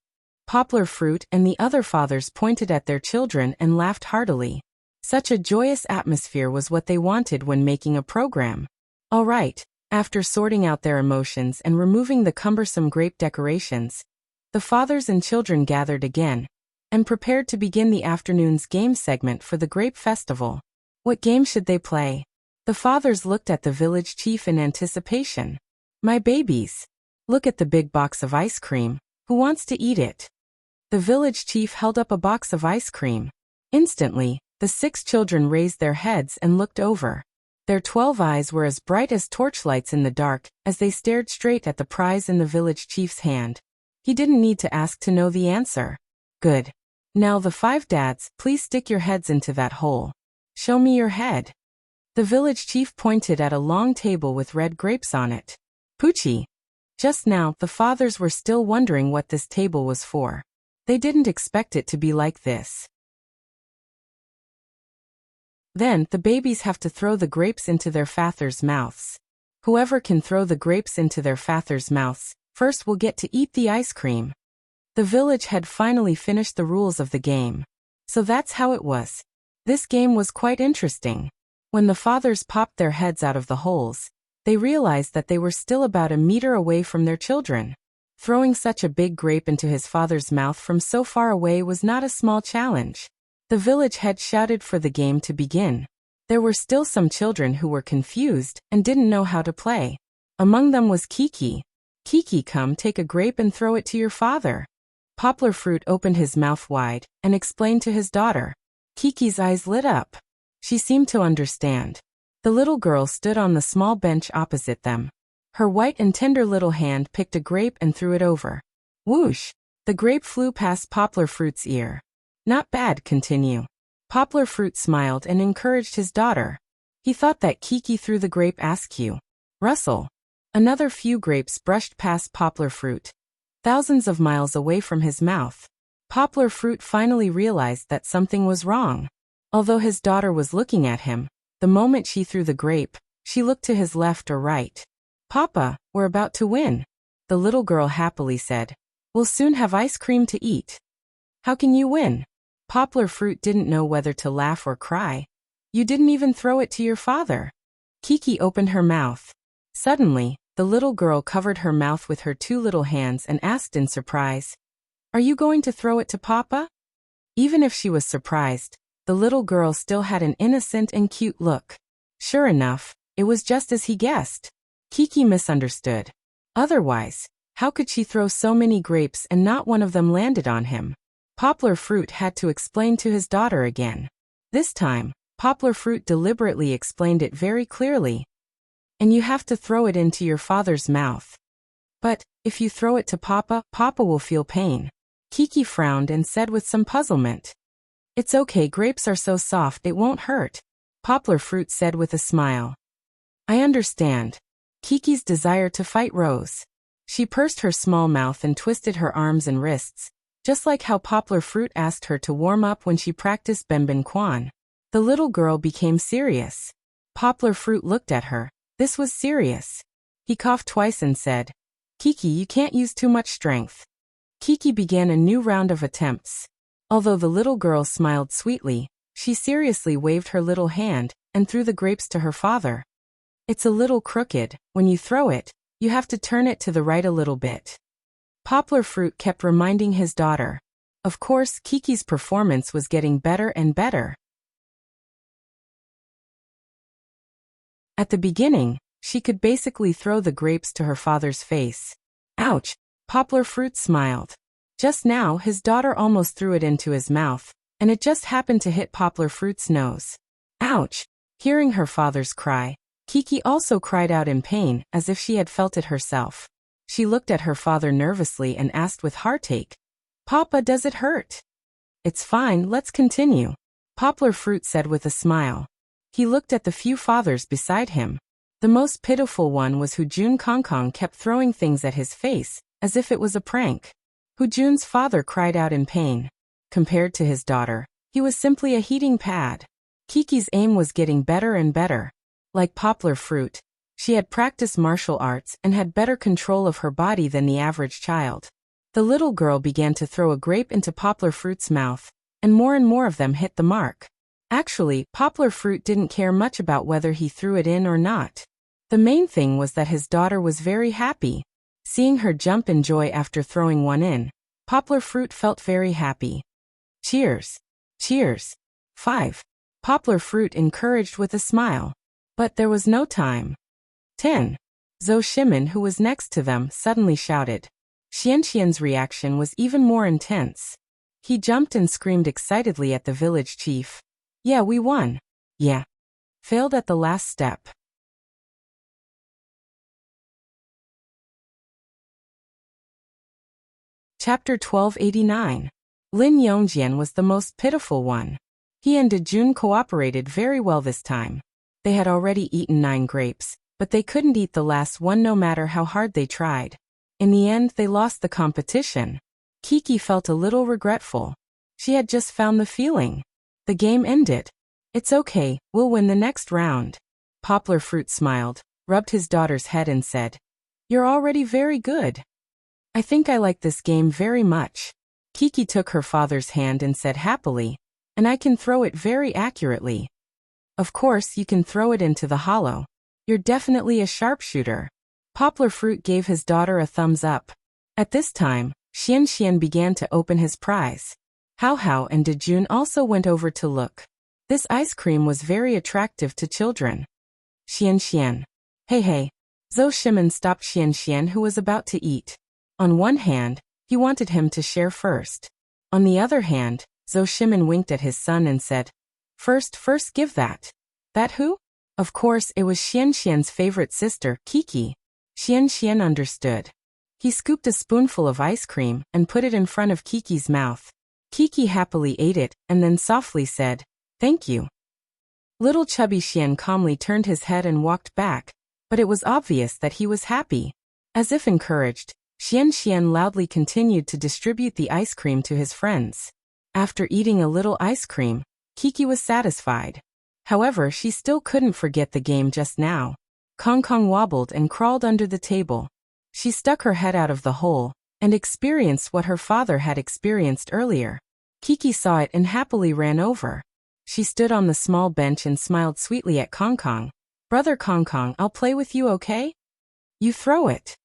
Poplar Fruit and the other fathers pointed at their children and laughed heartily. Such a joyous atmosphere was what they wanted when making a program. All right, after sorting out their emotions and removing the cumbersome grape decorations, the fathers and children gathered again and prepared to begin the afternoon's game segment for the grape festival. What game should they play? The fathers looked at the village chief in anticipation. My babies. Look at the big box of ice cream. Who wants to eat it? The village chief held up a box of ice cream. Instantly, the 6 children raised their heads and looked over. Their 12 eyes were as bright as torchlights in the dark as they stared straight at the prize in the village chief's hand. He didn't need to ask to know the answer. Good. Now the 5 dads, please stick your heads into that hole. Show me your head. The village chief pointed at a long table with red grapes on it. Poochie. Just now, the fathers were still wondering what this table was for. They didn't expect it to be like this. Then, the babies have to throw the grapes into their fathers' mouths. Whoever can throw the grapes into their fathers' mouths first will get to eat the ice cream. The village had finally finished the rules of the game. So that's how it was. This game was quite interesting. When the fathers popped their heads out of the holes, they realized that they were still about a meter away from their children. Throwing such a big grape into his father's mouth from so far away was not a small challenge. The village head shouted for the game to begin. There were still some children who were confused and didn't know how to play. Among them was Kiki. Kiki, come take a grape and throw it to your father. Poplar Fruit opened his mouth wide and explained to his daughter. Kiki's eyes lit up. She seemed to understand. The little girl stood on the small bench opposite them. Her white and tender little hand picked a grape and threw it over. Whoosh! The grape flew past Poplar Fruit's ear. Not bad, continue. Poplar Fruit smiled and encouraged his daughter. He thought that Kiki threw the grape askew. Rustle. Another few grapes brushed past Poplar Fruit, thousands of miles away from his mouth. Poplar Fruit finally realized that something was wrong. Although his daughter was looking at him, the moment she threw the grape, she looked to his left or right. Papa, we're about to win, the little girl happily said. We'll soon have ice cream to eat. How can you win? Poplar Fruit didn't know whether to laugh or cry. You didn't even throw it to your father. Kiki opened her mouth. Suddenly, the little girl covered her mouth with her two little hands and asked in surprise, Are you going to throw it to Papa? Even if she was surprised, the little girl still had an innocent and cute look. Sure enough, it was just as he guessed. Kiki misunderstood. Otherwise, how could she throw so many grapes and not one of them landed on him? Poplar Fruit had to explain to his daughter again. This time, Poplar Fruit deliberately explained it very clearly. And you have to throw it into your father's mouth. But, if you throw it to Papa, Papa will feel pain. Kiki frowned and said with some puzzlement. It's okay, grapes are so soft it won't hurt. Poplar Fruit said with a smile. I understand. Kiki's desire to fight rose. She pursed her small mouth and twisted her arms and wrists, just like how Poplar Fruit asked her to warm up when she practiced Benben Quan. The little girl became serious. Poplar Fruit looked at her. This was serious. He coughed twice and said, Kiki, you can't use too much strength. Kiki began a new round of attempts. Although the little girl smiled sweetly, she seriously waved her little hand and threw the grapes to her father. It's a little crooked. When you throw it, you have to turn it to the right a little bit. Poplar Fruit kept reminding his daughter. Of course, Kiki's performance was getting better and better. At the beginning, she could basically throw the grapes to her father's face. Ouch! Poplar Fruit smiled. Just now, his daughter almost threw it into his mouth, and it just happened to hit Poplar Fruit's nose. Ouch! Hearing her father's cry, Kiki also cried out in pain as if she had felt it herself. She looked at her father nervously and asked with heartache, Papa, does it hurt? It's fine, let's continue. Poplar Fruit said with a smile. He looked at the few fathers beside him. The most pitiful one was Hujun Kongkong kept throwing things at his face, as if it was a prank. Hujun's father cried out in pain. Compared to his daughter, he was simply a heating pad. Kiki's aim was getting better and better. Like Poplar Fruit, she had practiced martial arts and had better control of her body than the average child. The little girl began to throw a grape into Poplar Fruit's mouth, and more of them hit the mark. Actually, Poplar Fruit didn't care much about whether he threw it in or not. The main thing was that his daughter was very happy. Seeing her jump in joy after throwing one in, Poplar Fruit felt very happy. Cheers! Cheers! 5. Poplar Fruit encouraged with a smile. But there was no time. 10. Zhou Shimin, who was next to them, suddenly shouted. Xianxian's reaction was even more intense. He jumped and screamed excitedly at the village chief. Yeah, we won. Yeah. Failed at the last step. Chapter 1289. Lin Yongjian was the most pitiful one. He and Dejun cooperated very well this time. They had already eaten 9 grapes, but they couldn't eat the last one no matter how hard they tried. In the end, they lost the competition. Kiki felt a little regretful. She had just found the feeling. The game ended. It's okay, we'll win the next round. Poplar Fruit smiled, rubbed his daughter's head and said, You're already very good. I think I like this game very much. Kiki took her father's hand and said happily, and I can throw it very accurately. Of course you can throw it into the hollow. You're definitely a sharpshooter. Poplar Fruit gave his daughter a thumbs up. At this time, Xian began to open his prize. Hao and Dejun also went over to look. This ice cream was very attractive to children. Xian. Hey. Zhou Shimin stopped Xian who was about to eat. On one hand, he wanted him to share first. On the other hand, Zhou Shimin winked at his son and said, First give that. That who? Of course it was Xian's favorite sister, Kiki. Xian understood. He scooped a spoonful of ice cream and put it in front of Kiki's mouth. Kiki happily ate it and then softly said, Thank you. Little chubby Xian calmly turned his head and walked back, but it was obvious that he was happy. As if encouraged, Xian loudly continued to distribute the ice cream to his friends. After eating a little ice cream, Kiki was satisfied. However, she still couldn't forget the game just now. Kong wobbled and crawled under the table. She stuck her head out of the hole and experienced what her father had experienced earlier. Kiki saw it and happily ran over. She stood on the small bench and smiled sweetly at Kong. Brother Kong, I'll play with you, okay? You throw it.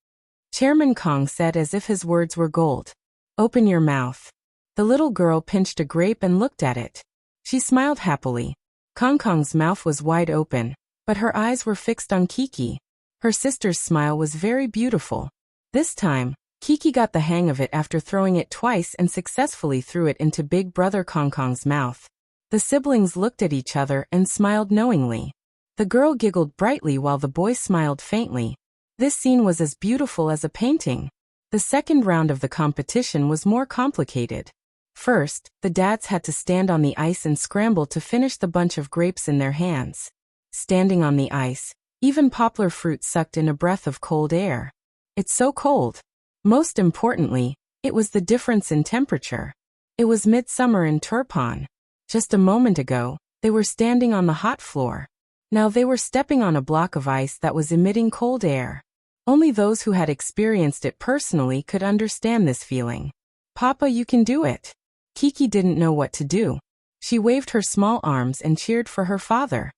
Chairman Kong said as if his words were gold. Open your mouth. The little girl pinched a grape and looked at it. She smiled happily. Kong's mouth was wide open, but her eyes were fixed on Kiki. Her sister's smile was very beautiful. This time, Kiki got the hang of it after throwing it twice and successfully threw it into big brother Kong's mouth. The siblings looked at each other and smiled knowingly. The girl giggled brightly while the boy smiled faintly. This scene was as beautiful as a painting. The second round of the competition was more complicated. First, the dads had to stand on the ice and scramble to finish the bunch of grapes in their hands. Standing on the ice, even Poplar Fruit sucked in a breath of cold air. It's so cold. Most importantly, it was the difference in temperature. It was midsummer in Turpan. Just a moment ago, they were standing on the hot floor. Now they were stepping on a block of ice that was emitting cold air. Only those who had experienced it personally could understand this feeling. Papa, you can do it. Kiki didn't know what to do. She waved her small arms and cheered for her father.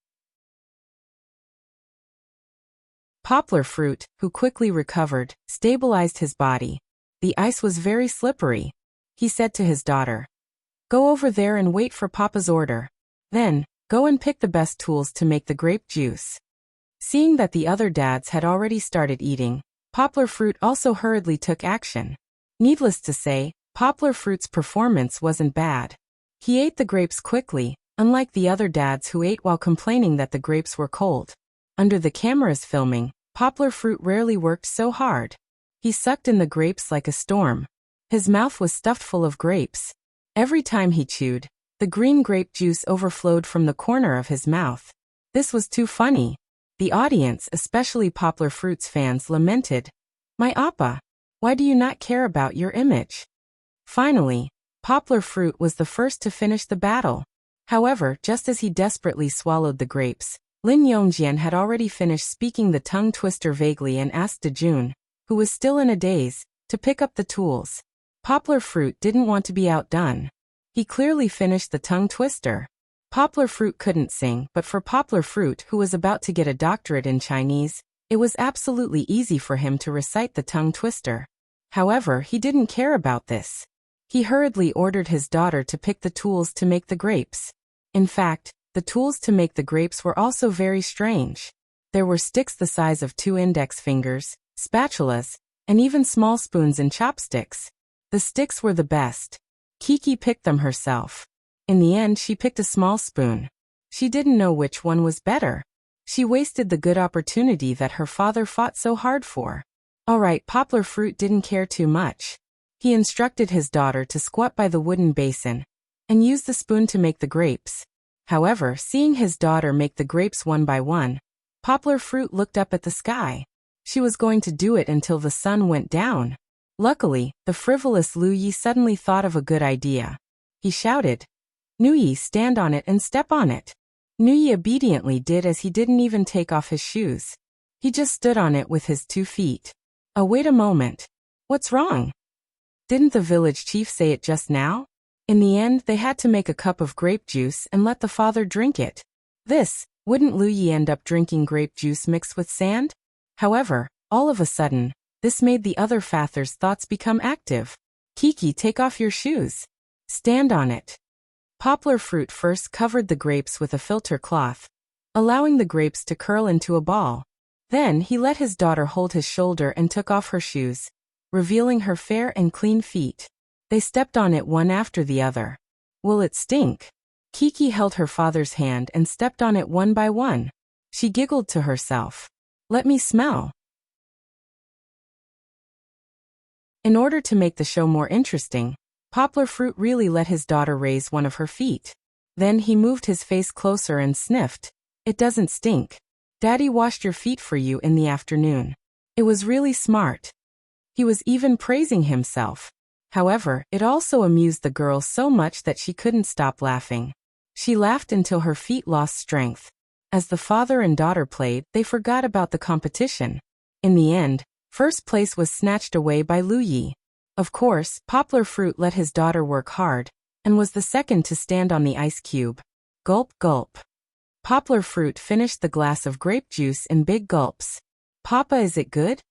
Poplar Fruit, who quickly recovered, stabilized his body. The ice was very slippery. He said to his daughter, Go over there and wait for Papa's order. Then, go and pick the best tools to make the grape juice. Seeing that the other dads had already started eating, Poplar Fruit also hurriedly took action. Needless to say, Poplar Fruit's performance wasn't bad. He ate the grapes quickly, unlike the other dads who ate while complaining that the grapes were cold. Under the cameras filming, Poplar Fruit rarely worked so hard. He sucked in the grapes like a storm. His mouth was stuffed full of grapes. Every time he chewed, the green grape juice overflowed from the corner of his mouth. This was too funny. The audience, especially Poplar Fruit's fans, lamented, My Appa, why do you not care about your image? Finally, Poplar Fruit was the first to finish the battle. However, just as he desperately swallowed the grapes, Lin Yongjian had already finished speaking the tongue twister vaguely and asked Dejun, who was still in a daze, to pick up the tools. Poplar Fruit didn't want to be outdone. He clearly finished the tongue twister. Poplar Fruit couldn't sing, but for Poplar Fruit, who was about to get a doctorate in Chinese, it was absolutely easy for him to recite the tongue twister. However, he didn't care about this. He hurriedly ordered his daughter to pick the tools to make the grapes. In fact, the tools to make the grapes were also very strange. There were sticks the size of 2 index fingers, spatulas, and even small spoons and chopsticks. The sticks were the best. Kiki picked them herself. In the end, she picked a small spoon. She didn't know which one was better. She wasted the good opportunity that her father fought so hard for. Alright, Poplar Fruit didn't care too much. He instructed his daughter to squat by the wooden basin and use the spoon to make the grapes. However, seeing his daughter make the grapes one by one, Poplar Fruit looked up at the sky. She was going to do it until the sun went down. Luckily, the frivolous Lu Yi suddenly thought of a good idea. He shouted, Nuyi, stand on it and step on it. Nuyi obediently did as he didn't even take off his shoes. He just stood on it with his 2 feet. Oh, wait a moment. What's wrong? Didn't the village chief say it just now? In the end, they had to make a cup of grape juice and let the father drink it. Wouldn't Lu Yi end up drinking grape juice mixed with sand? However, all of a sudden, this made the other father's thoughts become active. Kiki, take off your shoes. Stand on it. Poplar Fruit first covered the grapes with a filter cloth, allowing the grapes to curl into a ball. Then he let his daughter hold his shoulder and took off her shoes, revealing her fair and clean feet. They stepped on it one after the other. Will it stink? Kiki held her father's hand and stepped on it one by one. She giggled to herself. Let me smell. In order to make the show more interesting, Poplar Fruit really let his daughter raise one of her feet. Then he moved his face closer and sniffed. It doesn't stink. Daddy washed your feet for you in the afternoon. It was really smart. He was even praising himself. However, it also amused the girl so much that she couldn't stop laughing. She laughed until her feet lost strength. As the father and daughter played, they forgot about the competition. In the end, first place was snatched away by Lu Yi. Of course, Poplar Fruit let his daughter work hard, and was the second to stand on the ice cube. Gulp, gulp. Poplar Fruit finished the glass of grape juice in big gulps. Papa, is it good?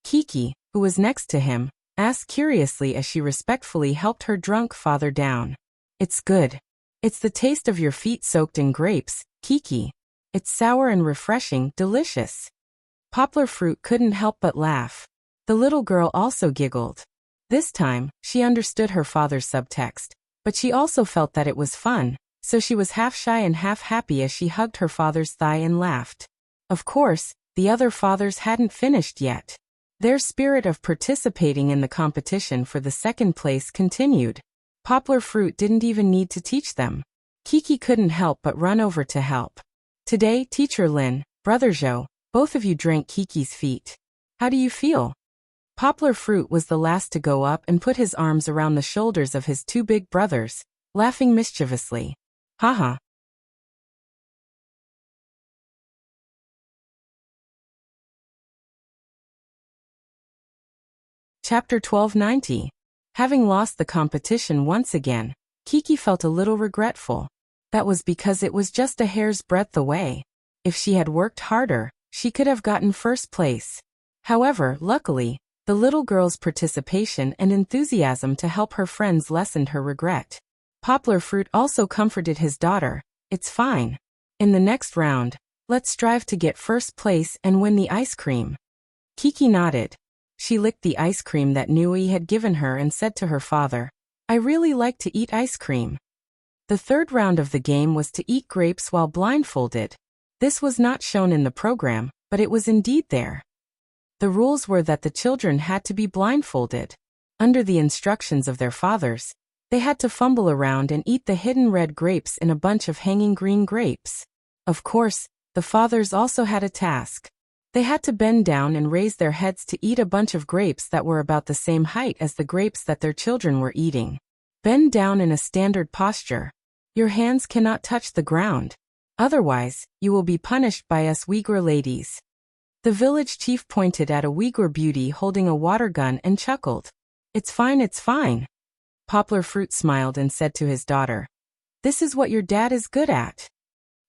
Kiki, who was next to him, asked curiously as she respectfully helped her drunk father down. It's good. It's the taste of your feet soaked in grapes, Kiki. It's sour and refreshing, delicious. Poplar Fruit couldn't help but laugh. The little girl also giggled. This time, she understood her father's subtext, but she also felt that it was fun, so she was half shy and half happy as she hugged her father's thigh and laughed. Of course, the other fathers hadn't finished yet. Their spirit of participating in the competition for the second place continued. Poplar Fruit didn't even need to teach them. Kiki couldn't help but run over to help. Today, Teacher Lin, Brother Zhou, both of you drank Kiki's feet. How do you feel? Poplar Fruit was the last to go up and put his arms around the shoulders of his two big brothers, laughing mischievously. Haha. Chapter 1290. Having lost the competition once again, Kiki felt a little regretful. That was because it was just a hair's breadth away. If she had worked harder, she could have gotten first place. However, luckily, the little girl's participation and enthusiasm to help her friends lessened her regret. Poplar Fruit also comforted his daughter. It's fine. In the next round, let's strive to get first place and win the ice cream. Kiki nodded. She licked the ice cream that Nui had given her and said to her father, I really like to eat ice cream. The third round of the game was to eat grapes while blindfolded. This was not shown in the program, but it was indeed there. The rules were that the children had to be blindfolded. Under the instructions of their fathers, they had to fumble around and eat the hidden red grapes in a bunch of hanging green grapes. Of course, the fathers also had a task. They had to bend down and raise their heads to eat a bunch of grapes that were about the same height as the grapes that their children were eating. Bend down in a standard posture. Your hands cannot touch the ground. Otherwise, you will be punished by us Uyghur ladies. The village chief pointed at a Uyghur beauty holding a water gun and chuckled. It's fine, it's fine. Poplar Fruit smiled and said to his daughter, This is what your dad is good at.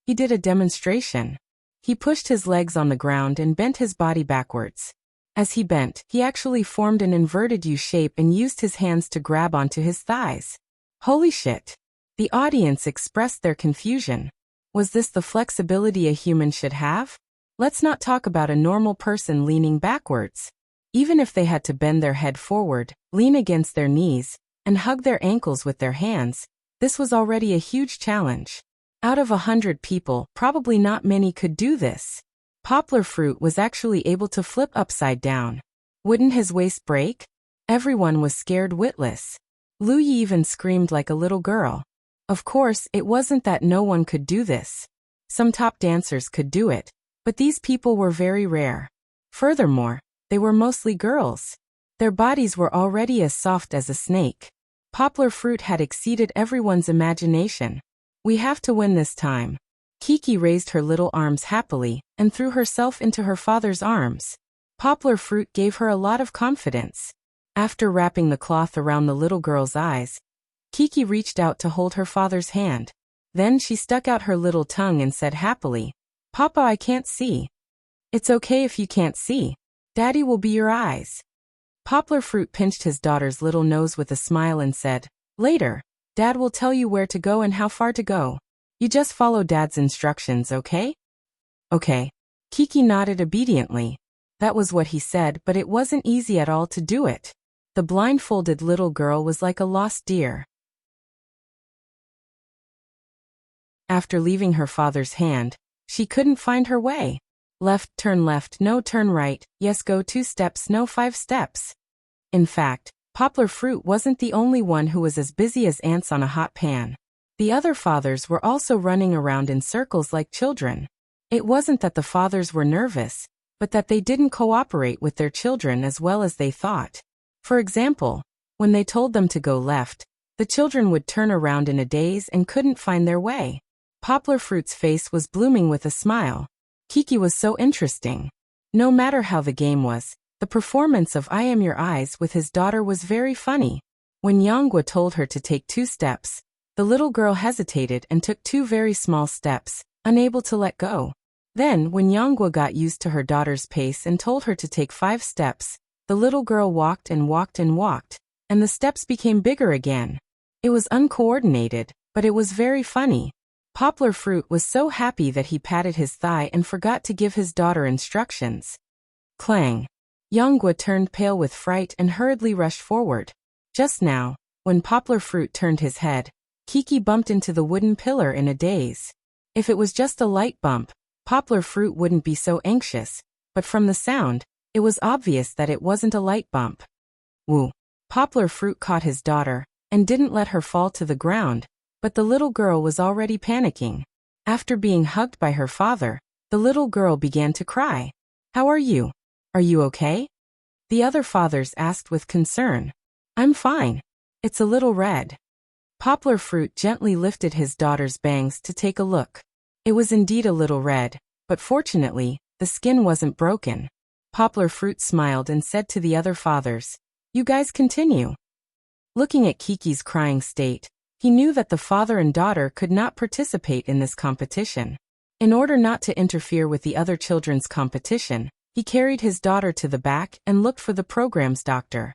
He did a demonstration. He pushed his legs on the ground and bent his body backwards. As he bent, he actually formed an inverted U shape and used his hands to grab onto his thighs. Holy shit! The audience expressed their confusion. Was this the flexibility a human should have? Let's not talk about a normal person leaning backwards. Even if they had to bend their head forward, lean against their knees, and hug their ankles with their hands, this was already a huge challenge. Out of 100 people, probably not many could do this. Poplar Fruit was actually able to flip upside down. Wouldn't his waist break? Everyone was scared witless. Lu Yi even screamed like a little girl. Of course, it wasn't that no one could do this. Some top dancers could do it, but these people were very rare. Furthermore, they were mostly girls. Their bodies were already as soft as a snake. Poplar Fruit had exceeded everyone's imagination. We have to win this time. Kiki raised her little arms happily and threw herself into her father's arms. Poplar Fruit gave her a lot of confidence. After wrapping the cloth around the little girl's eyes, Kiki reached out to hold her father's hand. Then she stuck out her little tongue and said happily, "Papa, I can't see." "It's okay if you can't see. Daddy will be your eyes." Poplar Fruit pinched his daughter's little nose with a smile and said, "Later, Dad will tell you where to go and how far to go. You just follow Dad's instructions, okay?" "Okay." Kiki nodded obediently. That was what he said, but it wasn't easy at all to do it. The blindfolded little girl was like a lost deer. After leaving her father's hand, she couldn't find her way. Left, no turn right, yes go 2 steps, no 5 steps. In fact, Poplar Fruit wasn't the only one who was as busy as ants on a hot pan. The other fathers were also running around in circles like children. It wasn't that the fathers were nervous, but that they didn't cooperate with their children as well as they thought. For example, when they told them to go left, the children would turn around in a daze and couldn't find their way. Poplar Fruit's face was blooming with a smile. Kiki was so interesting. No matter how the game was, the performance of I Am Your Eyes with his daughter was very funny. When Yanghua told her to take 2 steps, the little girl hesitated and took 2 very small steps, unable to let go. Then, when Yanghua got used to her daughter's pace and told her to take 5 steps, the little girl walked and walked and walked, and the steps became bigger again. It was uncoordinated, but it was very funny. Poplar Fruit was so happy that he patted his thigh and forgot to give his daughter instructions. Clang! Yanghua turned pale with fright and hurriedly rushed forward. Just now, when Poplar Fruit turned his head, Kiki bumped into the wooden pillar in a daze. If it was just a light bump, Poplar Fruit wouldn't be so anxious, but from the sound, it was obvious that it wasn't a light bump. Woo! Poplar Fruit caught his daughter, and didn't let her fall to the ground, but the little girl was already panicking. After being hugged by her father, the little girl began to cry. "How are you? Are you okay?" The other fathers asked with concern. "I'm fine. It's a little red." Poplar Fruit gently lifted his daughter's bangs to take a look. It was indeed a little red, but fortunately, the skin wasn't broken. Poplar Fruit smiled and said to the other fathers, "You guys continue." Looking at Kiki's crying state, he knew that the father and daughter could not participate in this competition. In order not to interfere with the other children's competition, he carried his daughter to the back and looked for the program's doctor.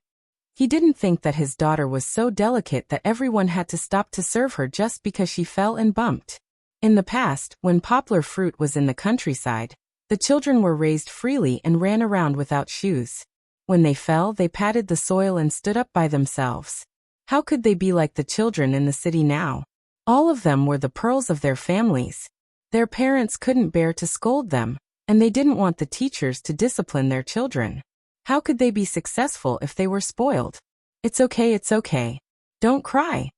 He didn't think that his daughter was so delicate that everyone had to stop to serve her just because she fell and bumped. In the past, when Poplar Fruit was in the countryside, the children were raised freely and ran around without shoes. When they fell, they patted the soil and stood up by themselves. How could they be like the children in the city now? All of them were the pearls of their families. Their parents couldn't bear to scold them, and they didn't want the teachers to discipline their children. How could they be successful if they were spoiled? It's okay. Don't cry."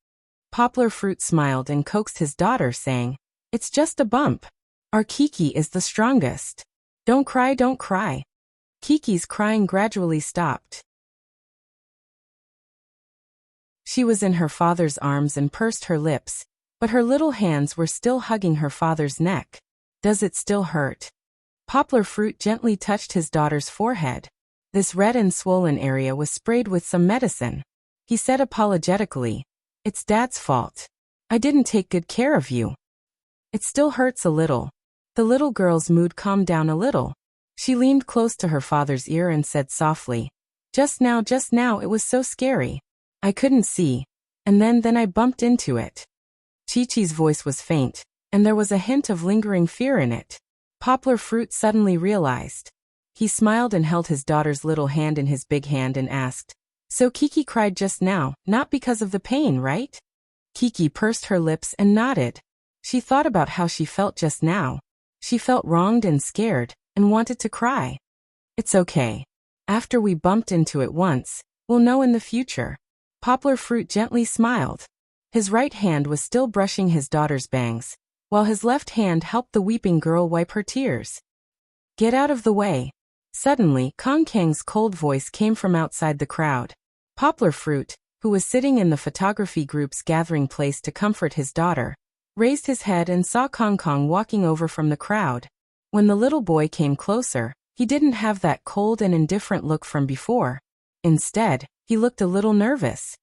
Poplar Fruit smiled and coaxed his daughter, saying, "It's just a bump. Our Kiki is the strongest. Don't cry. Kiki's crying gradually stopped. She was in her father's arms and pursed her lips, but her little hands were still hugging her father's neck. "Does it still hurt?" Poplar Fruit gently touched his daughter's forehead. This red and swollen area was sprayed with some medicine. He said apologetically, "It's Dad's fault. I didn't take good care of you. It still hurts a little." The little girl's mood calmed down a little. She leaned close to her father's ear and said softly, just now, it was so scary. I couldn't see. And then I bumped into it." Chi-Chi's voice was faint, and there was a hint of lingering fear in it. Poplar Fruit suddenly realized. He smiled and held his daughter's little hand in his big hand and asked, "So Kiki cried just now, not because of the pain, right?" Kiki pursed her lips and nodded. She thought about how she felt just now. She felt wronged and scared, and wanted to cry. "It's okay. After we bumped into it once, we'll know in the future." Poplar Fruit gently smiled. His right hand was still brushing his daughter's bangs, while his left hand helped the weeping girl wipe her tears. "Get out of the way." Suddenly, Kong Kang's cold voice came from outside the crowd. Poplar Fruit, who was sitting in the photography group's gathering place to comfort his daughter, raised his head and saw Kong Kong walking over from the crowd. When the little boy came closer, he didn't have that cold and indifferent look from before. Instead, He looked a little nervous.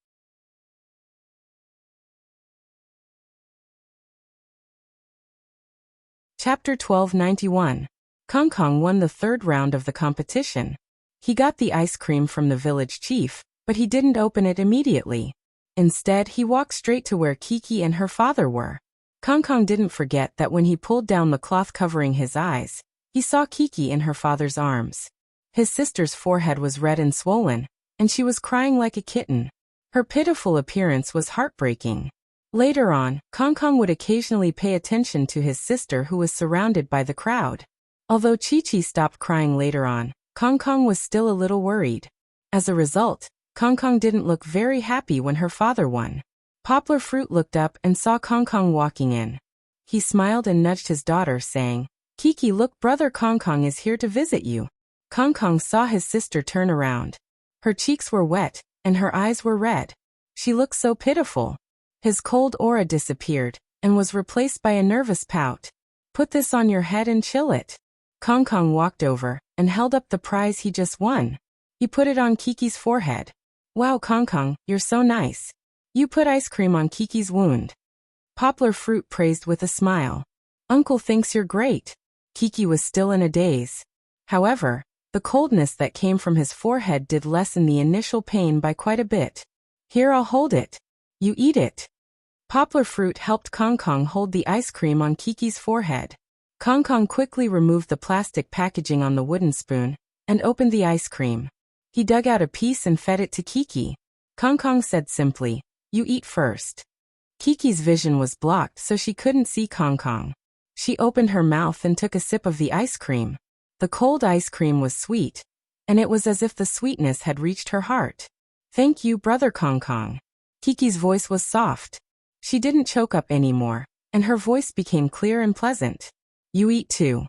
Chapter 1291. Kong Kong won the third round of the competition. He got the ice cream from the village chief, but he didn't open it immediately. Instead, he walked straight to where Kiki and her father were. Kong Kong didn't forget that when he pulled down the cloth covering his eyes, he saw Kiki in her father's arms. His sister's forehead was red and swollen, and she was crying like a kitten. Her pitiful appearance was heartbreaking. Later on, Kong Kong would occasionally pay attention to his sister who was surrounded by the crowd. Although Chi-Chi stopped crying later on, Kong Kong was still a little worried. As a result, Kong Kong didn't look very happy when her father won. Poplar Fruit looked up and saw Kong Kong walking in. He smiled and nudged his daughter, saying, "Kiki, look, brother Kong Kong is here to visit you." Kong Kong saw his sister turn around. Her cheeks were wet, and her eyes were red. She looked so pitiful. His cold aura disappeared, and was replaced by a nervous pout. "Put this on your head and chill it." Kong Kong walked over, and held up the prize he just won. He put it on Kiki's forehead. "Wow, Kong Kong, you're so nice. You put ice cream on Kiki's wound." Poplar Fruit praised with a smile. "Uncle thinks you're great." Kiki was still in a daze. However, the coldness that came from his forehead did lessen the initial pain by quite a bit. "Here, I'll hold it. You eat it." Poplar Fruit helped Kong Kong hold the ice cream on Kiki's forehead. Kong Kong quickly removed the plastic packaging on the wooden spoon, and opened the ice cream. He dug out a piece and fed it to Kiki. Kong Kong said simply, "You eat first." Kiki's vision was blocked so she couldn't see Kong Kong. She opened her mouth and took a sip of the ice cream. The cold ice cream was sweet, and it was as if the sweetness had reached her heart. "Thank you, brother Kong Kong." Kiki's voice was soft. She didn't choke up anymore, and her voice became clear and pleasant. "You eat too."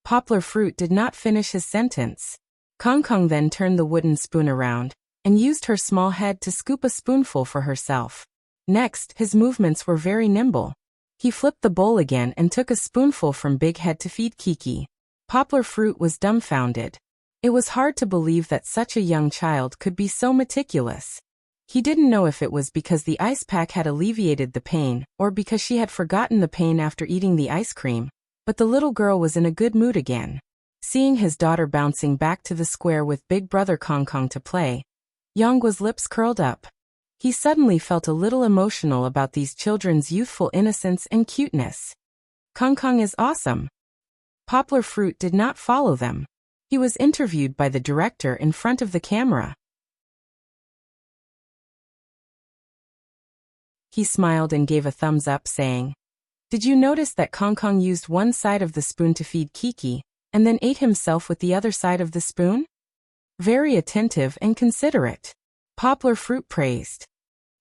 Poplar Fruit did not finish his sentence. Kong Kong then turned the wooden spoon around, and used her small head to scoop a spoonful for herself. Next, his movements were very nimble. He flipped the bowl again and took a spoonful from Big Head to feed Kiki. Poplar Fruit was dumbfounded. It was hard to believe that such a young child could be so meticulous. He didn't know if it was because the ice pack had alleviated the pain, or because she had forgotten the pain after eating the ice cream, but the little girl was in a good mood again. Seeing his daughter bouncing back to the square with big brother Kong Kong to play, Yongguo's lips curled up. He suddenly felt a little emotional about these children's youthful innocence and cuteness. Kong Kong is awesome. Poplar Fruit did not follow them. He was interviewed by the director in front of the camera. He smiled and gave a thumbs up, saying, "Did you notice that Kong Kong used one side of the spoon to feed Kiki, and then ate himself with the other side of the spoon? Very attentive and considerate." Poplar Fruit praised.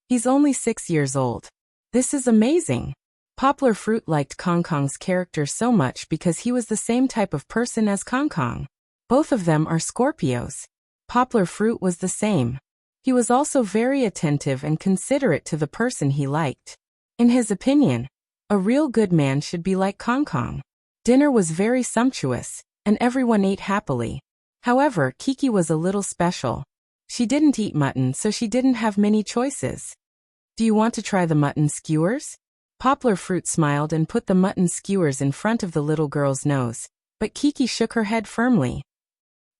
"He's only 6 years old. This is amazing." Poplar Fruit liked Kong Kong's character so much because he was the same type of person as Kong Kong. Both of them are Scorpios. Poplar Fruit was the same. He was also very attentive and considerate to the person he liked. In his opinion, a real good man should be like Kong Kong. Dinner was very sumptuous, and everyone ate happily. However, Kiki was a little special. She didn't eat mutton, so she didn't have many choices. "Do you want to try the mutton skewers?" Poplar Fruit smiled and put the mutton skewers in front of the little girl's nose, but Kiki shook her head firmly.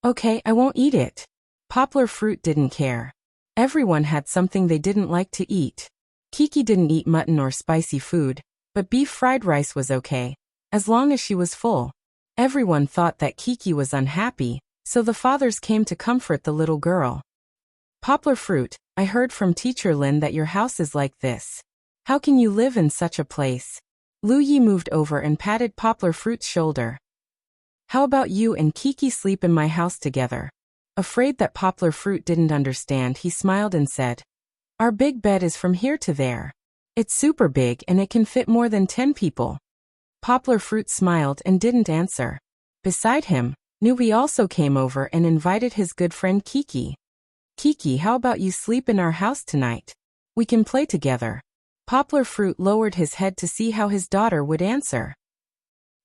"Okay, I won't eat it." Poplar Fruit didn't care. Everyone had something they didn't like to eat. Kiki didn't eat mutton or spicy food, but beef fried rice was okay, as long as she was full. Everyone thought that Kiki was unhappy, so the fathers came to comfort the little girl. "Poplar Fruit, I heard from Teacher Lin that your house is like this. How can you live in such a place?" Lu Yi moved over and patted Poplar Fruit's shoulder. "How about you and Kiki sleep in my house together?" Afraid that Poplar Fruit didn't understand, he smiled and said, "Our big bed is from here to there. It's super big and it can fit more than 10 people. Poplar Fruit smiled and didn't answer. Beside him, Nui also came over and invited his good friend Kiki. "Kiki, how about you sleep in our house tonight? We can play together." Poplar Fruit lowered his head to see how his daughter would answer.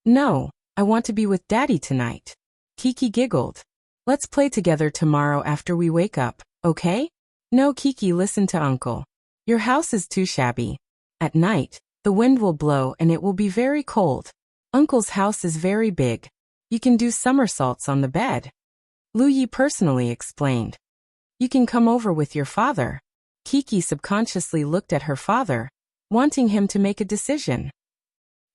"No, I want to be with Daddy tonight." Kiki giggled. "Let's play together tomorrow after we wake up, okay?" No, Kiki, listen to Uncle. Your house is too shabby. At night, the wind will blow and it will be very cold. Uncle's house is very big. You can do somersaults on the bed. Lu Yi personally explained. You can come over with your father. Kiki subconsciously looked at her father, wanting him to make a decision.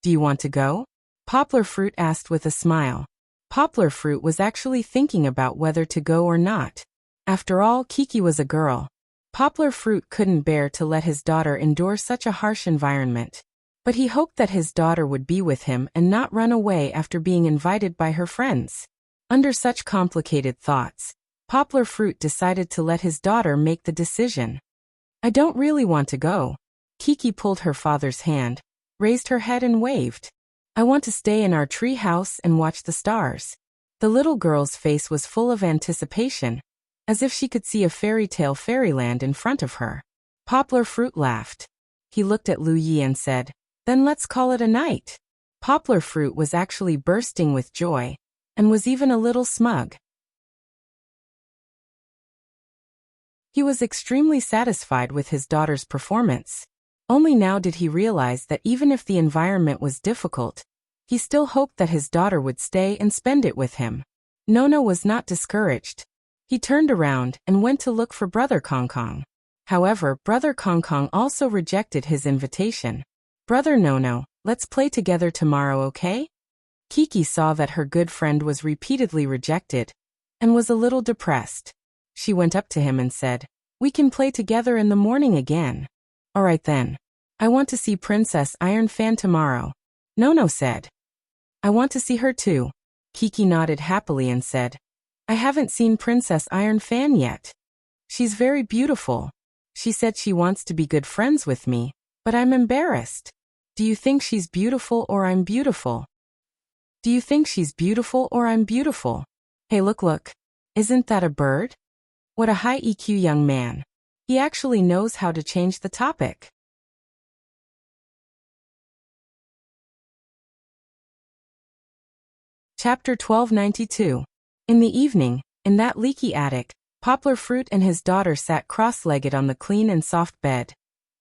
Do you want to go? Poplar Fruit asked with a smile. Poplar Fruit was actually thinking about whether to go or not. After all, Kiki was a girl. Poplar Fruit couldn't bear to let his daughter endure such a harsh environment. But he hoped that his daughter would be with him and not run away after being invited by her friends. Under such complicated thoughts, Poplar Fruit decided to let his daughter make the decision. I don't really want to go. Kiki pulled her father's hand, raised her head and waved. I want to stay in our tree house and watch the stars. The little girl's face was full of anticipation, as if she could see a fairy tale fairyland in front of her. Poplar Fruit laughed. He looked at Lu Yi and said, Then let's call it a night. Poplar Fruit was actually bursting with joy, and was even a little smug. He was extremely satisfied with his daughter's performance. Only now did he realize that even if the environment was difficult, he still hoped that his daughter would stay and spend it with him. Nono was not discouraged. He turned around and went to look for Brother Kong Kong. However, Brother Kong Kong also rejected his invitation. Brother Nono, let's play together tomorrow, okay? Kiki saw that her good friend was repeatedly rejected, and was a little depressed. She went up to him and said, We can play together in the morning again. All right then. I want to see Princess Iron Fan tomorrow. Nono said. I want to see her too. Kiki nodded happily and said, I haven't seen Princess Iron Fan yet. She's very beautiful. She said she wants to be good friends with me, but I'm embarrassed. Do you think she's beautiful or I'm beautiful? Do you think she's beautiful or I'm beautiful? Hey, look. Isn't that a bird? What a high EQ young man. He actually knows how to change the topic. Chapter 1292. In the evening, in that leaky attic, Poplar Fruit and his daughter sat cross-legged on the clean and soft bed,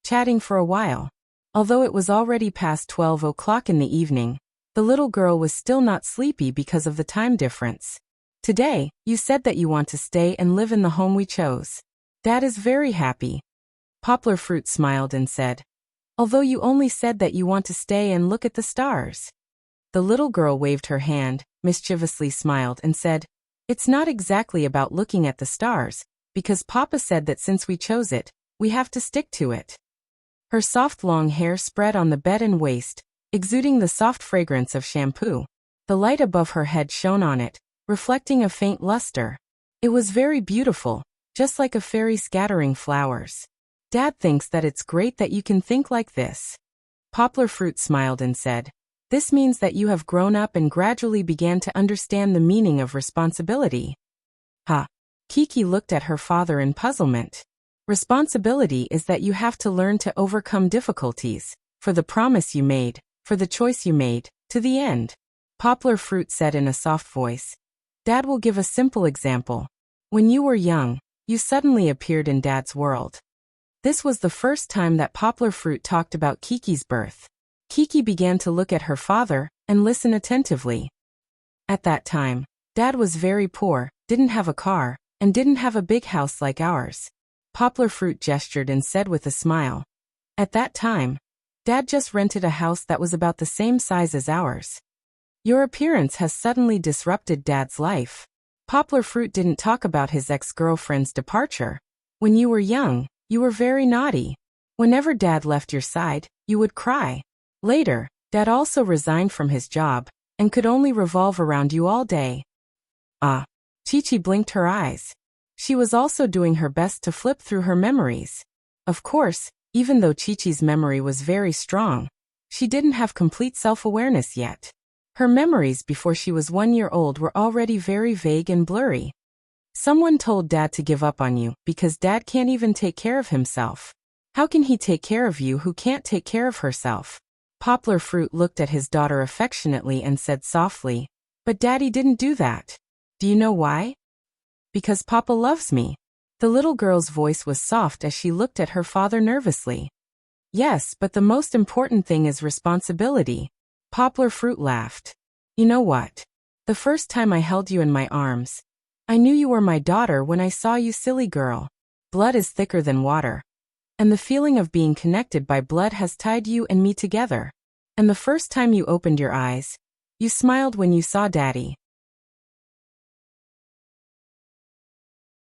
chatting for a while. Although it was already past 12 o'clock in the evening, the little girl was still not sleepy because of the time difference. Today, you said that you want to stay and live in the home we chose. Dad is very happy. Poplar Fruit smiled and said, Although you only said that you want to stay and look at the stars. The little girl waved her hand, mischievously smiled and said, It's not exactly about looking at the stars, because Papa said that since we chose it, we have to stick to it. Her soft long hair spread on the bed and waist, exuding the soft fragrance of shampoo. The light above her head shone on it, reflecting a faint luster. It was very beautiful, just like a fairy scattering flowers. Dad thinks that it's great that you can think like this. Poplar Fruit smiled and said, This means that you have grown up and gradually began to understand the meaning of responsibility. Ha! Kiki looked at her father in puzzlement. Responsibility is that you have to learn to overcome difficulties, for the promise you made, for the choice you made, to the end. Poplar Fruit said in a soft voice. Dad will give a simple example. When you were young, you suddenly appeared in Dad's world. This was the first time that Poplar Fruit talked about Kiki's birth. Kiki began to look at her father and listen attentively. At that time, Dad was very poor, didn't have a car, and didn't have a big house like ours. Poplar Fruit gestured and said with a smile. At that time, Dad just rented a house that was about the same size as ours. Your appearance has suddenly disrupted Dad's life. Poplar Fruit didn't talk about his ex-girlfriend's departure. When you were young, you were very naughty. Whenever Dad left your side, you would cry. Later, Dad also resigned from his job, and could only revolve around you all day. Ah. Chi-Chi blinked her eyes. She was also doing her best to flip through her memories. Of course, even though Chi-Chi's memory was very strong, she didn't have complete self-awareness yet. Her memories before she was 1 year old were already very vague and blurry. Someone told Dad to give up on you because Dad can't even take care of himself. How can he take care of you who can't take care of herself? Poplar Fruit looked at his daughter affectionately and said softly, But Daddy didn't do that. Do you know why? Because Papa loves me. The little girl's voice was soft as she looked at her father nervously. Yes, but the most important thing is responsibility. Poplar Fruit laughed. You know what? The first time I held you in my arms, I knew you were my daughter when I saw you, silly girl. Blood is thicker than water. And the feeling of being connected by blood has tied you and me together. And the first time you opened your eyes, you smiled when you saw Daddy.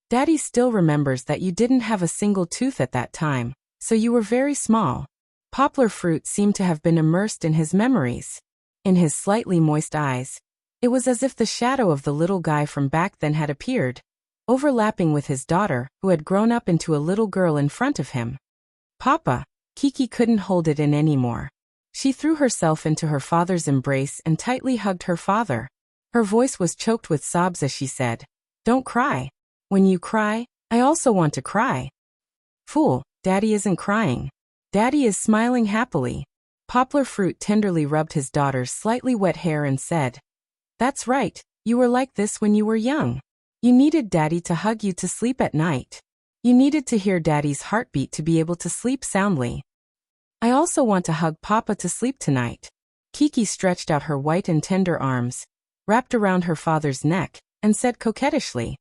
Daddy still remembers that you didn't have a single tooth at that time, so you were very small. Poplar Fruit seemed to have been immersed in his memories. In his slightly moist eyes, it was as if the shadow of the little guy from back then had appeared, overlapping with his daughter, who had grown up into a little girl in front of him. Papa! Kiki couldn't hold it in anymore. She threw herself into her father's embrace and tightly hugged her father. Her voice was choked with sobs as she said, "Don't cry. When you cry, I also want to cry." Fool, Daddy isn't crying. Daddy is smiling happily. Poplar Fruit tenderly rubbed his daughter's slightly wet hair and said, "That's right, you were like this when you were young. You needed Daddy to hug you to sleep at night. You needed to hear Daddy's heartbeat to be able to sleep soundly. I also want to hug Papa to sleep tonight." Kiki stretched out her white and tender arms, wrapped around her father's neck, and said coquettishly,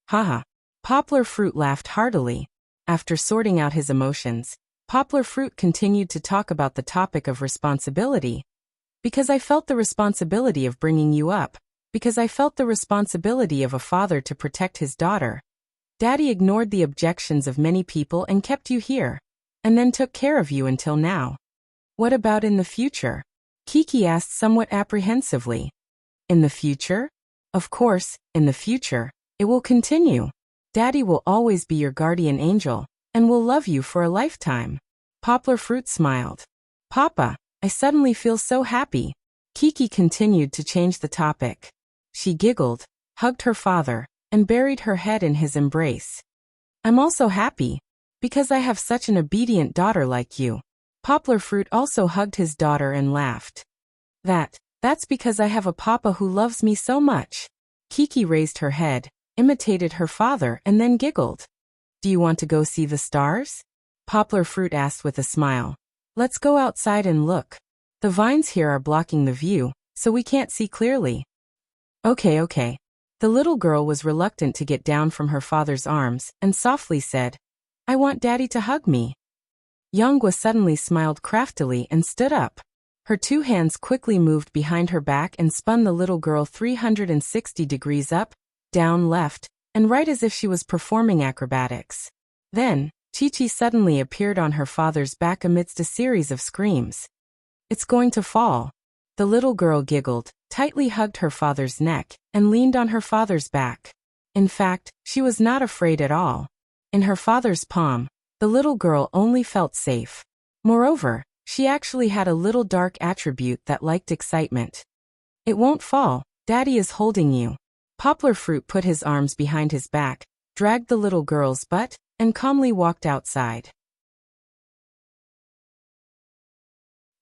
"Haha." Poplar Fruit laughed heartily. After sorting out his emotions, Poplar Fruit continued to talk about the topic of responsibility. "Because I felt the responsibility of bringing you up. Because I felt the responsibility of a father to protect his daughter. Daddy ignored the objections of many people and kept you here, and then took care of you until now." "What about in the future?" Kiki asked somewhat apprehensively. "In the future? Of course, in the future, it will continue. Daddy will always be your guardian angel, and will love you for a lifetime." Poplar Fruit smiled. "Papa, I suddenly feel so happy." Kiki continued to change the topic. She giggled, hugged her father, and buried her head in his embrace. "I'm also happy, because I have such an obedient daughter like you." Poplar Fruit also hugged his daughter and laughed. That's because I have a papa who loves me so much." Kiki raised her head, imitated her father, and then giggled. "Do you want to go see the stars?" Poplar Fruit asked with a smile. "Let's go outside and look. The vines here are blocking the view, so we can't see clearly." Okay. The little girl was reluctant to get down from her father's arms and softly said, "I want Daddy to hug me." Yonghua suddenly smiled craftily and stood up. Her two hands quickly moved behind her back and spun the little girl 360 degrees up, down, left, and right as if she was performing acrobatics. Then, Chi-Chi suddenly appeared on her father's back amidst a series of screams. "It's going to fall." The little girl giggled, tightly hugged her father's neck, and leaned on her father's back. In fact, she was not afraid at all. In her father's palm, the little girl only felt safe. Moreover, she actually had a little dark attribute that liked excitement. "It won't fall, Daddy is holding you." Poplar Fruit put his arms behind his back, dragged the little girl's butt, and calmly walked outside.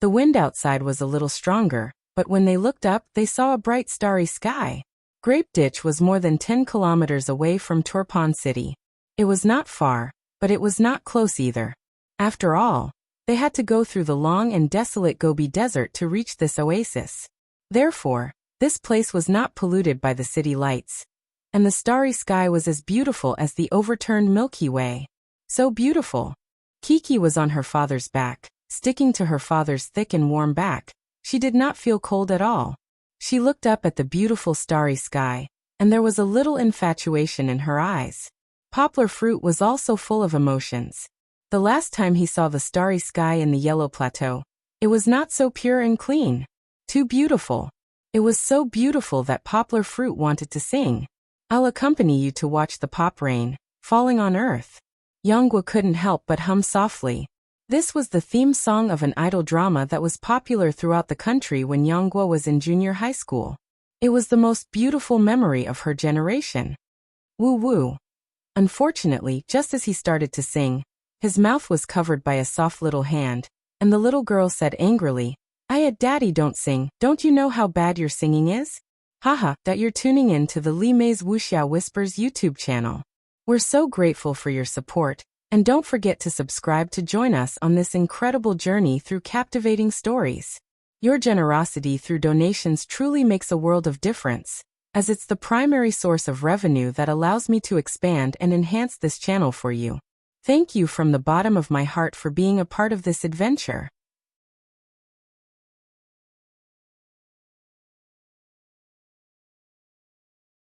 The wind outside was a little stronger, but when they looked up, they saw a bright starry sky. Grape Ditch was more than 10 kilometers away from Turpan City. It was not far, but it was not close either. After all, they had to go through the long and desolate Gobi Desert to reach this oasis. Therefore, this place was not polluted by the city lights, and the starry sky was as beautiful as the overturned Milky Way. So beautiful. Kiki was on her father's back, sticking to her father's thick and warm back. She did not feel cold at all. She looked up at the beautiful starry sky, and there was a little infatuation in her eyes. Poplar Fruit was also full of emotions. The last time he saw the starry sky in the Yellow Plateau, it was not so pure and clean. Too beautiful. It was so beautiful that Poplar Fruit wanted to sing. "I'll accompany you to watch the pop rain, falling on earth." Yonghua couldn't help but hum softly. This was the theme song of an idol drama that was popular throughout the country when Yonghua was in junior high school. It was the most beautiful memory of her generation. Woo woo. Unfortunately, just as he started to sing, his mouth was covered by a soft little hand, and the little girl said angrily, Daddy, don't sing. Don't you know how bad your singing is?" Haha, that you're tuning in to the Li Mei's Wuxia Whispers YouTube channel. We're so grateful for your support, and don't forget to subscribe to join us on this incredible journey through captivating stories. Your generosity through donations truly makes a world of difference, as it's the primary source of revenue that allows me to expand and enhance this channel for you. Thank you from the bottom of my heart for being a part of this adventure.